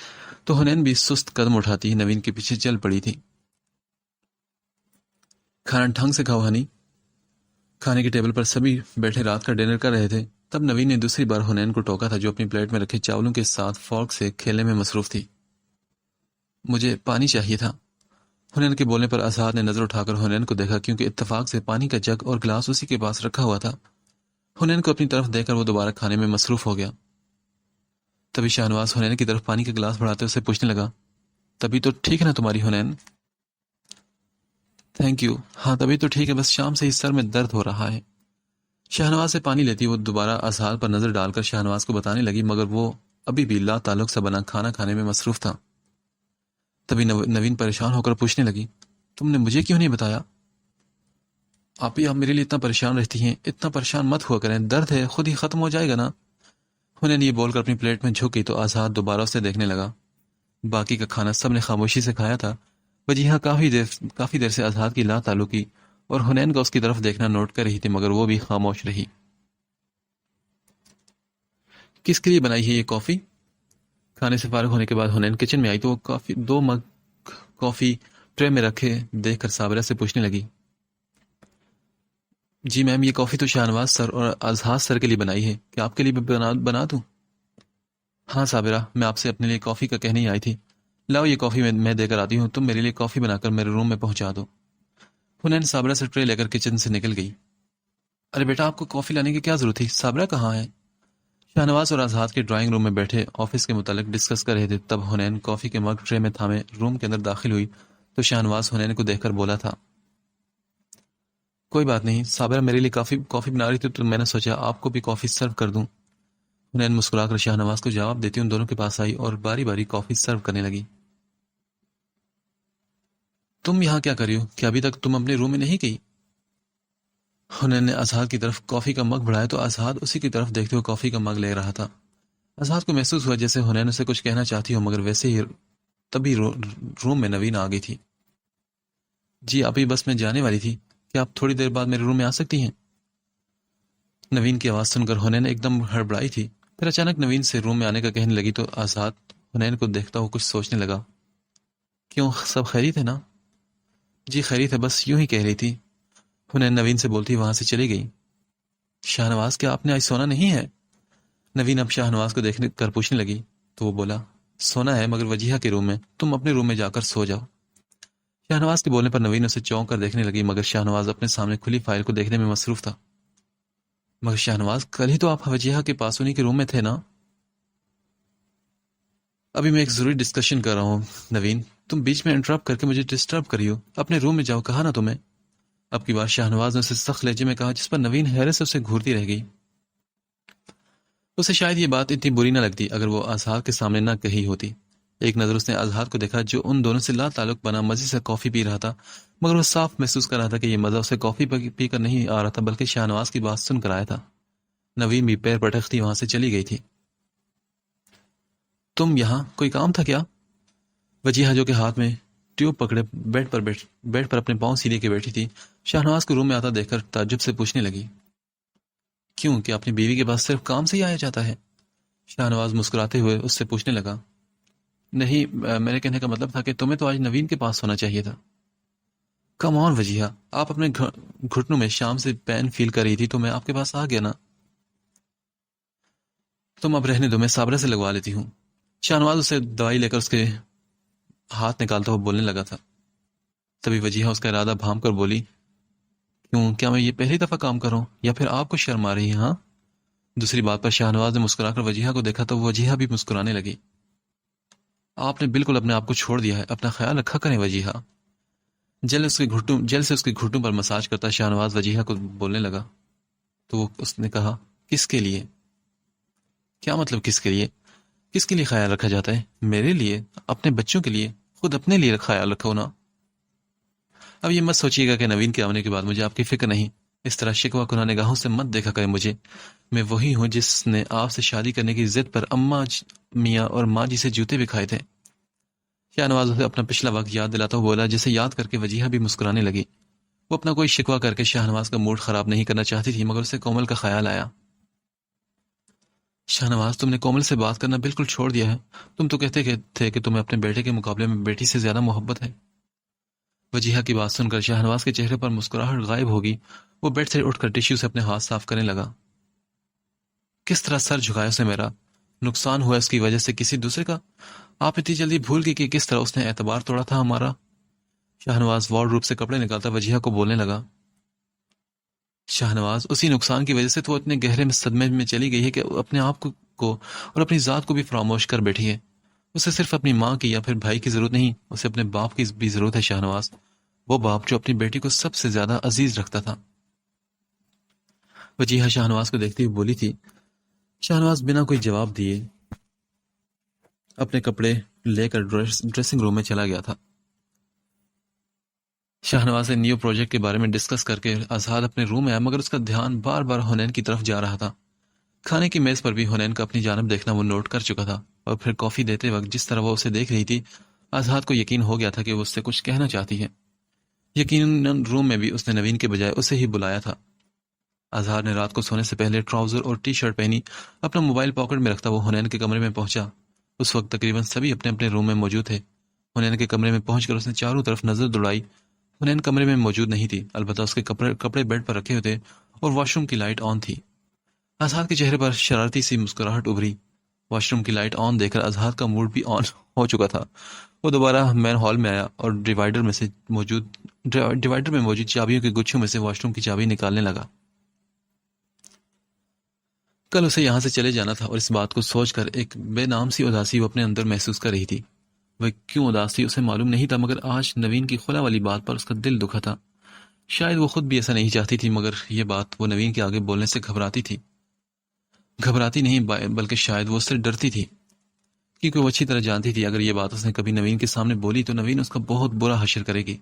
تو حنین بھی سست قدم اٹھاتی نوین کے پیچھے چل پڑی تھی. کھانا ڈھنگ سے کھاؤ ہنی. کھانے کے ٹیبل پر سبھی بیٹھے رات کا ڈنر کر رہے تھے. تب نوین نے دوسری بار حنین کو ٹوکا تھا جو اپنی پلیٹ میں رکھے چاولوں کے ساتھ فورک سے کھیلنے میں مصروف تھی. مجھے پانی چاہیے تھا. حنین کے بولنے پر اسعد نے نظر اٹھا کر حنین کو دیکھا کیونکہ اتفاق سے پانی کا جگ اور گلاس اسی کے پاس رکھا ہوا تھا. حنین کو اپنی طرف دیکھ کر وہ دوبارہ کھانے میں مصروف ہو گیا. تبھی شاہنواز حنین کی طرف پانی کا گلاس بڑھاتے اسے پوچھنے لگا، تبھی تو ٹھیک ہے نا تمہاری حنین؟ تھینک یو، ہاں تبھی تو ٹھیک ہے، بس شام سے ہی سر میں درد ہو رہا ہے. شاہنواز سے پانی لیتی وہ دوبارہ اسعد پر نظر ڈال کر شاہنواز کو بتانے لگی مگر وہ ابھی بھی لا تعلق سے بنا کھانا کھانے میں مصروف تھا. تبھی نوین پریشان ہو کر پوچھنے لگی، تم نے مجھے کیوں نہیں بتایا؟ آپ ہی آپ میرے لیے اتنا پریشان رہتی ہیں، اتنا پریشان مت ہوا کریں، درد ہے خود ہی ختم ہو جائے گا نا۔ انہیں یہ بول کر اپنی پلیٹ میں جھک گئی تو آزاد دوبارہ اسے دیکھنے لگا۔ باقی کا کھانا سب نے خاموشی سے کھایا تھا۔ وجیہہ کافی دیر سے آزاد کی لا تعلقی اور حنین کا اس کی طرف دیکھنا نوٹ کر رہی تھی، مگر وہ بھی خاموش رہی۔ کس کے لیے بنائی ہے یہ کافی؟ کھانے سے فارغ ہونے کے بعد حنین کچن میں آئی تو وہ دو مگ کافی ٹرے میں رکھے دیکھ کر صابرہ سے پوچھنے لگی، جی میم، یہ کافی تو شاہنواز سر اور اظہار سر کے لیے بنائی ہے، کیا آپ کے لیے بھی بنا دوں؟ ہاں صابرہ، میں آپ سے اپنے لیے کافی کا کہنے ہی آئی تھی۔ لاؤ یہ کافی میں دے کر آتی ہوں، تم میرے لیے کافی بنا کر میرے روم میں پہنچا دو۔ حنین صابرہ سے ٹرے لے کر کچن سے نکل گئی۔ ارے بیٹا، آپ کو کافی لانے کی کیا ضرورت تھی؟ صابرہ کہاں ہے؟ شاہنواز اور آزاد کے ڈرائنگ روم میں بیٹھے آفس کے متعلق ڈسکس کر رہے تھے، تب حنین کافی کے مگ ٹرے میں تھامے روم کے اندر داخل ہوئی تو شاہنواز حنین کو دیکھ کر بولا تھا، کوئی بات نہیں، صابرہ میرے لیے کافی بنا رہی تھی تو میں نے سوچا آپ کو بھی کافی سرو کر دوں۔ حنین مسکرا کر شاہنواز کو جواب دیتی ان دونوں کے پاس آئی اور باری باری کافی سرو کرنے لگی۔ تم یہاں کیا کر رہی ہو؟ کیا ابھی تک تم اپنے روم میں نہیں گئی؟ حنین نے آزاد کی طرف کافی کا مگ بڑھایا تو آزاد اسی کی طرف دیکھتے ہوئے کافی کا مگ لے رہا تھا۔ آزاد کو محسوس ہوا جیسے حنین اسے کچھ کہنا چاہتی ہو، مگر ویسے ہی تبھی روم میں نوین آ گئی تھی۔ جی آپ ہی بس میں جانے والی تھی، کیا آپ تھوڑی دیر بعد میرے روم میں آ سکتی ہیں؟ نوین کی آواز سن کر حنین ایک دم ہڑبڑائی تھی، پھر اچانک نوین سے روم میں آنے کا کہنے لگی تو آزاد حنین کو دیکھتا ہوا کچھ سوچنے لگا۔ کیوں، سب خیریت ہے نا؟ جی خیریت ہے، بس یوں ہی کہہ رہی تھی، حنین نوین سے بولتی وہاں سے چلی گئی۔ شاہنواز، کیا آپ نے آج سونا نہیں ہے؟ نوین اب شاہنواز کو دیکھنے کر پوچھنے لگی تو وہ بولا، سونا ہے مگر وجیہہ کے روم میں، تم اپنے روم میں جا کر سو جاؤ۔ شاہنواز کے بولنے پر نوین اسے چونک کر دیکھنے لگی، مگر شاہنواز اپنے سامنے کھلی فائل کو دیکھنے میں مصروف تھا۔ مگر شاہنواز، کل ہی تو آپ وجیہہ کے پاس انہی کے روم میں تھے نا؟ ابھی میں ایک ضروری ڈسکشن کر رہا ہوں نوین، تم بیچ میں انٹرپٹ کر کے مجھے ڈسٹرب کری ہو، اپنے روم میں جاؤ، کہا نا تمہیں۔ اب کی بار شاہنواز نے اسے سخت لہجے میں کہا، جس پر نوین حیرت سے اسے گھورتی رہ گئی۔ اسے شاید یہ بات اتنی بری نہ لگتی اگر وہ اظہار کے سامنے نہ کہی ہوتی۔ ایک نظر اس نے اظہار کو دیکھا جو ان دونوں سے لا تعلق بنا مزے سے کافی پی رہا تھا، مگر وہ صاف محسوس کر رہا تھا کہ یہ مزہ اسے کافی پی کر نہیں آ رہا تھا بلکہ شاہنواز کی بات سن کر آیا تھا۔ نوین بھی پیر پٹکتی وہاں سے چلی گئی تھی۔ تم یہاں کوئی کام تھا کیا؟ وجیہہ جو کہ ہاتھ میں ٹیوب پکڑے بیڈ پر اپنے پاؤں سیدھے کے بیٹھی تھی، شاہنواز کو روم میں آتا دیکھ کر تعجب سے پوچھنے لگی، کیوں، کہ اپنی بیوی کے پاس صرف کام سے ہی آیا جاتا ہے؟ شاہنواز مسکراتے ہوئے اس سے پوچھنے لگا، نہیں، میرے کہنے کا مطلب تھا کہ تمہیں تو آج نوین کے پاس ہونا چاہیے تھا۔ کم آن وجیہہ، آپ اپنے گھٹنوں میں شام سے پین فیل کر رہی تھی تو میں آپ کے پاس آ گیا نا۔ تم اب رہنے دو، میں صابرہ سے لگوا لیتی ہوں۔ شاہنواز اسے دوائی لے کر اس کے ہاتھ نکالتا ہوا بولنے لگا تھا، تبھی وجیہہ اس کا ارادہ بھانپ کر بولی، کیوں، کیا میں یہ پہلی دفعہ کام کر رہا ہوں یا پھر آپ کو شرم آ رہی ہے؟ ہاں؟ دوسری بات پر شاہنواز نے مسکرا کر وجیہہ کو دیکھا تو وجیہہ بھی مسکرانے لگی۔ آپ نے بالکل اپنے آپ کو چھوڑ دیا ہے، اپنا خیال رکھا کریں وجیہہ۔ جل سے اس کے گھٹنوں پر مساج کرتا شاہنواز وجیہہ کو بولنے لگا تو اس نے کہا، کس کے لیے؟ کیا مطلب کس کے لیے؟ کس کے لیے خیال رکھا جاتا ہے؟ میرے لیے، اپنے بچوں کے لیے، خود اپنے لیے خیال رکھو نا۔ اب یہ مت سوچیے گا کہ نوین کے آنے کے بعد مجھے آپ کی فکر نہیں، اس طرح شکوہ کنہ نگاہوں سے مت دیکھا کریں مجھے، میں وہی ہوں جس نے آپ سے شادی کرنے کی ضد پر اماں میاں اور ماں جی سے جوتے بھی کھائے تھے۔ شاہنواز اسے اپنا پچھلا وقت یاد دلاتا ہوا بولا، جسے یاد کر کے وجیہہ بھی مسکرانے لگی۔ وہ اپنا کوئی شکوہ کر کے شاہنواز کا موڈ خراب نہیں کرنا چاہتی تھی، مگر اسے کومل کا خیال آیا۔ شاہنواز، تم نے کومل سے بات کرنا بالکل چھوڑ دیا ہے، تم تو کہتے تھے کہ تمہیں اپنے بیٹے کے مقابلے میں بیٹی سے زیادہ محبت ہے۔ وجیہہ کی بات سن کر شاہنواز کے چہرے پر مسکراہٹ غائب ہوگی، وہ بیڈ سے اٹھ کر ٹیشو سے اپنے ہاتھ صاف کرنے لگا۔ کس طرح سر جھکایا اسے میرا؟ نقصان ہوا اس کی وجہ سے کسی دوسرے کا؟ آپ اتنی جلدی بھول گئی کہ کس طرح اس نے اعتبار توڑا تھا ہمارا؟ شاہنواز وارڈروب سے کپڑے نکالتا وجیہہ کو بولنے لگا۔ شاہنواز، اسی نقصان کی وجہ سے تو وہ اتنے گہرے صدمے میں چلی گئی ہے کہ اپنے آپ کو اور اپنی ذات کو بھی فراموش کر بیٹھی ہے۔ اسے صرف اپنی ماں کی یا پھر بھائی کی ضرورت نہیں، اسے اپنے باپ کی بھی ضرورت ہے شاہنواز، وہ باپ جو اپنی بیٹی کو سب سے زیادہ عزیز رکھتا تھا۔ وجیہہ شاہنواز کو دیکھتی ہوئی بولی تھی۔ شاہنواز بنا کوئی جواب دیے اپنے کپڑے لے کر ڈریسنگ روم میں چلا گیا تھا۔ شاہنواز سے نیو پروجیکٹ کے بارے میں ڈسکس کر کے آزاد اپنے روم میں آیا، مگر اس کا دھیان بار بار حنین کی طرف جا رہا تھا۔ کھانے کی میز پر بھی حنین کا اپنی جانب دیکھنا وہ نوٹ کر چکا تھا، اور پھر کافی دیتے وقت جس طرح وہ اسے دیکھ رہی تھی، آزاد کو یقین ہو گیا تھا کہ وہ اس سے کچھ کہنا چاہتی ہے۔ یقیناً روم میں بھی اس نے نوین کے بجائے اسے ہی بلایا تھا۔ آزاد نے رات کو سونے سے پہلے ٹراؤزر اور ٹی شرٹ پہنی، اپنا موبائل پاکٹ میں رکھتا وہ حنین کے کمرے میں پہنچا۔ اس وقت تقریباً سبھی اپنے اپنے روم میں موجود تھے۔ حنین کے کمرے میں پہنچ کر اس نے چاروں طرف نظر دوڑائی۔ حنین کمرے میں موجود نہیں تھی، البتہ اس کے کپڑے بیڈ پر رکھے ہوئے تھے اور واش روم کی لائٹ آن تھی۔ آزاد کے چہرے پر شرارتی سی مسکراہٹ ابھری۔ واش روم کی لائٹ آن دیکھ کر آزاد کا موڈ بھی آن ہو چکا تھا۔ وہ دوبارہ مین ہال میں آیا اور ڈیوائیڈر میں موجود چابیوں کے گچھوں میں سے واش روم کی چابی نکالنے لگا۔ کل اسے یہاں سے چلے جانا تھا، اور اس بات کو سوچ کر ایک بے نام سی اداسی وہ اپنے اندر محسوس کر رہی تھی۔ وہ کیوں اداس تھی اسے معلوم نہیں تھا، مگر آج نوین کی خلا والی بات پر اس کا دل دکھا تھا۔ شاید وہ خود بھی ایسا نہیں چاہتی تھی، مگر یہ بات وہ نوین کے آگے بولنے سے گھبراتی نہیں بلکہ شاید وہ اس سے ڈرتی تھی، کیونکہ وہ اچھی طرح جانتی تھی اگر یہ بات اس نے کبھی نوین کے سامنے بولی تو نوین اس کا بہت برا حشر کرے گی۔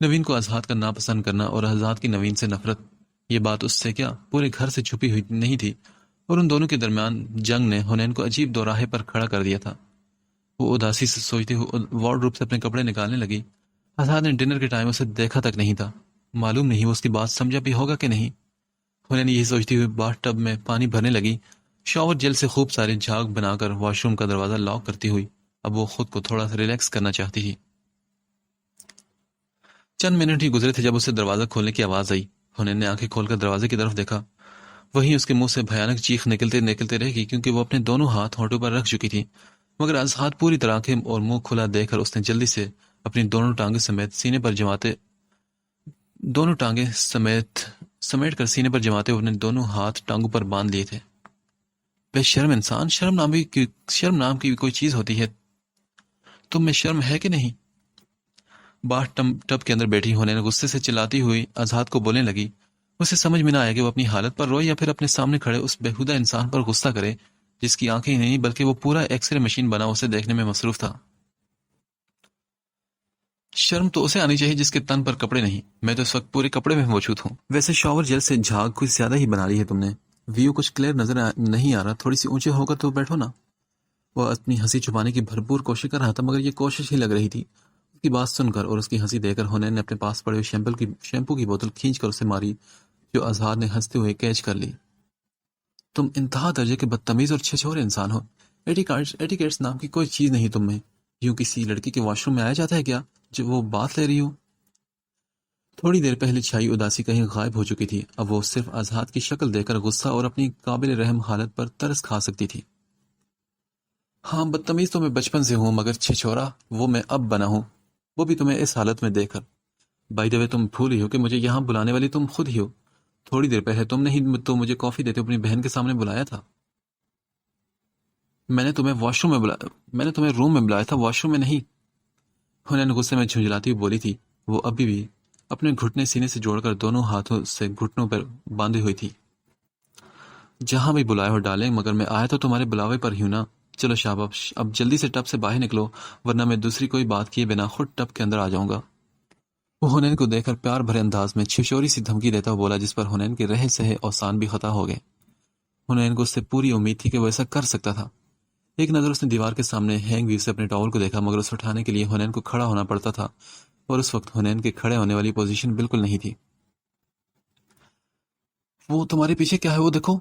نوین کو آزاد کا ناپسند کرنا اور آزاد کی نوین سے نفرت، یہ بات اس سے کیا پورے گھر سے چھپی ہوئی نہیں تھی، اور ان دونوں کے درمیان جنگ نے حنین کو عجیب دوراہے پر کھڑا کر دیا تھا۔ وہ اداسی سے سوچتی ہوئی وارڈروب سے اپنے کپڑے نکالنے لگی۔ آزاد نے ڈنر کے ٹائم اسے دیکھا تک نہیں تھا، معلوم نہیں وہ اس کی بات سمجھا بھی ہوگا کہ نہیں۔ حنین یہی سوچتی ہوئی باتھ ٹب میں پانی بھرنے لگی، شاور جیل سے خوب سارے جھاگ بنا کر واش روم کا دروازہ لاک کرتی ہوئی۔ اب وہ خود کو تھوڑا سا ریلیکس کرنا چاہتی تھی۔ چند منٹ ہی گزرے تھے جب اسے دروازہ کھولنے کی آواز آئی۔ حنین نے آنکھیں کھول کر دروازے کی طرف دیکھا۔ وہیں اس کے منہ سے بھیانک چیخ نکلتے رہ گئی، کیونکہ وہ اپنے دونوں ہاتھ ہونٹوں پر رکھ چکی تھی، مگر آزاد پوری طرح آنکھیں اور منہ کھلا دیکھ کر اس نے جلدی سے اپنی دونوں ٹانگیں سمیٹ کر سینے پر جماتے ہوئے اپنے دونوں ہاتھ ٹانگوں پر باندھ لیے تھے۔ بے شرم انسان، شرم نام کی کوئی چیز ہوتی ہے، تم میں شرم ہے کہ نہیں؟ باتھ ٹب کے اندر بیٹھی ہونے نے غصے سے چلاتی ہوئی آزاد کو بولنے لگی۔ اسے سمجھ میں نہ آیا کہ وہ اپنی حالت پر روئے یا پھر اپنے سامنے کھڑے اس بےہودہ انسان پر غصہ کرے جس کی آنکھیں نہیں بلکہ وہ پورا ایکس رے مشین بنا اسے دیکھنے میں مصروف تھا۔ شرم تو اسے آنی چاہیے جس کے تن پر کپڑے نہیں، میں تو اس وقت پورے کپڑے میں موجود ہوں۔ ویسے شاور جیل سے جھاگ کچھ زیادہ ہی بنا لی ہے تم نے، ویو کچھ کلیئر نظر نہیں آ رہا، تھوڑی سی اونچے ہو کر تو بیٹھو نا۔ وہ اپنی ہنسی چھپانے کی بھرپور کوشش کر رہا تھا، مگر یہ کوشش ہی لگ رہی تھی۔ اس کی بات سن کر اور اس کی ہنسی دے کر حنین نے اپنے پاس پڑے ہوئے شیمپو کی بوتل کھینچ کر اسے ماری، جو آزاد نے ہنستے ہوئے کیچ کر لی۔ تم انتہا درجے کے بدتمیز اور چھچورے انسان ہو۔ ایٹیکیٹس نام کی کوئی چیز نہیں تم میں۔ یوں کسی لڑکی کے واش روم میں آیا جاتا ہے کیا جو وہ بات لے رہی ہو؟ تھوڑی دیر پہلے چھائی اداسی کہیں غائب ہو چکی تھی، اب وہ صرف آزاد کی شکل دیکھ کر غصہ اور اپنی قابل رحم حالت پر ترس کھا سکتی تھی۔ ہاں، بدتمیز تو میں بچپن سے ہوں، مگر چھچورا وہ میں اب بنا ہوں، وہ بھی تمہیں اس حالت میں دیکھ کر۔ بائی دا وے، تم بھول ہی ہو کہ مجھے یہاں بلانے والی تم خود ہی ہو۔ تھوڑی دیر پہلے تم نے ہی تو مجھے کافی دیتے اپنی بہن کے سامنے بلایا تھا۔ میں نے تمہیں روم میں بلایا تھا، واش روم میں نہیں۔ حنین غصے میں جھنجھلاتی ہوئی بولی تھی۔ وہ ابھی بھی اپنے گھٹنے سینے سے جوڑ کر دونوں ہاتھوں سے گھٹنوں پر باندھی ہوئی تھی۔ جہاں بھی بلایا ہو ڈالیں، مگر میں آیا تو تمہارے بلاوے پر ہی ہوں نا۔ چلو شاباش، اب جلدی سے ٹب سے باہر نکلو، ورنہ میں دوسری کوئی بات کیے بنا خود ٹب کے اندر آ جاؤں گا۔ وہ حنین کو دیکھ کر پیار بھرے انداز میں چھچوری سی دھمکی دیتا ہوا بولا، جس پر حنین کے رہے سہے اوسان بھی خطا ہو گئے۔ حنین کو اس سے پوری امید تھی کہ وہ ایسا کر سکتا تھا۔ ایک نظر اس نے دیوار کے سامنے ہینگ ویو سے اپنے ٹاول کو دیکھا، مگر اسے اٹھانے کے لیے حنین کو کھڑا ہونا پڑتا تھا، اور اس وقت حنین کے کھڑے ہونے والی پوزیشن بالکل نہیں تھی۔ وہ تمہارے پیچھے کیا ہے وہ دیکھو۔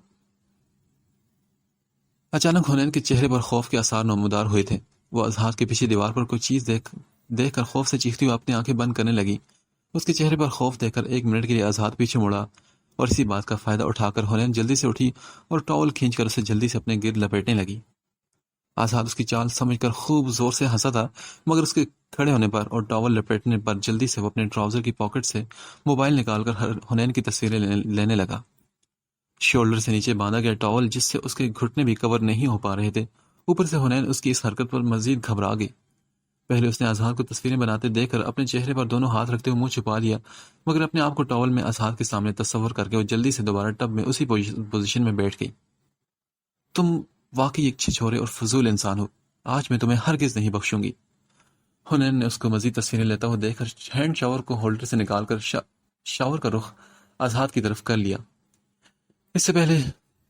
اچانک حنین کے چہرے پر خوف کے آثار نمودار ہوئے تھے۔ وہ اظہار کے پیچھے دیوار پر کوئی چیز دیکھ کر خوف سے چیختی ہوئی اپنی آنکھیں بند کرنے لگی۔ اس کے چہرے پر خوف دیکھ کر ایک منٹ کے لیے آزاد پیچھے مڑا، اور اسی بات کا فائدہ اٹھا کر حنین جلدی سے اٹھی اور ٹاول کھینچ کر اسے جلدی سے اپنے گرد لپیٹنے لگی۔ آزاد اس کی چال سمجھ کر خوب زور سے ہنسا تھا، مگر اس کے کھڑے ہونے پر اور ٹاول لپیٹنے پر جلدی سے وہ اپنے ٹراؤزر کی پاکٹ سے موبائل نکال کر حنین کی تصویریں لینے لگا۔ شولڈر سے نیچے باندھا گیا ٹاول جس سے اس کے گھٹنے بھی کور نہیں ہو پا رہے تھے، اوپر سے حنین اس کی اس حرکت پر مزید گھبرا گئی۔ پہلے اس نے آزاد کو تصویریں بناتے دیکھ کر اپنے چہرے پر دونوں ہاتھ رکھتے ہوئے منہ چھپا لیا، مگر اپنے آپ کو ٹاول میں آزاد کے سامنے تصور کر کے وہ جلدی سے دوبارہ ٹب میں اسی پوزیشن میں بیٹھ گئی۔ تم واقعی ایک چھچورے اور فضول انسان ہو، آج میں تمہیں ہرگز نہیں بخشوں گی۔ حنین نے اس کو مزید تصویریں لیتا ہوا دیکھ کر ہینڈ شاور کو ہولڈر سے نکال کر شاور کا رخ آزاد کی طرف کر لیا۔ اس سے پہلے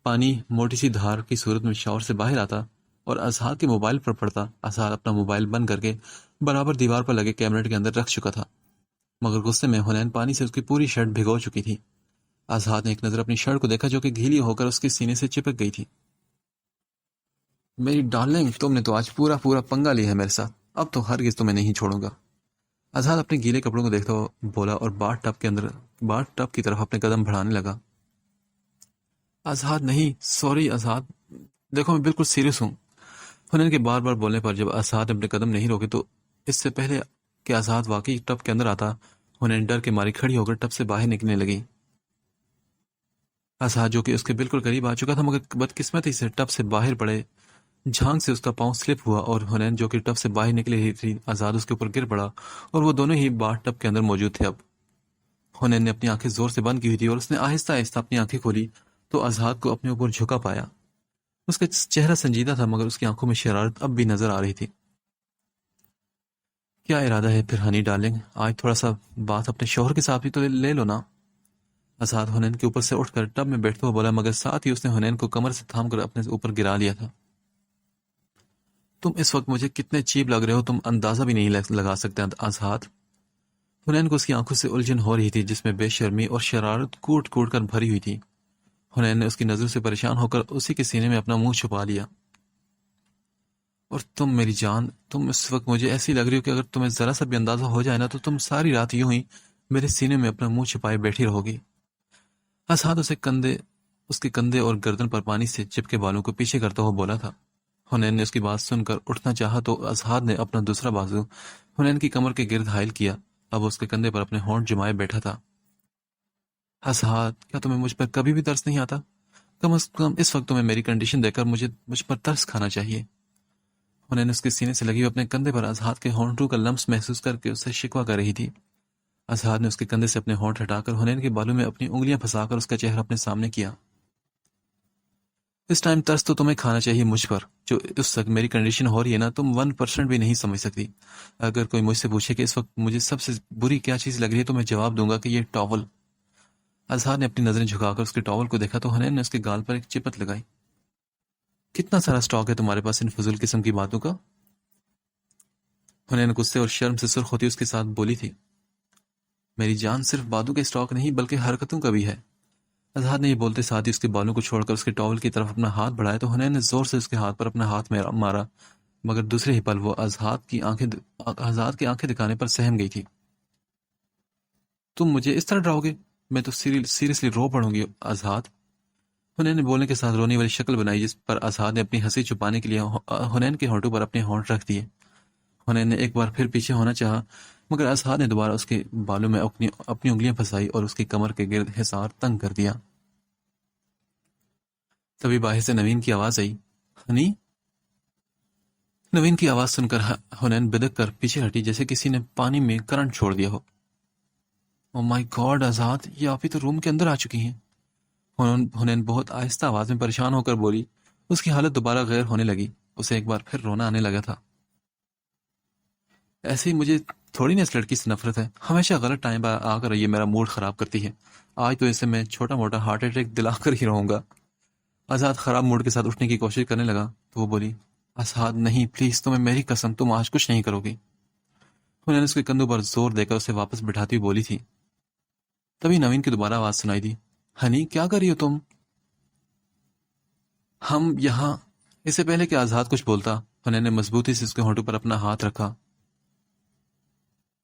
پانی موٹی سی دھار کی صورت میں شاور سے باہر آتا اور اظہار کے موبائل پر پڑتا، اظہار اپنا موبائل بند کر کے برابر دیوار پر لگے کیبنٹ کے اندر رکھ چکا تھا، مگر غصے میں حنین پانی سے اس کی پوری شرٹ بھگو چکی تھی۔ اظہار نے ایک نظر اپنی شرٹ کو دیکھا جو کہ گیلی ہو کر اس کے سینے سے چپک گئی تھی۔ میری ڈارلنگ، تم نے تو آج پورا پنگا لیا ہے میرے ساتھ، اب تو ہرگز تمہیں نہیں چھوڑوں گا۔ اظہار اپنے گیلے کپڑوں کو دیکھتا ہوا بولا اور باتھ ٹب کی طرف اپنے قدم بڑھانے لگا۔ اظہار نہیں، سوری اظہار، دیکھو میں بالکل سیریس ہوں۔ حنین کے بار بار بولنے پر جب اظہار نے اپنے قدم نہیں روکے تو اس سے پہلے کہ اظہار واقعی ٹب کے اندر آتا، حنین ڈر کے ماری کھڑی ہو کر ٹب سے باہر نکلنے لگی۔ اظہار جو کہ اس کے بالکل قریب آ چکا تھا مگر بدقسمتی سے ٹب سے باہر پڑے جھانک سے اس کا پاؤں سلپ ہوا اور حنین جو کہ ٹب سے باہر نکلی ہی تھی، آزاد اس کے اوپر گر پڑا اور وہ دونوں ہی باتھ ٹب کے اندر موجود تھے۔ اب حنین نے اپنی آنکھیں زور سے بند کی ہوئی تھی اور اس نے آہستہ آہستہ اپنی آنکھیں کھولی تو آزاد کو اپنے اوپر جھکا پایا۔ اس کا چہرہ سنجیدہ تھا مگر اس کی آنکھوں میں شرارت اب بھی نظر آ رہی تھی۔ کیا ارادہ ہے پھر ہنی ڈارلنگ؟ آج تھوڑا سا بات اپنے شوہر کے ساتھ بھی تو لے لو نا۔ آزاد حنین کے اوپر سے اٹھ کر ٹب میں بیٹھتے ہوئے بولا مگر ساتھ ہی اس نے حنین کو کمر سے تھام کر اپنے اوپر گرا لیا تھا۔ تم اس وقت مجھے کتنے چیپ لگ رہے ہو، تم اندازہ بھی نہیں لگا سکتے آزاد۔ حنین کو اس کی آنکھوں سے الجھن ہو رہی تھی جس میں بے شرمی اور شرارت کوٹ کوٹ کر بھری ہوئی تھی۔ حنین نے اس کی نظروں سے پریشان ہو کر اسی کے سینے میں اپنا منہ چھپا لیا۔ اور تم میری جان، تم اس وقت مجھے ایسی لگ رہی ہو کہ اگر تمہیں ذرا سا بھی اندازہ ہو جائے نا تو تم ساری رات یوں ہی میرے سینے میں اپنا منہ چھپائے بیٹھی رہو گی۔ آزاد اس کے کندھے اور گردن پر پانی سے چپکے بالوں کو پیچھے کرتا ہوا بولا تھا۔ حنین نے اس کی بات سن کر اٹھنا چاہا تو اظہار نے اپنا دوسرا بازو حنین کی کمر کے گرد حائل کیا۔ اب اس کے کندھے پر اپنے ہونٹ جمائے بیٹھا تھا۔ اظہار، کیا تمہیں مجھ پر کبھی بھی ترس نہیں آتا؟ کم از کم اس وقت تمہیں میری کنڈیشن دیکھ کر مجھ پر ترس کھانا چاہیے۔ حنین اس کے سینے سے لگی ہوئی اپنے کندھے پر اظہار کے ہونٹوں کا لمس محسوس کر کے اسے شکوہ کر رہی تھی۔ اظہار نے اس کے کندھے سے اپنے ہونٹ ہٹا کر حنین کے بالوں میں اپنی انگلیاں پھنسا کر اس کا چہرہ اپنے سامنے کیا۔ اس ٹائم ترس تو تمہیں کھانا چاہیے مجھ پر، جو اس وقت میری کنڈیشن ہو رہی ہے نا، تم 1% بھی نہیں سمجھ سکتی۔ اگر کوئی مجھ سے پوچھے کہ اس وقت مجھے سب سے بری کیا چیز لگ رہی ہے تو میں جواب دوں گا کہ یہ ٹاول۔ اظہار نے اپنی نظریں جھکا کر اس کے ٹاول کو دیکھا تو حنین نے اس کے گال پر ایک چپت لگائی۔ کتنا سارا سٹاک ہے تمہارے پاس ان فضول قسم کی باتوں کا؟ حنین غصے اور شرم سے سرخ ہوتی اس کے ساتھ بولی تھی۔ میری جان، صرف باتوں کے سٹاک نہیں بلکہ حرکتوں کا بھی ہے۔ اظہار نے یہ بولتے ساتھ ہی اس کے بالوں کو چھوڑ کر اس کے ٹاول کی طرف اپنا ہاتھ بڑھایا تو حنین نے زور سے اس کے ہاتھ پر اپنا ہاتھ مارا مگر دوسرے ہی پل وہ آزاد کی آنکھیں دکھانے پر سہم گئی تھی۔ تم مجھے اس طرح ڈراؤ گے؟ میں تو سیریسلی رو پڑوں گی آزاد۔ حنین نے بولنے کے ساتھ رونے والی شکل بنائی جس پر آزاد نے اپنی ہنسی چھپانے کے لیے حنین کے ہونٹوں پر اپنے ہونٹ رکھ دیے۔ حنین نے ایک بار پھر پیچھے ہونا چاہا مگر اظہار نے دوبارہ اس کے بالوں میں اپنی انگلیاں پھنسائی اور اس کی کمر کے گرد حصار تنگ کر دیا۔ تبھی باہر سے نوین کی آواز آئی، ہنی؟ نوین کی آواز سن کر حنین بدک کر پیچھے ہٹی جیسے کسی نے پانی میں کرنٹ چھوڑ دیا ہو۔ او مائی گاڈ آزاد، یہ آپ ہی تو روم کے اندر آ چکی ہیں۔ حنین بہت آہستہ آواز میں پریشان ہو کر بولی۔ اس کی حالت دوبارہ غیر ہونے لگی، اسے ایک بار پھر رونا آنے لگا تھا۔ ایسے ہی مجھے تھوڑی نا اس لڑکی سے نفرت ہے، ہمیشہ غلط ٹائم پر آ کر یہ میرا موڈ خراب کرتی ہے۔ آج تو اسے میں چھوٹا موٹا ہارٹ اٹیک دلا کر ہی رہوں گا۔ آزاد خراب موڈ کے ساتھ اٹھنے کی کوشش کرنے لگا تو وہ بولی، آزاد نہیں، پلیز، تمہیں میری قسم، تم آج کچھ نہیں کرو گی۔ انہوں نے اس کے کندھوں پر زور دے کر اسے واپس بٹھاتی ہوئی بولی تھی۔ تبھی نوین کی دوبارہ آواز سنائی دی، ہنی کیا کر رہی ہو تم؟ ہم یہاں۔ اس سے پہلے کہ آزاد کچھ بولتا، انہوں نے مضبوطی سے اس کے ہونٹوں پر اپنا ہاتھ رکھا۔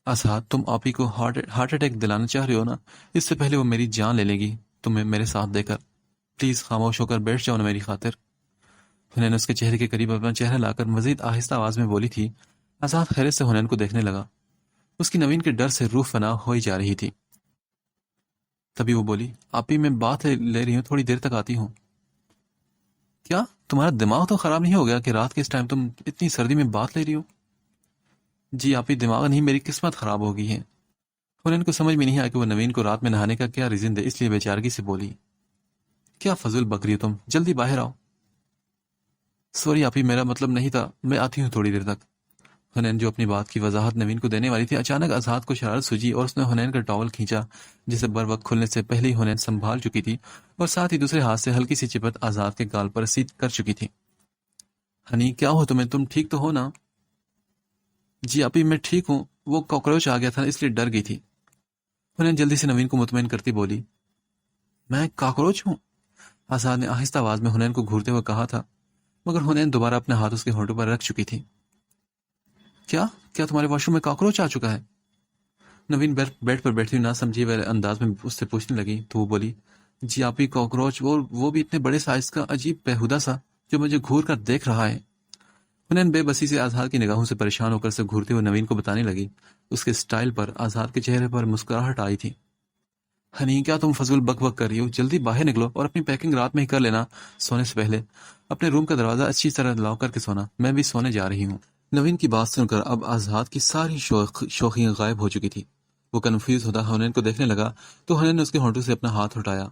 آزاد، تم آپ ہی کو ہارٹ اٹیک دلانا چاہ رہے ہو نا؟ اس سے پہلے وہ میری جان لے لے گی تمہیں میرے ساتھ دے کر۔ پلیز خاموش ہو کر بیٹھ جاؤ نا میری خاطر۔ انہوں نے اس کے چہرے کے قریب اپنا چہرہ لا کر مزید آہستہ آواز میں بولی تھی۔ آزاد خیرت سے حنین کو دیکھنے لگا، اس کی نوین کے ڈر سے روح فنا ہو ہی جا رہی تھی۔ تبھی وہ بولی، آپ ہی میں بات لے رہی ہوں، تھوڑی دیر تک آتی ہوں۔ کیا تمہارا دماغ تو خراب نہیں ہو گیا کہ رات کے اس ٹائم تم اتنی سردی میں بات لے رہی ہو؟ جی آپ ہی دماغ نہیں، میری قسمت خراب ہو گئی ہے۔ حنین کو سمجھ میں نہیں آیا کہ وہ نوین کو رات میں نہانے کا کیا ریزن دے، اس لیے بیچارگی سے بولی، کیا فضول بک رہی ہو تم، جلدی باہر آؤ۔ سوری آپ ہی، میرا مطلب نہیں تھا، میں آتی ہوں تھوڑی دیر تک۔ حنین جو اپنی بات کی وضاحت نوین کو دینے والی تھی، اچانک آزاد کو شرارت سوجی اور اس نے حنین کا ٹاول کھینچا جسے بر وقت کھلنے سے پہلے ہی حنین سنبھال چکی تھی اور ساتھ ہی دوسرے ہاتھ سے ہلکی سی چپت آزاد کے گال پر رسید کر چکی تھی۔ ہنی کیا ہو تمہیں، تم ٹھیک تو ہو نا؟ جی ابھی میں ٹھیک ہوں، وہ کاکروچ آ گیا تھا اس لیے ڈر گئی تھی۔ حنین جلدی سے نوین کو مطمئن کرتی بولی، میں کاکروچ ہوں؟ آزاد نے آہستہ آواز میں حنین کو گھورتے ہوئے کہا تھا، مگر حنین دوبارہ اپنے ہاتھ اس کے ہونٹوں پر رکھ چکی تھی۔ کیا کیا تمہارے واش روم میں کاکروچ آ چکا ہے؟ نوین بیڈ پر بیٹھی نہ سمجھی والے انداز میں اس سے پوچھنے لگی تو وہ بولی، جی آپ ہی کاکروچ، وہ بھی اتنے بڑے سائز کا، عجیب بیہودہ سا، جو مجھے گھور کر دیکھ رہا ہے۔ حنین بے بسی سے آزاد کی نگاہوں سے پریشان ہو کر سے گھورتے ہوئے نوین کو بتانے لگی۔ اس کے سٹائل پر آزاد کے چہرے پر مسکراہٹ آئی تھی۔ ہنی کیا تم فضول بک بک کر رہی ہو؟ جلدی باہر نکلو اور اپنی پیکنگ رات میں ہی کر لینا، سونے سے پہلے اپنے روم کا دروازہ اچھی طرح لاک کر کے سونا، میں بھی سونے جا رہی ہوں۔ نوین کی بات سن کر اب آزاد کی ساری شوخیاں غائب ہو چکی تھی۔ وہ کنفیوز ہوتا حنین کو دیکھنے لگا تو حنین نے اس کے ہونٹوں سے اپنا ہاتھ ہٹایا۔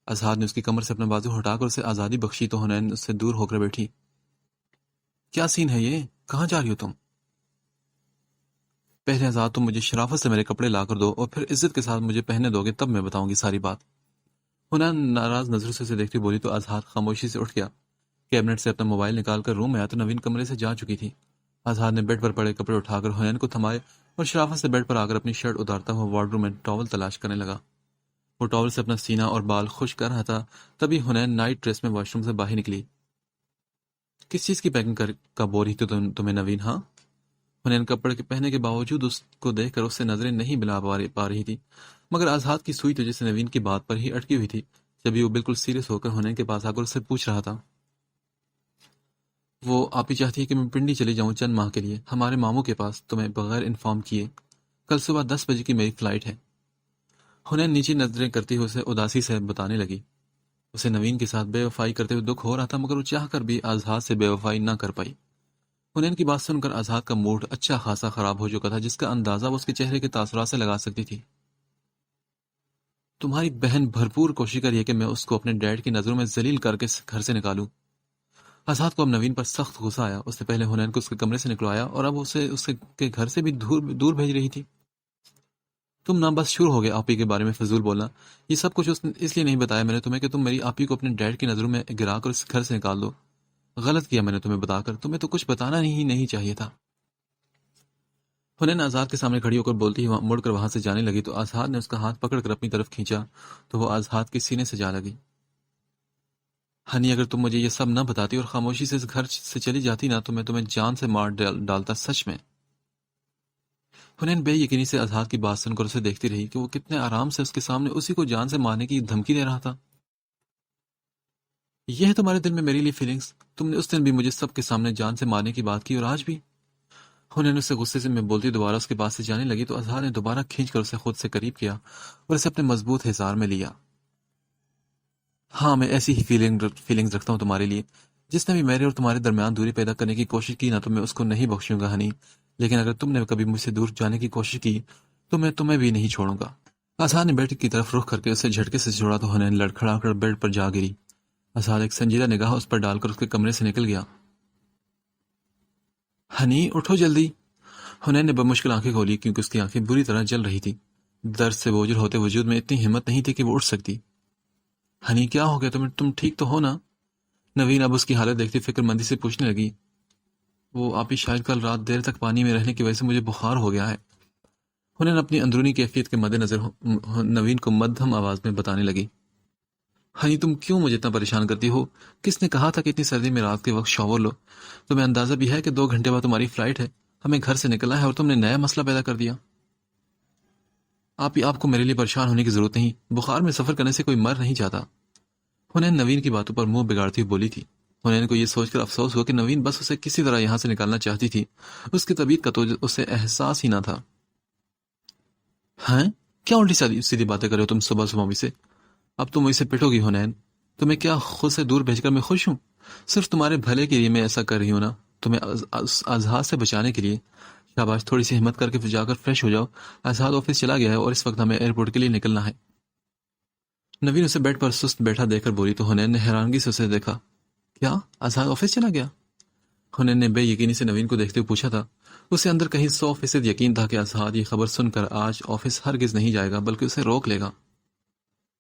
آزاد نے اس کی کمر سے اپنا بازو ہٹا کر اسے آزادی بخشی تو حنین اس سے دور ہو کر بیٹھی۔ کیا سین ہے یہ؟ کہاں جا رہی ہو تم؟ پہلے آزاد تم مجھے شرافت سے میرے کپڑے لا کر دو اور پھر عزت کے ساتھ مجھے پہننے دو گے، تب میں بتاؤں گی ساری بات۔ حنین ناراض نظروں سے اسے دیکھتی بولی تو آزاد خاموشی سے اٹھ گیا۔ کیبنٹ سے اپنا موبائل نکال کر روم میں آیا تو نوین کمرے سے جا چکی تھی۔ آزاد نے بیڈ پر پڑے کپڑے اٹھا کر حنین کو تھمائے اور شرافت سے بیڈ پر آ کر اپنی شرٹ اتارتا ہوا وارڈروب میں ٹاول تلاش کرنے لگا۔ وہ ٹاول سے اپنا سینہ اور بال خشک کر رہا تھا، تبھی حنین نائٹ ڈریس میں واش روم سے باہر نکلی۔ کس چیز کی پیکنگ کا بول رہی تھی تمہیں نوین؟ ہاں؟ حنین کپڑے کے پہنے کے باوجود اس کو دیکھ کر اس سے نظریں نہیں ملا پا رہی تھی، مگر آزاد کی سوئی تو جیسے نوین کی بات پر ہی اٹکی ہوئی تھی۔ جبھی وہ بالکل سیریس ہو کر حنین کے پاس آ کر اس سے پوچھ رہا تھا، وہ آپ ہی چاہتی ہے کہ میں پنڈی چلی جاؤں چند ماہ کے لیے ہمارے ماموں کے پاس، تمہیں بغیر انفارم کیے؟ کل صبح 10 بجے کی میری فلائٹ ہے۔ حنین نیچی نظریں کرتی ہوئے اسے اداسی سے بتانے لگی۔ اسے نوین کے ساتھ بے وفائی کرتے ہوئے دکھ ہو رہا تھا، مگر وہ چاہ کر بھی آزاد سے بے وفائی نہ کر پائی۔ حنین کی بات سن کر آزاد کا موڈ اچھا خاصا خراب ہو چکا تھا، جس کا اندازہ وہ اس کے چہرے کے تاثرات سے لگا سکتی تھی۔ تمہاری بہن بھرپور کوشش کر رہی ہے کہ میں اس کو اپنے ڈیڈ کی نظروں میں ذلیل کر کے گھر سے نکالوں۔ آزاد کو اب نوین پر سخت غصہ آیا۔ اس نے پہلے حنین کو اس کے کمرے سے نکلوایا اور اب اسے اس کے گھر سے بھی دور بھیج رہی تھی۔ تم نہ بس شروع ہو گئے آپی کے بارے میں فضول بولنا۔ یہ سب کچھ اس لیے نہیں بتایا میں نے تمہیں کہ تم میری آپی کو اپنے ڈیڈ کی نظروں میں گرا کر اس گھر سے نکال دو۔ غلط کیا میں نے تمہیں بتا کر، تمہیں تو کچھ بتانا ہی نہیں چاہیے تھا۔ حنین آزاد کے سامنے کھڑی ہو کر بولتی ہی مڑ کر وہاں سے جانے لگی تو آزاد نے اس کا ہاتھ پکڑ کر اپنی طرف کھینچا تو وہ آزاد کے سینے سے جا لگی۔ ہنی اگر تم مجھے یہ سب نہ بتاتی اور خاموشی سے اس گھر سے چلی جاتی نا تو میں تمہیں جان سے مار ڈالتا، سچ میں۔ حنین بے یقینی سے آزاد کی بات سن کر اسے دیکھتی رہی کہ وہ کتنے آرام سے اس کے سامنے اسی کو جان سے مارنے کی دھمکی دے رہا تھا۔ یہ ہے تمہارے دل میں میرے لیے فیلنگز؟ تم نے اس دن بھی مجھے سب کے سامنے جان سے مارنے کی بات کی اور آج بھی؟ حنین اسے غصے سے میں بولتی دوبارہ اس کے پاس سے جانے لگی تو آزاد نے دوبارہ کھینچ کر اسے خود سے قریب کیا اور اسے اپنے مضبوط حصار میں لیا۔ ہاں میں ایسی ہی فیلنگز رکھتا ہوں تمہارے لیے۔ جس نے بھی میرے اور تمہارے درمیان دوری پیدا کرنے کی کوشش کی نہ تو میں اس کو نہیں بخشوں گا ہنی، لیکن اگر تم نے کبھی مجھ سے دور جانے کی کوشش کی تو میں تمہیں بھی نہیں چھوڑوں گا۔ آزاد نے بیڈ کی طرف رخ کر کے اسے جھٹکے سے چھوڑا تو حنین لڑکھڑا کر بیڈ پر جا گری۔ آزاد ایک سنجیدہ نگاہ اس پر ڈال کر اس کے کمرے سے نکل گیا۔ ہنی اٹھو جلدی۔ حنین نے بمشکل آنکھیں کھولی کیونکہ اس کی آنکھیں بری طرح جل رہی تھی۔ درد سے بوجھل ہوتے وجود میں اتنی ہمت نہیں تھی کہ وہ اٹھ سکتی۔ ہنی کیا ہو گیا تم ٹھیک تو ہو نا؟ نوین اب اس کی حالت دیکھتی فکر مندی سے پوچھنے لگی۔ وہ آپ ہی شاید کل رات دیر تک پانی میں رہنے کی وجہ سے مجھے بخار ہو گیا ہے۔ حنین اپنی اندرونی کیفیت کے مد نظر نوین کو مدھم آواز میں بتانے لگی۔ ہنی تم کیوں مجھے اتنا پریشان کرتی ہو؟ کس نے کہا تھا کہ اتنی سردی میں رات کے وقت شاور لو؟ تمہیں اندازہ بھی ہے کہ 2 گھنٹے بعد تمہاری فلائٹ ہے، ہمیں گھر سے نکلنا ہے اور تم نے نیا مسئلہ پیدا کر دیا۔ آپ کو میرے لیے پریشان ہونے کی ضرورت نہیں، بخار میں سفر کرنے سے کوئی مر نہیں جاتا۔ حنین نوین کی باتوں پر منہ بگاڑتی ہوئی بولی تھی۔ حنین کو یہ سوچ کر افسوس ہوا کہ نوین بس اسے کسی طرح یہاں سے نکالنا چاہتی تھی، اس کی طبیعت کا تو اسے احساس ہی نہ تھا۔ ہیں کیا الٹی سیدھی باتیں کرے ہو تم صبح صبح سے؟ اب تم مجھ سے پٹو گی حنین؟ تمہیں کیا خود سے دور بھیج کر میں خوش ہوں؟ صرف تمہارے بھلے کے لیے میں ایسا کر رہی ہوں نا، تمہیں آزاد سے بچانے کے لیے۔ شاباش، تھوڑی سی ہمت کر کے جا کر فریش ہو جاؤ۔ آزاد آفس چلا گیا ہے اور اس وقت ہمیں ایئرپورٹ کے لیے نکلنا ہے۔ نوین اسے بیڈ پر سست بیٹھا دیکھ کر بولی تو حنین نے حیرانگی سے اسے دیکھا۔ کیا آزاد آفس چلا گیا؟ حنین نے بے یقینی سے نوین کو دیکھتے ہوئے پوچھا تھا۔ اسے اندر کہیں 100% یقین تھا کہ اسعد یہ خبر سن کر آج آفس ہرگز نہیں جائے گا بلکہ اسے روک لے گا۔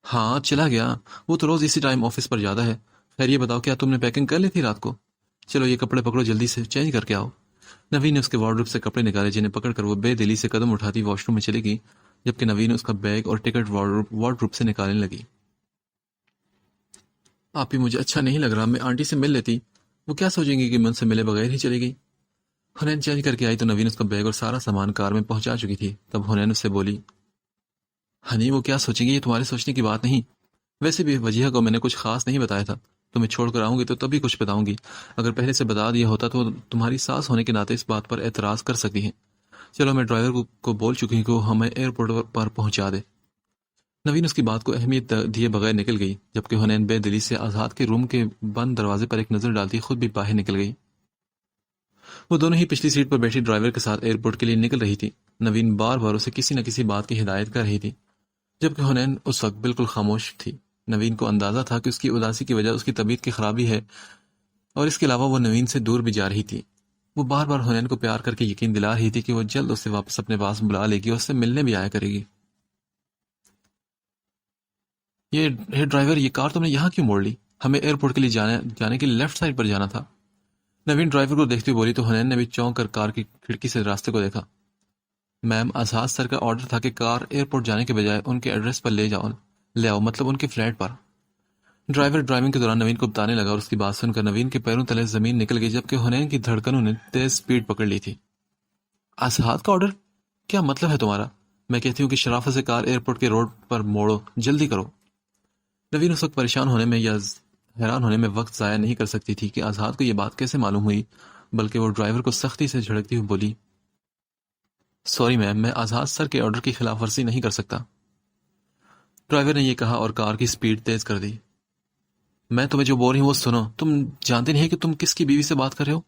ہاں چلا گیا، وہ تو روز اسی ٹائم آفس پر جاتا ہے۔ خیر یہ بتاؤ کیا تم نے پیکنگ کر لی تھی رات کو؟ چلو یہ کپڑے پکڑو، جلدی سے چینج کر کے آؤ۔ نوین نے اس کے وارڈروب سے کپڑے نکالے جنہیں پکڑ کر وہ بے دلی سے قدم اٹھاتی واش روم میں چلی گئی، جبکہ نوین اس کا بیگ اور ٹکٹ وارڈروب سے نکالنے لگی۔ آپ ہی مجھے اچھا نہیں لگ رہا، میں آنٹی سے مل لیتی، وہ کیا سوچیں گی کہ میں ان سے ملے بغیر ہی چلی گئی۔ حنین چینج کر کے آئی تو نوین اس کا بیگ اور سارا سامان کار میں پہنچا چکی تھی۔ تب حنین اس سے بولی، ہنی وہ کیا سوچیں گی، یہ تمہارے سوچنے کی بات نہیں۔ ویسے بھی وجیہہ کو میں نے کچھ خاص نہیں بتایا تھا، تمہیں چھوڑ کر آؤں گی تو تبھی کچھ بتاؤں گی، اگر پہلے سے بتا دیا ہوتا تو تمہاری ساس ہونے کے ناطے اس بات پر اعتراض کر سکتی ہیں۔ چلو میں ڈرائیور کو بول چکی ہوں کہ وہ ہمیں ایئرپورٹ پر پہنچا دے۔ نوین اس کی بات کو اہمیت دیے بغیر نکل گئی، جبکہ حنین بے دلی سے آزاد کے روم کے بند دروازے پر ایک نظر ڈالتی خود بھی باہر نکل گئی۔ وہ دونوں ہی پچھلی سیٹ پر بیٹھی ڈرائیور کے ساتھ ایئرپورٹ کے لیے نکل رہی تھی۔ نوین بار بار اسے کسی نہ کسی بات کی ہدایت کر رہی تھی، جبکہ حنین اس وقت بالکل خاموش تھی۔ نوین کو اندازہ تھا کہ اس کی اداسی کی وجہ اس کی طبیعت کی خرابی ہے، اور اس کے علاوہ وہ نوین سے دور بھی جا رہی تھی۔ وہ بار بار حنین کو پیار کر کے یقین دلا رہی تھی کہ وہ جلد اسے واپس اپنے پاس بلا لے گی اور اس سے ملنے بھی آیا کرے گی۔ یہ ڈرائیور، یہ کار تم نے یہاں کیوں موڑ لی؟ ہمیں ایئرپورٹ کے لیے جانے کے لیے لیفٹ سائڈ پر جانا تھا۔ نوین ڈرائیور کو دیکھتے ہوئے بولی تو حنین نے بھی چونک کر کار کی کھڑکی سے راستے کو دیکھا۔ میم، اسعد سر کا آرڈر تھا کہ کار ایئرپورٹ جانے کے بجائے ان کے ایڈریس پر لے آؤ، مطلب ان کے فلیٹ پر۔ ڈرائیور ڈرائیونگ کے دوران نوین کو بتانے لگا اور اس کی بات سن کر نوین کے پیروں تلے زمین نکل گئی، جبکہ حنین کی دھڑکنوں نے تیز سپیڈ پکڑ لی تھی۔ اسعد کا آرڈر؟ کیا مطلب ہے تمہارا؟ میں کہتی ہوں کہ شرافت سے کار ایئرپورٹ کے روڈ پر موڑو، جلدی کرو۔ نوین اس وقت پریشان ہونے میں یا حیران ہونے میں وقت ضائع نہیں کر سکتی تھی کہ اسعد کو یہ بات کیسے معلوم ہوئی، بلکہ وہ ڈرائیور کو سختی سے جھڑکتی ہوئی بولی، سوری میم، میں اسعد سر کے آرڈر کی خلاف ورزی نہیں کر سکتا۔ ڈرائیور نے یہ کہا اور کار کی سپیڈ تیز کر دی۔ میں تمہیں جو بول رہی ہوں وہ سنو، تم جانتے نہیں کہ تم کس کی بیوی سے بات کر رہے ہو؟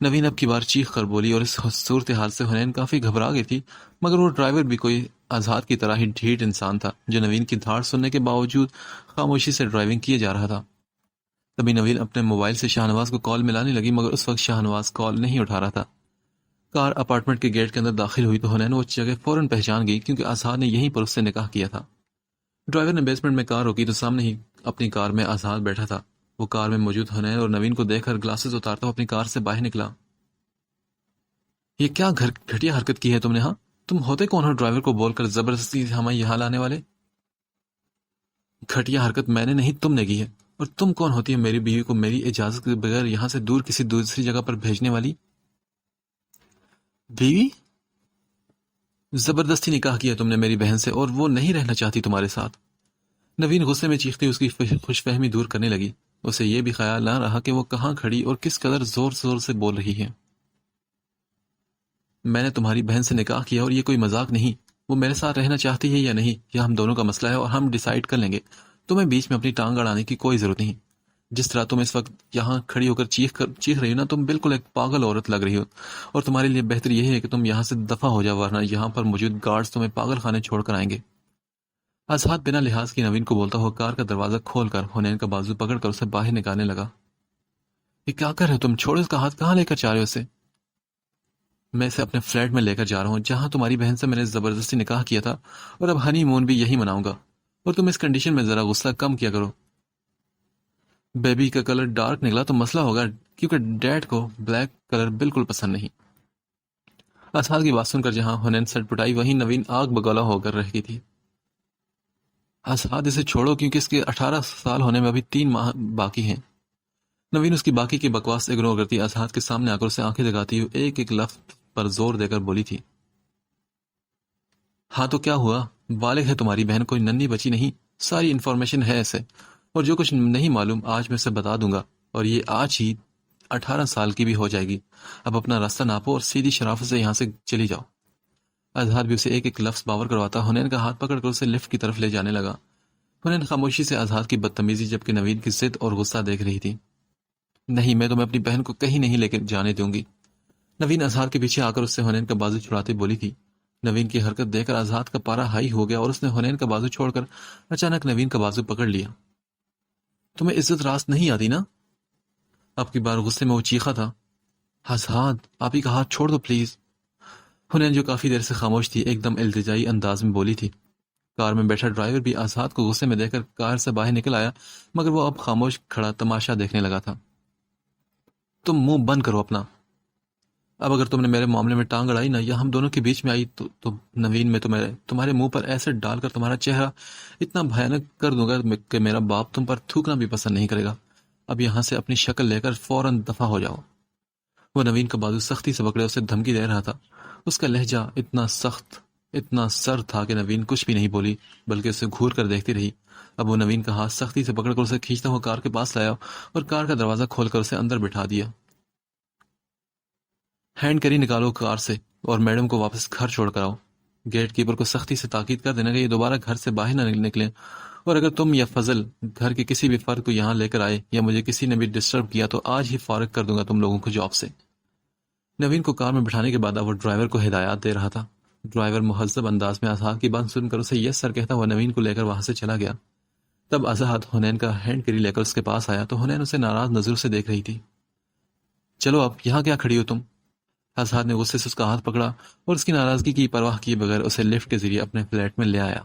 نوین اب کی بار چیخ کر بولی، اور اس صورتحال سے حنین کافی گھبرا گئی تھی، مگر وہ ڈرائیور بھی کوئی اسعد کی طرح ہی ڈھیٹ انسان تھا جو نوین کی دھاڑ سننے کے باوجود خاموشی سے ڈرائیونگ کیے جا رہا تھا۔ تبھی نوین اپنے موبائل سے شاہنواز کو کال ملانے لگی، مگر اس وقت شاہنواز کال نہیں اٹھا رہا تھا۔ کار اپارٹمنٹ کے گیٹ کے اندر داخل ہوئی تو حنین وہ جگہ فوراً پہچان گئی، کیونکہ اسعد نے یہیں پر اس سے نکاح کیا تھا۔ ڈرائیور نے بیسمنٹ میں کار روکی تو سامنے ہی اپنی کار میں اسعد بیٹھا تھا۔ وہ کار میں موجود حنین اور نوین کو دیکھ کر گلاسز اتارتا ہوا اپنی کار سے باہر نکلا۔ یہ کیا گھٹیا حرکت کی ہے تم نے؟ ہاں تم ہوتے کون ہو ڈرائیور کو بول کر زبردستی ہمیں یہاں لانے والے؟ گھٹیا حرکت میں نے نہیں، تم نے کی ہے۔ اور تم کون ہوتی ہے میری بیوی کو میری اجازت کے بغیر یہاں سے دور کسی دوسری جگہ پر بھیجنے والی؟ بیوی؟ زبردستی نکاح کیا تم نے میری بہن سے، اور وہ نہیں رہنا چاہتی تمہارے ساتھ۔ نوین غصے میں چیختی اس کی خوش فہمی دور کرنے لگی۔ اسے یہ بھی خیال نہ رہا کہ وہ کہاں کھڑی اور کس قدر زور سے بول رہی ہے۔ میں نے تمہاری بہن سے نکاح کیا اور یہ کوئی مذاق نہیں۔ وہ میرے ساتھ رہنا چاہتی ہے یا نہیں یہ ہم دونوں کا مسئلہ ہے اور ہم ڈیسائیڈ کر لیں گے۔ تمہیں بیچ میں اپنی ٹانگ اڑانے کی کوئی ضرورت نہیں۔ جس طرح تم اس وقت یہاں کھڑی ہو کر چیخ رہی ہو نا، تم بالکل ایک پاگل عورت لگ رہی ہو، اور تمہارے لیے بہتر یہ ہے کہ تم یہاں سے دفع ہو جاؤ، ورنہ یہاں پر موجود گارڈز تمہیں پاگل خانے چھوڑ کر آئیں گے۔ اسعد بنا لحاظ کی نوین کو بولتا ہوا کار کا دروازہ کھول کر حنین کا بازو پکڑ کر اسے باہر نکالنے لگا۔ یہ کیا کر رہے ہو تم؟ چھوڑو اس کا ہاتھ، کہاں لے کر جا رہے ہو اسے؟ میں اسے اپنے فلیٹ میں لے کر جا رہا ہوں، جہاں تمہاری بہن سے میں نے زبردستی نکاح کیا تھا، اور اب ہنی مون بھی یہی مناؤں گا۔ اور تم اس کنڈیشن میں ذرا غصہ کم کیا کرو۔ بیبی کا کلر ڈارک نکلا تو مسئلہ ہوگا، کیونکہ ڈیڈ کو بلیک کلر بالکل پسند نہیں۔ اسعد کی بات سن کر جہاں حنین سٹ پٹائی، وہیں نوین آگ بگولا ہو کر رہ گئی تھی۔ اسعد اسے چھوڑو، کیونکہ اس کے 18 سال ہونے میں ابھی 3 ماہ باقی ہیں۔ نوین اس کی باقی کی بکواس اگنور کرتی اسعد کے سامنے آ کر اسے آنکھیں دکھاتی ہوئی ایک ایک لفظ پر زور دے کر بولی تھی، ہاں تو کیا ہوا؟ بالغ ہے تمہاری بہن، کوئی ننھی بچی نہیں، ساری انفارمیشن ہے اسے، اور جو کچھ نہیں معلوم آج میں اسے بتا دوں گا، اور یہ آج ہی 18 سال کی بھی ہو جائے گی۔ اب اپنا راستہ ناپو اور سیدھی شرافت سے یہاں سے چلی جاؤ۔ اسعد بھی اسے ایک ایک لفظ باور کرواتا حنین کا ہاتھ پکڑ کر اسے لفٹ کی طرف لے جانے لگا۔ حنین خاموشی سے اسعد کی بدتمیزی جبکہ نوین کی ضد اور غصہ دیکھ رہی تھی۔ نہیں، میں تمہیں اپنی بہن کو کہیں نہیں لے کے جانے دوں گی۔ نوین اسعد کے پیچھے آ کر اس سے حنین کا بازو چھڑاتے بولی تھی۔ نوین کی حرکت دیکھ کر اسعد کا پارا ہائی ہو گیا اور اس نے حنین کا بازو چھوڑ کر اچانک نوین کا بازو پکڑ لیا۔ تمہیں عزت راست نہیں آتی نا؟ اب کی بار غصے میں وہ چیخا تھا۔ آزاد، آپ ہی کا ہاتھ چھوڑ دو پلیز۔ حنین جو کافی دیر سے خاموش تھی ایک دم التجائی انداز میں بولی تھی۔ کار میں بیٹھا ڈرائیور بھی آزاد کو غصے میں دیکھ کر کار سے باہر نکل آیا، مگر وہ اب خاموش کھڑا تماشا دیکھنے لگا تھا۔ تم منہ بند کرو اپنا۔ اب اگر تم نے میرے معاملے میں ٹانگ اڑائی نا یا ہم دونوں کے بیچ میں آئی تو نوین میں تمہارے منہ پر ایسڈ ڈال کر تمہارا چہرہ اتنا بھیانک کر دوں گا کہ میرا باپ تم پر تھوکنا بھی پسند نہیں کرے گا۔ اب یہاں سے اپنی شکل لے کر فوراً دفع ہو جاؤ۔ وہ نوین کا بازو سختی سے پکڑے اسے دھمکی دے رہا تھا۔ اس کا لہجہ اتنا سخت، اتنا سرد تھا کہ نوین کچھ بھی نہیں بولی بلکہ اسے گھور کر دیکھتی رہی۔ اب وہ نوین کا ہاتھ سختی سے پکڑ کر اسے کھینچتا ہوا کار کے پاس لایا اور کار کا دروازہ کھول کر اسے اندر بٹھا دیا۔ ہینڈ کری نکالو کار سے اور میڈم کو واپس گھر چھوڑ کر آؤ۔ گیٹ کیپر کو سختی سے تاکید کر دینا کہ یہ دوبارہ گھر سے باہر نہ نکلیں، اور اگر تم یا فضل گھر کے کسی بھی فرد کو یہاں لے کر آئے یا مجھے کسی نے بھی ڈسٹرب کیا تو آج ہی فارغ کر دوں گا تم لوگوں کو جاب سے۔ نوین کو کار میں بٹھانے کے بعد اب وہ ڈرائیور کو ہدایات دے رہا تھا۔ ڈرائیور مہذب انداز میں آزاد کی بات سن کر اسے یس سر کہتا ہوا نوین کو لے کر وہاں سے چلا گیا۔ تب آزاد حنین کا ہینڈ کری لے کر اس کے پاس آیا تو حنین اسے ناراض نظروں سے دیکھ رہی تھی۔ چلو اب یہاں کیا کھڑی ہو تم؟ آزاد نے غصے سے اس کا ہاتھ پکڑا اور اس کی ناراضگی کی پرواہ کیے بغیر اسے لفٹ کے ذریعے اپنے فلیٹ میں لے آیا۔